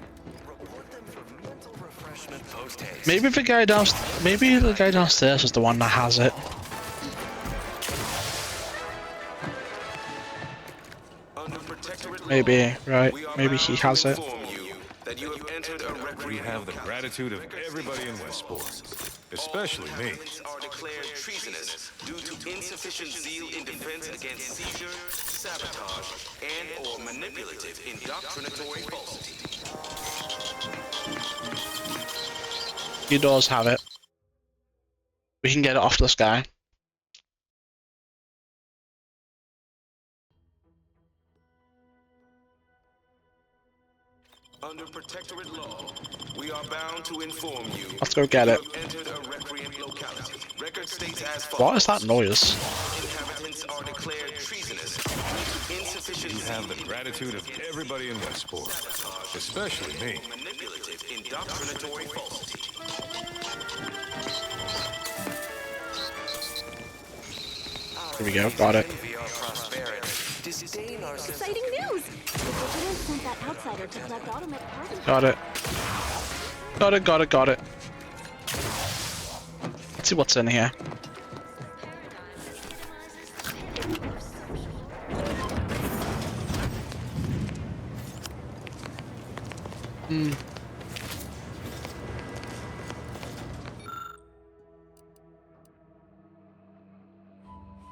Speaker 1: Maybe the guy downstairs is the one that has it. Maybe, right? Maybe he has it.
Speaker 12: We have the gratitude of everybody in Westport, especially me.
Speaker 2: Are declared treasonous due to insufficient zeal in defense against seizure, sabotage, and/or manipulative indoctrinatory falsity.
Speaker 1: He does have it. We can get it off this guy.
Speaker 2: Under Protectorate law, we are bound to inform you.
Speaker 1: Let's go get it.
Speaker 2: Entered a recreant locality. Record states as follows.
Speaker 1: What is that noise?
Speaker 2: Inhabitants are declared treasonous due to insufficient
Speaker 12: You have the gratitude of everybody in Westport, especially me.
Speaker 2: manipulative indoctrinatory falsity.
Speaker 1: Here we go, got it.
Speaker 15: Exciting news! The Vigilance sent that outsider to collect automatic carbon.
Speaker 1: Got it. Got it, got it, got it. Let's see what's in here.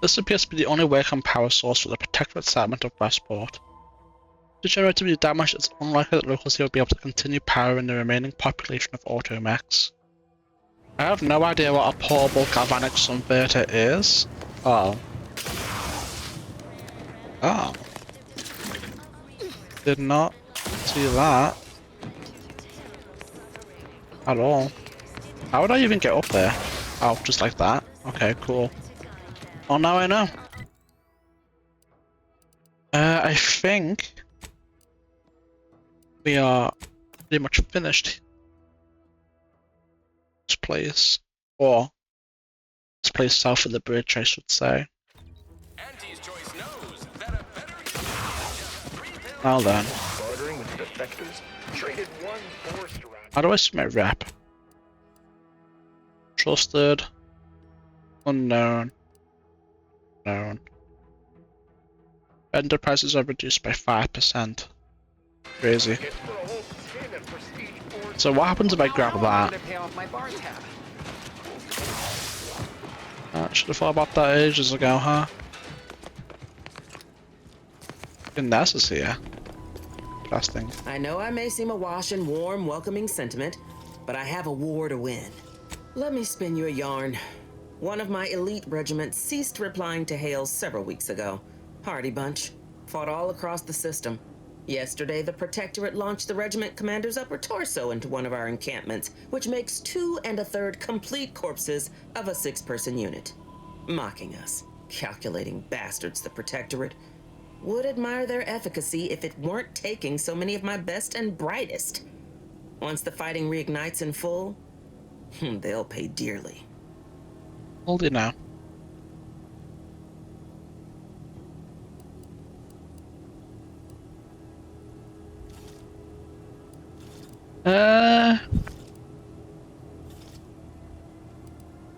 Speaker 1: This appears to be the only working power source for the protectorate settlement of Westport. If generated to be damaged, it's unlikely that locals here will be able to continue powering the remaining population of automechs. I have no idea what a portable galvanic subverter is. Oh. Oh. Did not see that. At all. How would I even get up there? Oh, just like that? Okay, cool. Oh, now I know. I think we are pretty much finished this place. Or this place south of the bridge, I should say. Now then. How do I see my rep? Trusted. Unknown. Known. Vendor prices are reduced by 5%. Crazy. So what happens if I grab that? I should have thought about that ages ago, huh? And this is here. Interesting.
Speaker 4: I know I may seem awash in warm, welcoming sentiment, but I have a war to win. Let me spin you a yarn. One of my elite regiments ceased replying to hails several weeks ago. Hardy bunch. Fought all across the system. Yesterday, the Protectorate launched the regiment commander's upper torso into one of our encampments, which makes 2 1/3 complete corpses of a 6-person unit. Mocking us. Calculating bastards, the Protectorate. Would admire their efficacy if it weren't taking so many of my best and brightest. Once the fighting reignites in full, they'll pay dearly.
Speaker 1: Hold it now.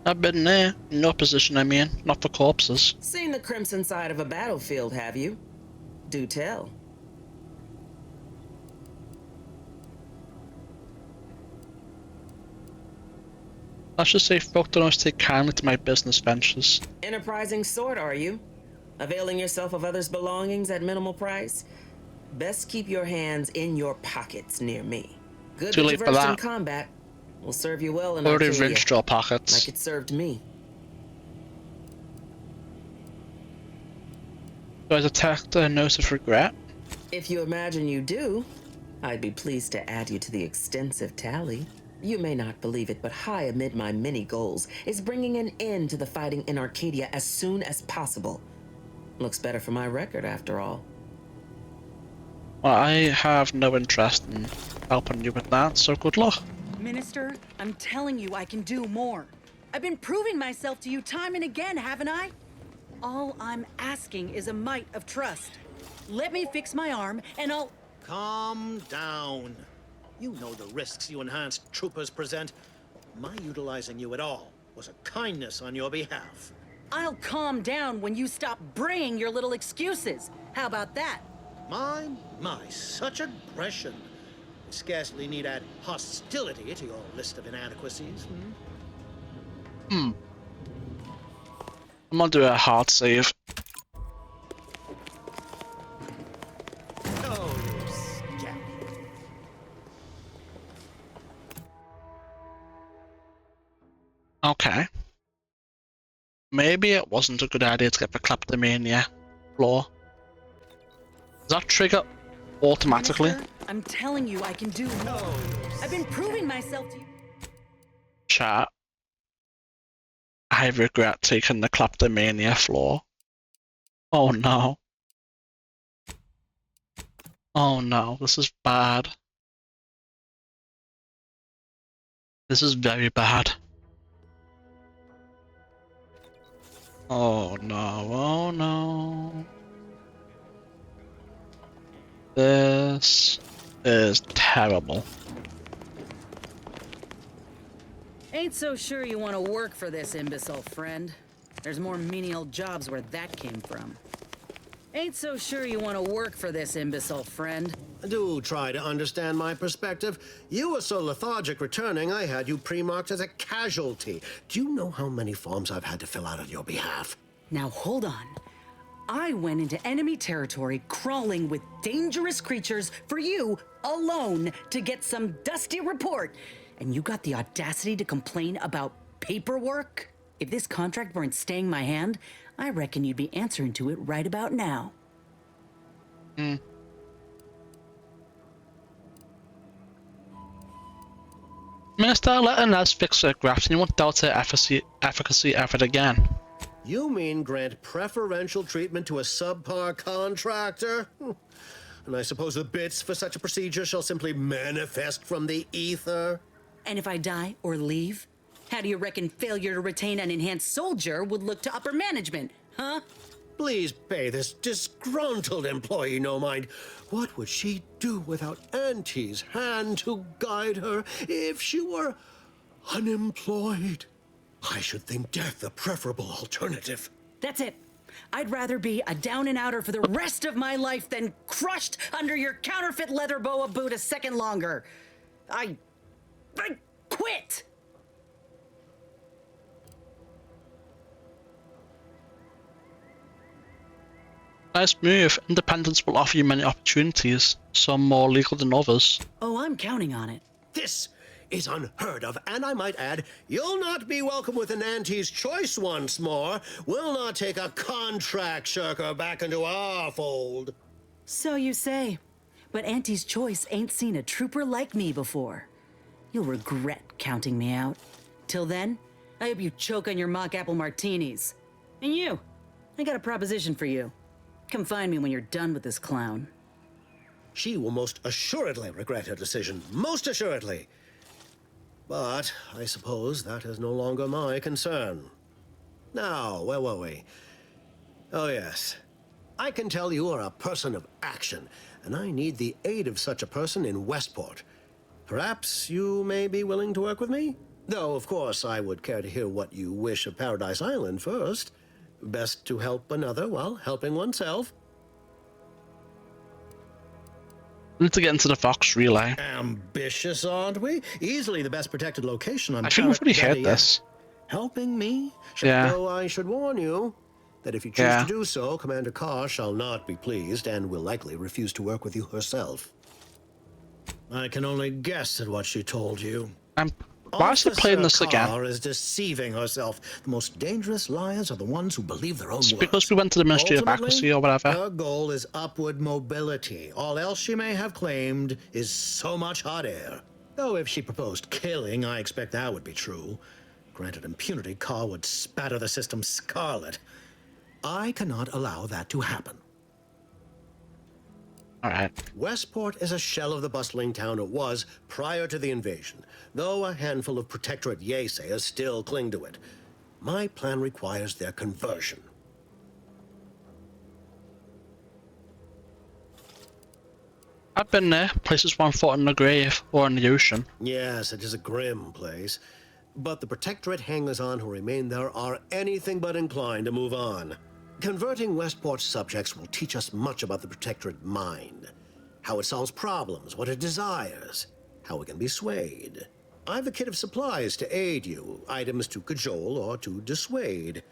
Speaker 1: I've been there. In your position, I mean. Not for corpses.
Speaker 4: Seen the crimson side of a battlefield, have you? Do tell.
Speaker 1: Let's just say folk don't always take kindly to my business ventures.
Speaker 4: Enterprising sort, are you? Availing yourself of others' belongings at minimal price? Best keep your hands in your pockets near me. Good
Speaker 1: Too late for
Speaker 4: versed in
Speaker 1: that.
Speaker 4: combat will serve you well in
Speaker 1: Already
Speaker 4: Arcadia,
Speaker 1: rinsed your pockets.
Speaker 4: like it served me.
Speaker 1: Do I detect a note of regret?
Speaker 4: If you imagine you do, I'd be pleased to add you to the extensive tally. You may not believe it, but high amid my many goals is bringing an end to the fighting in Arcadia as soon as possible. Looks better for my record, after all.
Speaker 1: Well, I have no interest in helping you with that, so good luck.
Speaker 10: Minister, I'm telling you I can do more. I've been proving myself to you time and again, haven't I? All I'm asking is a mite of trust. Let me fix my arm, and I'll...
Speaker 23: Calm down. You know the risks you enhanced troopers present. My utilizing you at all was a kindness on your behalf.
Speaker 10: I'll calm down when you stop bringing your little excuses. How about that?
Speaker 23: My, such aggression. You scarcely need add hostility to your list of inadequacies.
Speaker 1: I'm gonna do a hard save. Okay. Maybe it wasn't a good idea to get the kleptomania floor. Does that trigger automatically?
Speaker 10: Minister, I'm telling you I can do more. I've been proving myself to you.
Speaker 1: Chat. I regret taking the kleptomania floor. Oh no. Oh no, this is bad. This is very bad. Oh no, oh no. This is terrible.
Speaker 10: Ain't so sure you want to work for this imbecile, friend. There's more menial jobs where that came from. Ain't so sure you want to work for this imbecile, friend.
Speaker 23: Do try to understand my perspective. You were so lethargic returning, I had you pre-marked as a casualty. Do you know how many forms I've had to fill out on your behalf?
Speaker 10: Now hold on. I went into enemy territory crawling with dangerous creatures for you alone to get some dusty report. And you got the audacity to complain about paperwork? If this contract weren't staying my hand, I reckon you'd be answering to it right about now.
Speaker 1: Minister, letting us fix the graphs and you won't doubt their efficacy ever again.
Speaker 23: You mean grant preferential treatment to a subpar contractor? And I suppose the bits for such a procedure shall simply manifest from the ether?
Speaker 10: And if I die or leave, how do you reckon failure to retain an enhanced soldier would look to upper management, huh?
Speaker 23: Please pay this disgruntled employee no mind. What would she do without Auntie's hand to guide her if she were unemployed? I should think death a preferable alternative.
Speaker 10: That's it. I'd rather be a down and outer for the rest of my life than crushed under your counterfeit leather boa boot a second longer. I quit!
Speaker 1: Nice move. Independence will offer you many opportunities, some more legal than others.
Speaker 10: Oh, I'm counting on it.
Speaker 23: This is unheard of, and I might add, you'll not be welcome with an Auntie's choice once more. We'll not take a contract shirker back into our fold.
Speaker 10: So you say. But Auntie's choice ain't seen a trooper like me before. You'll regret counting me out. Till then, I hope you choke on your mock apple martinis. And you, I got a proposition for you. Come find me when you're done with this clown.
Speaker 23: She will most assuredly regret her decision. Most assuredly. But I suppose that is no longer my concern. Now, where were we? Oh, yes. I can tell you are a person of action, and I need the aid of such a person in Westport. Perhaps you may be willing to work with me? Though, of course, I would care to hear what you wish of Paradise Island first. Best to help another while helping oneself.
Speaker 1: We need to get into the Fox Relay.
Speaker 23: Ambitious, aren't we? Easily the best protected location on
Speaker 1: I think we've already heard this.
Speaker 23: Helping me?
Speaker 1: Yeah.
Speaker 23: Though I should warn you that if you choose to do so, Commander Carr shall not be pleased and will likely refuse to work with you herself. I can only guess at what she told you.
Speaker 1: Why is she playing this again?
Speaker 23: Carr is deceiving herself. The most dangerous liars are the ones who believe their own words.
Speaker 1: Because we went to the Ministry of Accuracy or whatever.
Speaker 23: Her goal is upward mobility. All else she may have claimed is so much hot air. Though if she proposed killing, I expect that would be true. Granted impunity, Carr would spatter the system scarlet. I cannot allow that to happen.
Speaker 1: Alright.
Speaker 23: Westport is a shell of the bustling town it was prior to the invasion, though a handful of Protectorate Yesayers still cling to it. My plan requires their conversion.
Speaker 1: I've been there. Places one foot in the grave or in the ocean.
Speaker 23: Yes, it is a grim place. But the Protectorate hangers-on who remain there are anything but inclined to move on. Converting Westport's subjects will teach us much about the Protectorate mind. How it solves problems, what it desires, how it can be swayed. I've a kit of supplies to aid you, items to cajole or to dissuade.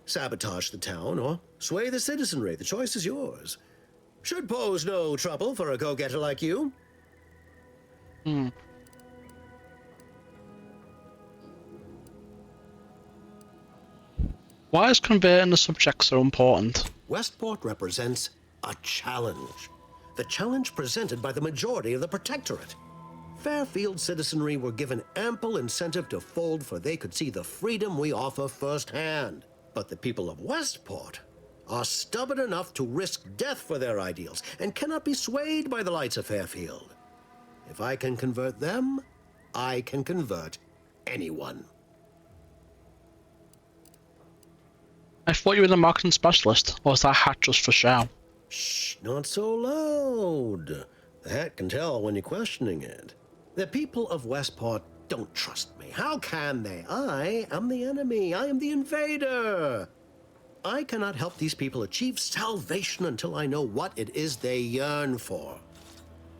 Speaker 23: Sabotage the town or sway the citizenry, the choice is yours. Should pose no trouble for a go-getter like you.
Speaker 1: Why is converting the subject so important?
Speaker 23: Westport represents a challenge. The challenge presented by the majority of the Protectorate. Fairfield citizenry were given ample incentive to fold, for they could see the freedom we offer firsthand. But the people of Westport, are stubborn enough to risk death for their ideals and cannot be swayed by the lights of Fairfield. If I can convert them, I can convert anyone.
Speaker 1: I thought you were the marketing specialist, or was that hat just for show?
Speaker 23: Shh, not so loud. The hat can tell when you're questioning it. The people of Westport don't trust me. How can they? I am the enemy. I am the invader. I cannot help these people achieve salvation until I know what it is they yearn for.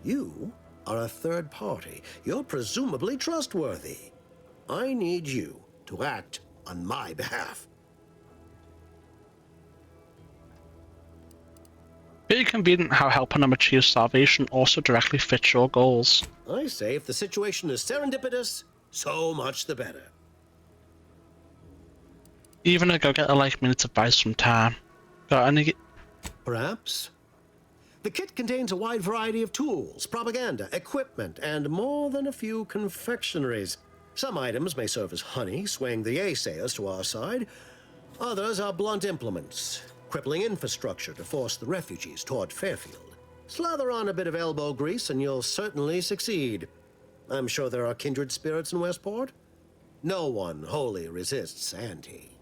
Speaker 23: You are a third party. You're presumably trustworthy. I need you to act on my behalf.
Speaker 1: Pretty convenient how helping them achieve salvation also directly fits your goals.
Speaker 23: I say if the situation is serendipitous, so much the better.
Speaker 1: Even a go-getter like me needs advice from time. Got any?
Speaker 23: Perhaps. The kit contains a wide variety of tools, propaganda, equipment, and more than a few confectionaries. Some items may serve as honey, swaying the naysayers to our side. Others are blunt implements, crippling infrastructure to force the refugees toward Fairfield. Slather on a bit of elbow grease and you'll certainly succeed. I'm sure there are kindred spirits in Westport. No one wholly resists Auntie.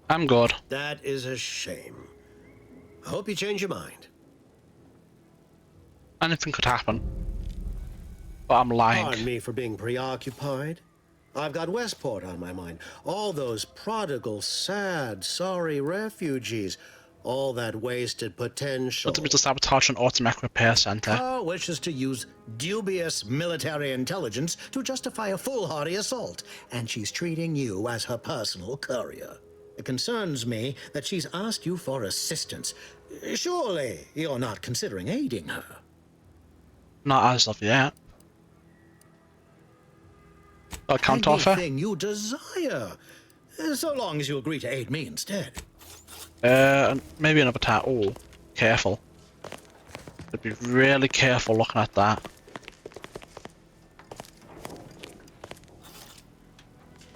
Speaker 1: I'm good.
Speaker 23: That is a shame. I hope you change your mind.
Speaker 1: Anything could happen. But I'm lying.
Speaker 23: Pardon me for being preoccupied. I've got Westport on my mind. All those prodigal, sad, sorry refugees. All that wasted potential.
Speaker 1: What to sabotage an automatic repair center?
Speaker 23: Carr wishes to use dubious military intelligence to justify a foolhardy assault, and she's treating you as her personal courier. It concerns me that she's asked you for assistance. Surely you're not considering aiding her.
Speaker 1: Not as of yet. I can't offer.
Speaker 23: Anything you desire, so long as you agree to aid me instead.
Speaker 1: Maybe another time. Oh, careful. I'd be really careful looking at that.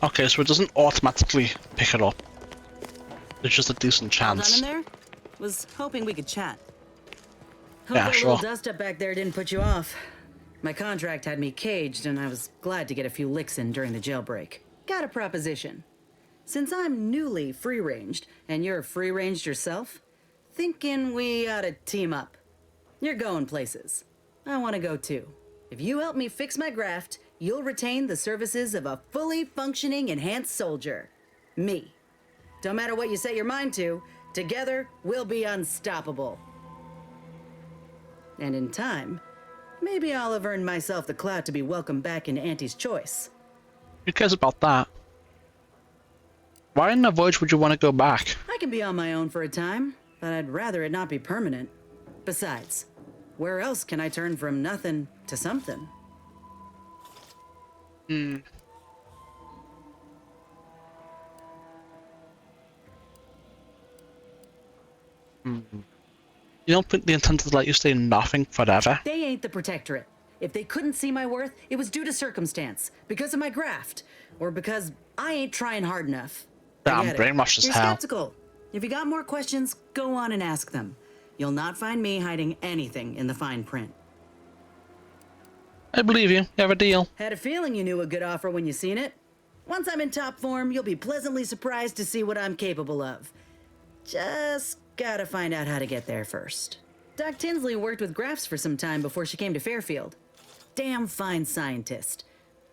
Speaker 1: Okay, so it doesn't automatically pick it up. There's just a decent chance.
Speaker 10: All done in there? Was hoping we could chat. Hope
Speaker 1: Yeah,
Speaker 10: that
Speaker 1: sure.
Speaker 10: little dust up back there didn't put you off. My contract had me caged, and I was glad to get a few licks in during the jailbreak. Got a proposition. Since I'm newly free-ranged, and you're free-ranged yourself, thinking we ought to team up. You're going places. I want to go too. If you help me fix my graft, you'll retain the services of a fully functioning enhanced soldier. Me. Don't matter what you set your mind to, together we'll be unstoppable. And in time, maybe I'll have earned myself the clout to be welcomed back in Auntie's choice.
Speaker 1: Who cares about that? Why in the voyage would you want to go back?
Speaker 10: I can be on my own for a time, but I'd rather it not be permanent. Besides, where else can I turn from nothing to something?
Speaker 1: You don't think the intent is to let you stay nothing forever?
Speaker 10: They ain't the protectorate. If they couldn't see my worth, it was due to circumstance, because of my graft, or because I ain't trying hard enough.
Speaker 1: Damn,
Speaker 10: Forget it.
Speaker 1: brainwashed as
Speaker 10: You're
Speaker 1: hell.
Speaker 10: skeptical. If you got more questions, go on and ask them. You'll not find me hiding anything in the fine print.
Speaker 1: I believe you. You have a deal.
Speaker 10: Had a feeling you knew a good offer when you seen it. Once I'm in top form, you'll be pleasantly surprised to see what I'm capable of. Just gotta find out how to get there first. Doc Tinsley worked with grafts for some time before she came to Fairfield. Damn fine scientist.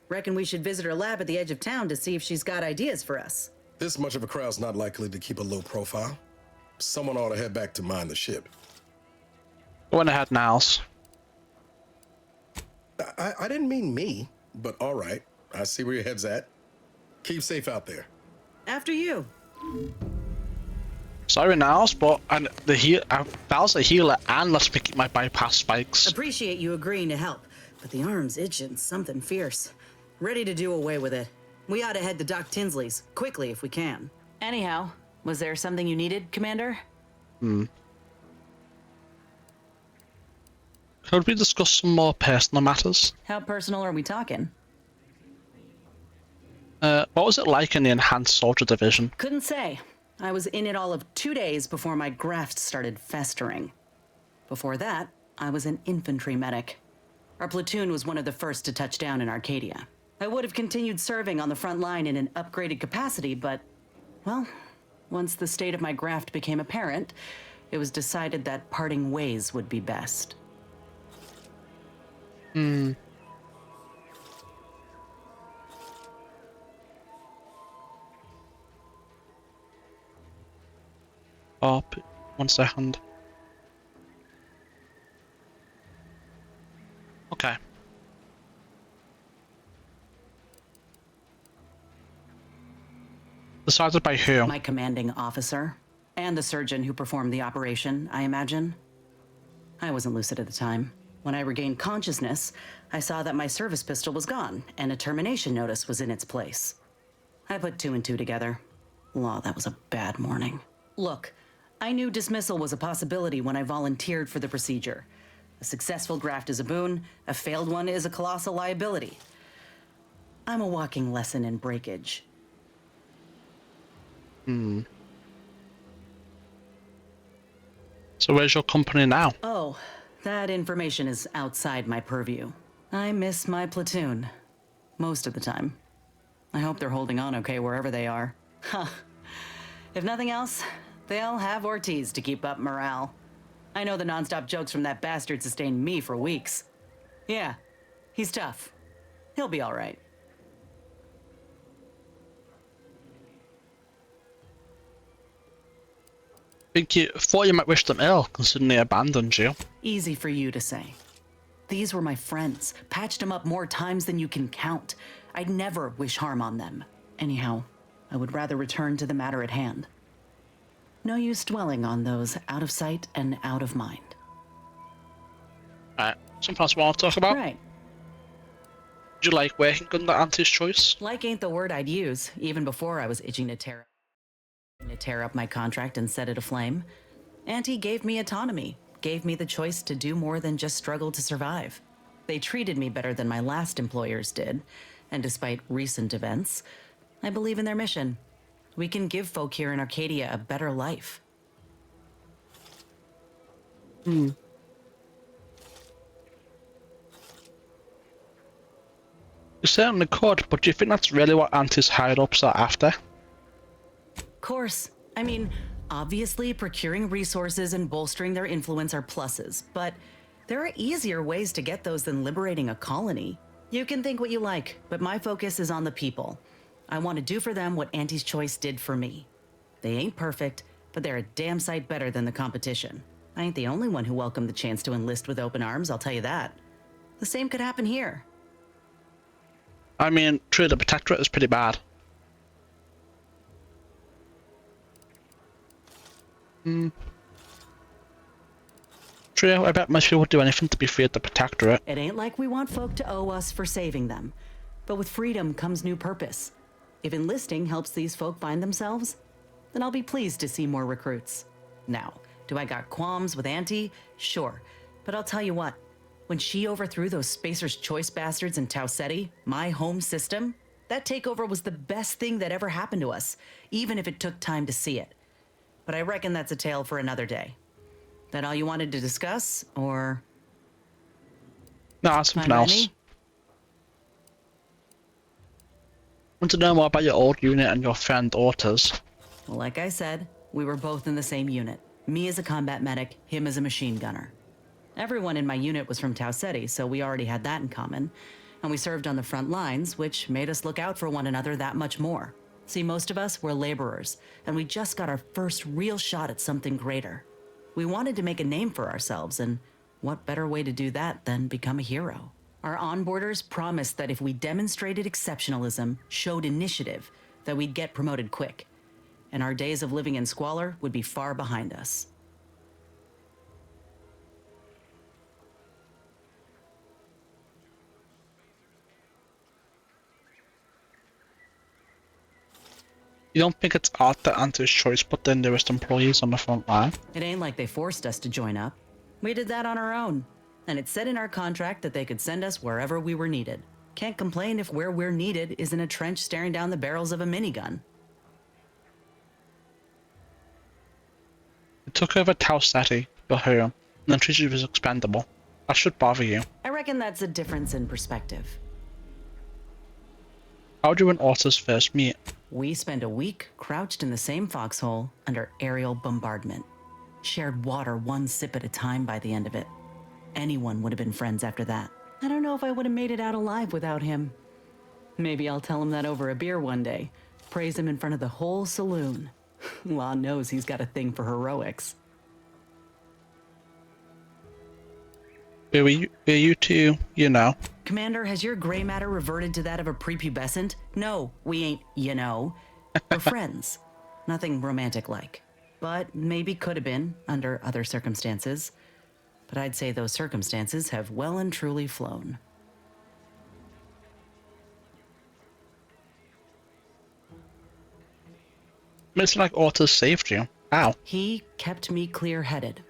Speaker 10: Reckon we should visit her lab at the edge of town to see if she's got ideas for us.
Speaker 18: This much of a crowd's not likely to keep a low profile. Someone ought to head back to mine the ship.
Speaker 1: Go on ahead, Niles.
Speaker 18: I didn't mean me, but all right. I see where your head's at. Keep safe out there.
Speaker 10: After you.
Speaker 1: Sorry, Niles, but Val's a healer and lets me keep my bypass spikes.
Speaker 10: Appreciate you agreeing to help, but the arm's itching something fierce. Ready to do away with it. We ought to head to Doc Tinsley's, quickly if we can. Anyhow, was there something you needed, Commander?
Speaker 1: Could we discuss some more personal matters?
Speaker 10: How personal are we talking?
Speaker 1: What was it like in the Enhanced Soldier Division?
Speaker 10: Couldn't say. I was in it all of 2 days before my graft started festering. Before that, I was an infantry medic. Our platoon was one of the first to touch down in Arcadia. I would have continued serving on the front line in an upgraded capacity, but, well, once the state of my graft became apparent, it was decided that parting ways would be best.
Speaker 1: Oh, 1 second. Okay. Decided by who?
Speaker 10: My commanding officer, and the surgeon who performed the operation, I imagine. I wasn't lucid at the time. When I regained consciousness, I saw that my service pistol was gone, and a termination notice was in its place. I put 2 and 2 together. Law, that was a bad morning. Look, I knew dismissal was a possibility when I volunteered for the procedure. A successful graft is a boon, a failed one is a colossal liability. I'm a walking lesson in breakage.
Speaker 1: So where's your company now?
Speaker 10: Oh, that information is outside my purview. I miss my platoon. Most of the time. I hope they're holding on okay wherever they are. Huh. If nothing else, they'll have Ortiz to keep up morale. I know the nonstop jokes from that bastard sustained me for weeks. Yeah, he's tough. He'll be all right.
Speaker 1: Thought you might wish them ill, considering they abandoned you.
Speaker 10: Easy for you to say. These were my friends. Patched them up more times than you can count. I'd never wish harm on them. Anyhow, I would rather return to the matter at hand. No use dwelling on those out of sight and out of mind.
Speaker 1: Alright, something else I want to talk about?
Speaker 10: Right.
Speaker 1: Do you like working under Auntie's choice?
Speaker 10: Like ain't the word I'd use, even before I was itching to tear up my contract and set it aflame. Auntie gave me autonomy, gave me the choice to do more than just struggle to survive. They treated me better than my last employers did, and despite recent events, I believe in their mission. We can give folk here in Arcadia a better life.
Speaker 1: You certainly could, but do you think that's really what Auntie's higher-ups are after?
Speaker 10: Course. I mean, obviously procuring resources and bolstering their influence are pluses, but there are easier ways to get those than liberating a colony. You can think what you like, but my focus is on the people. I want to do for them what Auntie's choice did for me. They ain't perfect, but they're a damn sight better than the competition. I ain't the only one who welcomed the chance to enlist with open arms, I'll tell you that. The same could happen here.
Speaker 1: I mean, true, the Protectorate is pretty bad. True, I bet most people would do anything to be free of the Protectorate.
Speaker 10: It ain't like we want folk to owe us for saving them. But with freedom comes new purpose. If enlisting helps these folk find themselves, then I'll be pleased to see more recruits. Now, do I got qualms with Auntie? Sure. But I'll tell you what, when she overthrew those Spacer's Choice bastards in Tau Ceti, my home system, that takeover was the best thing that ever happened to us, even if it took time to see it. But I reckon that's a tale for another day. That all you wanted to discuss, or?
Speaker 1: No, something else. Want to know more about your old unit and your friend Ortiz?
Speaker 10: Well, like I said, we were both in the same unit. Me as a combat medic, him as a machine gunner. Everyone in my unit was from Tau Ceti, so we already had that in common. And we served on the front lines, which made us look out for one another that much more. See, most of us were laborers, and we just got our first real shot at something greater. We wanted to make a name for ourselves, and what better way to do that than become a hero? Our onboarders promised that if we demonstrated exceptionalism, showed initiative, that we'd get promoted quick. And our days of living in squalor would be far behind us.
Speaker 1: You don't think it's odd that Auntie's Choice put their newest employees on the front line?
Speaker 10: It ain't like they forced us to join up. We did that on our own. And it said in our contract that they could send us wherever we were needed. Can't complain if where we're needed is in a trench staring down the barrels of a minigun.
Speaker 1: took over Tau Ceti, your home, and then treated you as expendable. That should bother you.
Speaker 10: I reckon that's a difference in perspective.
Speaker 1: How would you and Otis first meet?
Speaker 10: We spent a week crouched in the same foxhole under aerial bombardment. Shared water one sip at a time by the end of it. Anyone would have been friends after that. I don't know if I would have made it out alive without him. Maybe I'll tell him that over a beer one day. Praise him in front of the whole saloon. Law knows he's got a thing for heroics.
Speaker 1: Were you two, you know?
Speaker 10: Commander, has your gray matter reverted to that of a prepubescent? No, we ain't, you know. We're friends. Nothing romantic-like. But maybe could have been, under other circumstances. But I'd say those circumstances have well and truly flown.
Speaker 1: It's like Otis saved you. How?
Speaker 10: He kept me clear-headed.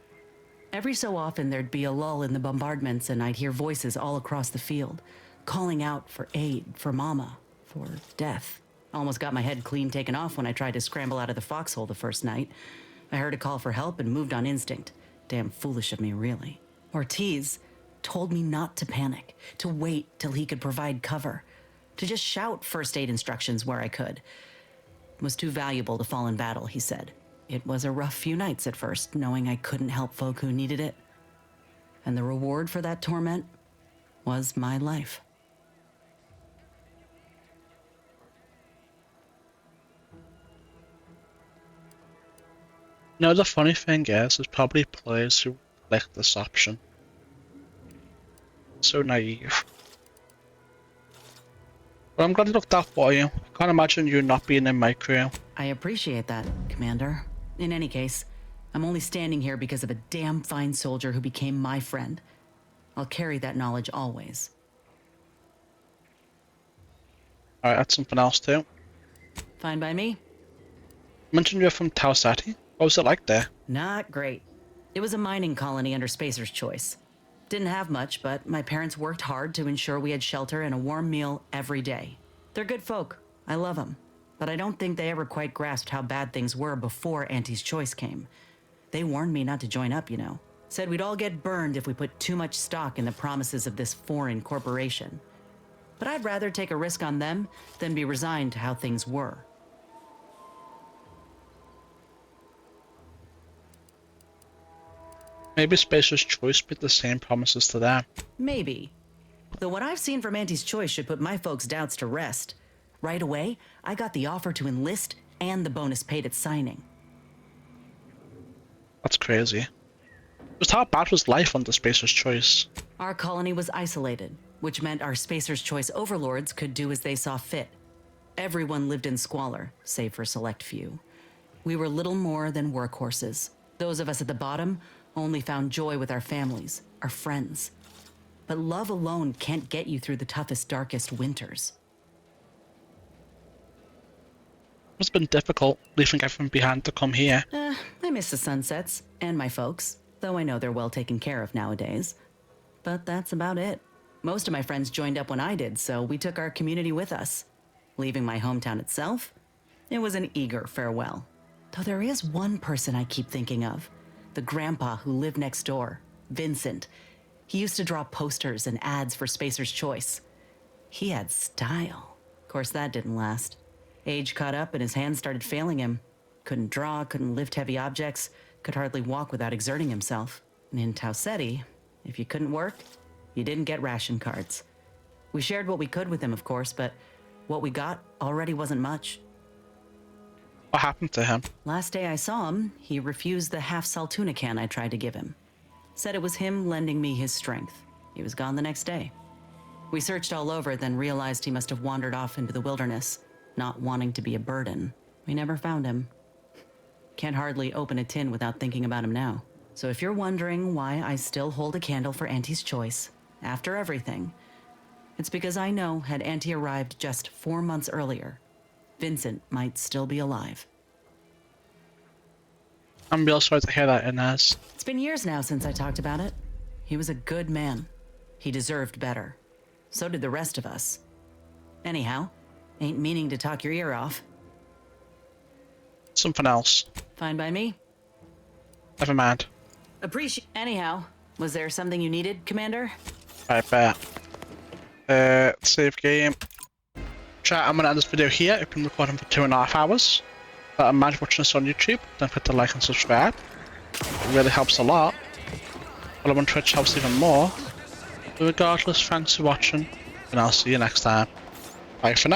Speaker 10: Every so often there'd be a lull in the bombardments and I'd hear voices all across the field, calling out for aid, for mama, for death. Almost got my head clean taken off when I tried to scramble out of the foxhole the first night. I heard a call for help and moved on instinct. Damn foolish of me, really. Ortiz told me not to panic, to wait till he could provide cover, to just shout first aid instructions where I could. It was too valuable to fall in battle, he said. It was a rough few nights at first, knowing I couldn't help folk who needed it. And the reward for that torment was my life.
Speaker 1: You know, the funny thing is, there's probably players who like this option. So naive. But I'm glad it looked out for you. I can't imagine you not being in my crew.
Speaker 10: I appreciate that, Commander. In any case, I'm only standing here because of a damn fine soldier who became my friend. I'll carry that knowledge always.
Speaker 1: Alright, that's something else too.
Speaker 10: Fine by me?
Speaker 1: You mentioned you're from Tau Ceti. What was it like there?
Speaker 10: Not great. It was a mining colony under Spacer's Choice. Didn't have much, but my parents worked hard to ensure we had shelter and a warm meal every day. They're good folk. I love them. But I don't think they ever quite grasped how bad things were before Auntie's Choice came. They warned me not to join up, you know. Said we'd all get burned if we put too much stock in the promises of this foreign corporation. But I'd rather take a risk on them than be resigned to how things were.
Speaker 1: Maybe Spacer's Choice made the same promises to them.
Speaker 10: Maybe. Though what I've seen from Auntie's Choice should put my folks' doubts to rest. Right away, I got the offer to enlist and the bonus paid at signing.
Speaker 1: That's crazy. Just how bad was life under Spacer's Choice?
Speaker 10: Our colony was isolated, which meant our Spacer's Choice overlords could do as they saw fit. Everyone lived in squalor, save for a select few. We were little more than workhorses. Those of us at the bottom only found joy with our families, our friends. But love alone can't get you through the toughest, darkest winters.
Speaker 1: It's been difficult leaving everything behind to come here.
Speaker 10: I miss the sunsets and my folks, though I know they're well taken care of nowadays. But that's about it. Most of my friends joined up when I did, so we took our community with us. Leaving my hometown itself, it was an eager farewell. Though there is one person I keep thinking of, the grandpa who lived next door, Vincent. He used to draw posters and ads for Spacer's Choice. He had style. Of course, that didn't last. Age caught up and his hands started failing him. Couldn't draw, couldn't lift heavy objects, could hardly walk without exerting himself. And in Tau Ceti, if you couldn't work, you didn't get ration cards. We shared what we could with him, of course, but what we got already wasn't much.
Speaker 1: What happened to him?
Speaker 10: Last day I saw him, he refused the half-salt tuna can I tried to give him. Said it was him lending me his strength. He was gone the next day. We searched all over, then realized he must have wandered off into the wilderness, not wanting to be a burden. We never found him. Can't hardly open a tin without thinking about him now. So if you're wondering why I still hold a candle for Auntie's Choice, after everything, it's because I know had Auntie arrived just 4 months earlier, Vincent might still be alive.
Speaker 1: I'm real sorry to hear that, Inez.
Speaker 10: It's been years now since I talked about it. He was a good man. He deserved better. So did the rest of us. Anyhow, ain't meaning to talk your ear off.
Speaker 1: Something else.
Speaker 10: Fine by me.
Speaker 1: Never mind.
Speaker 10: Appreciate. Anyhow, was there something you needed, Commander?
Speaker 1: Right, bet. Save game. Chat, I'm gonna end this video here. I've been recording for 2.5 hours. But I'm watching this on YouTube. Don't forget to like and subscribe. It really helps a lot. Follow on Twitch helps even more. But regardless, thanks for watching, and I'll see you next time. Bye for now.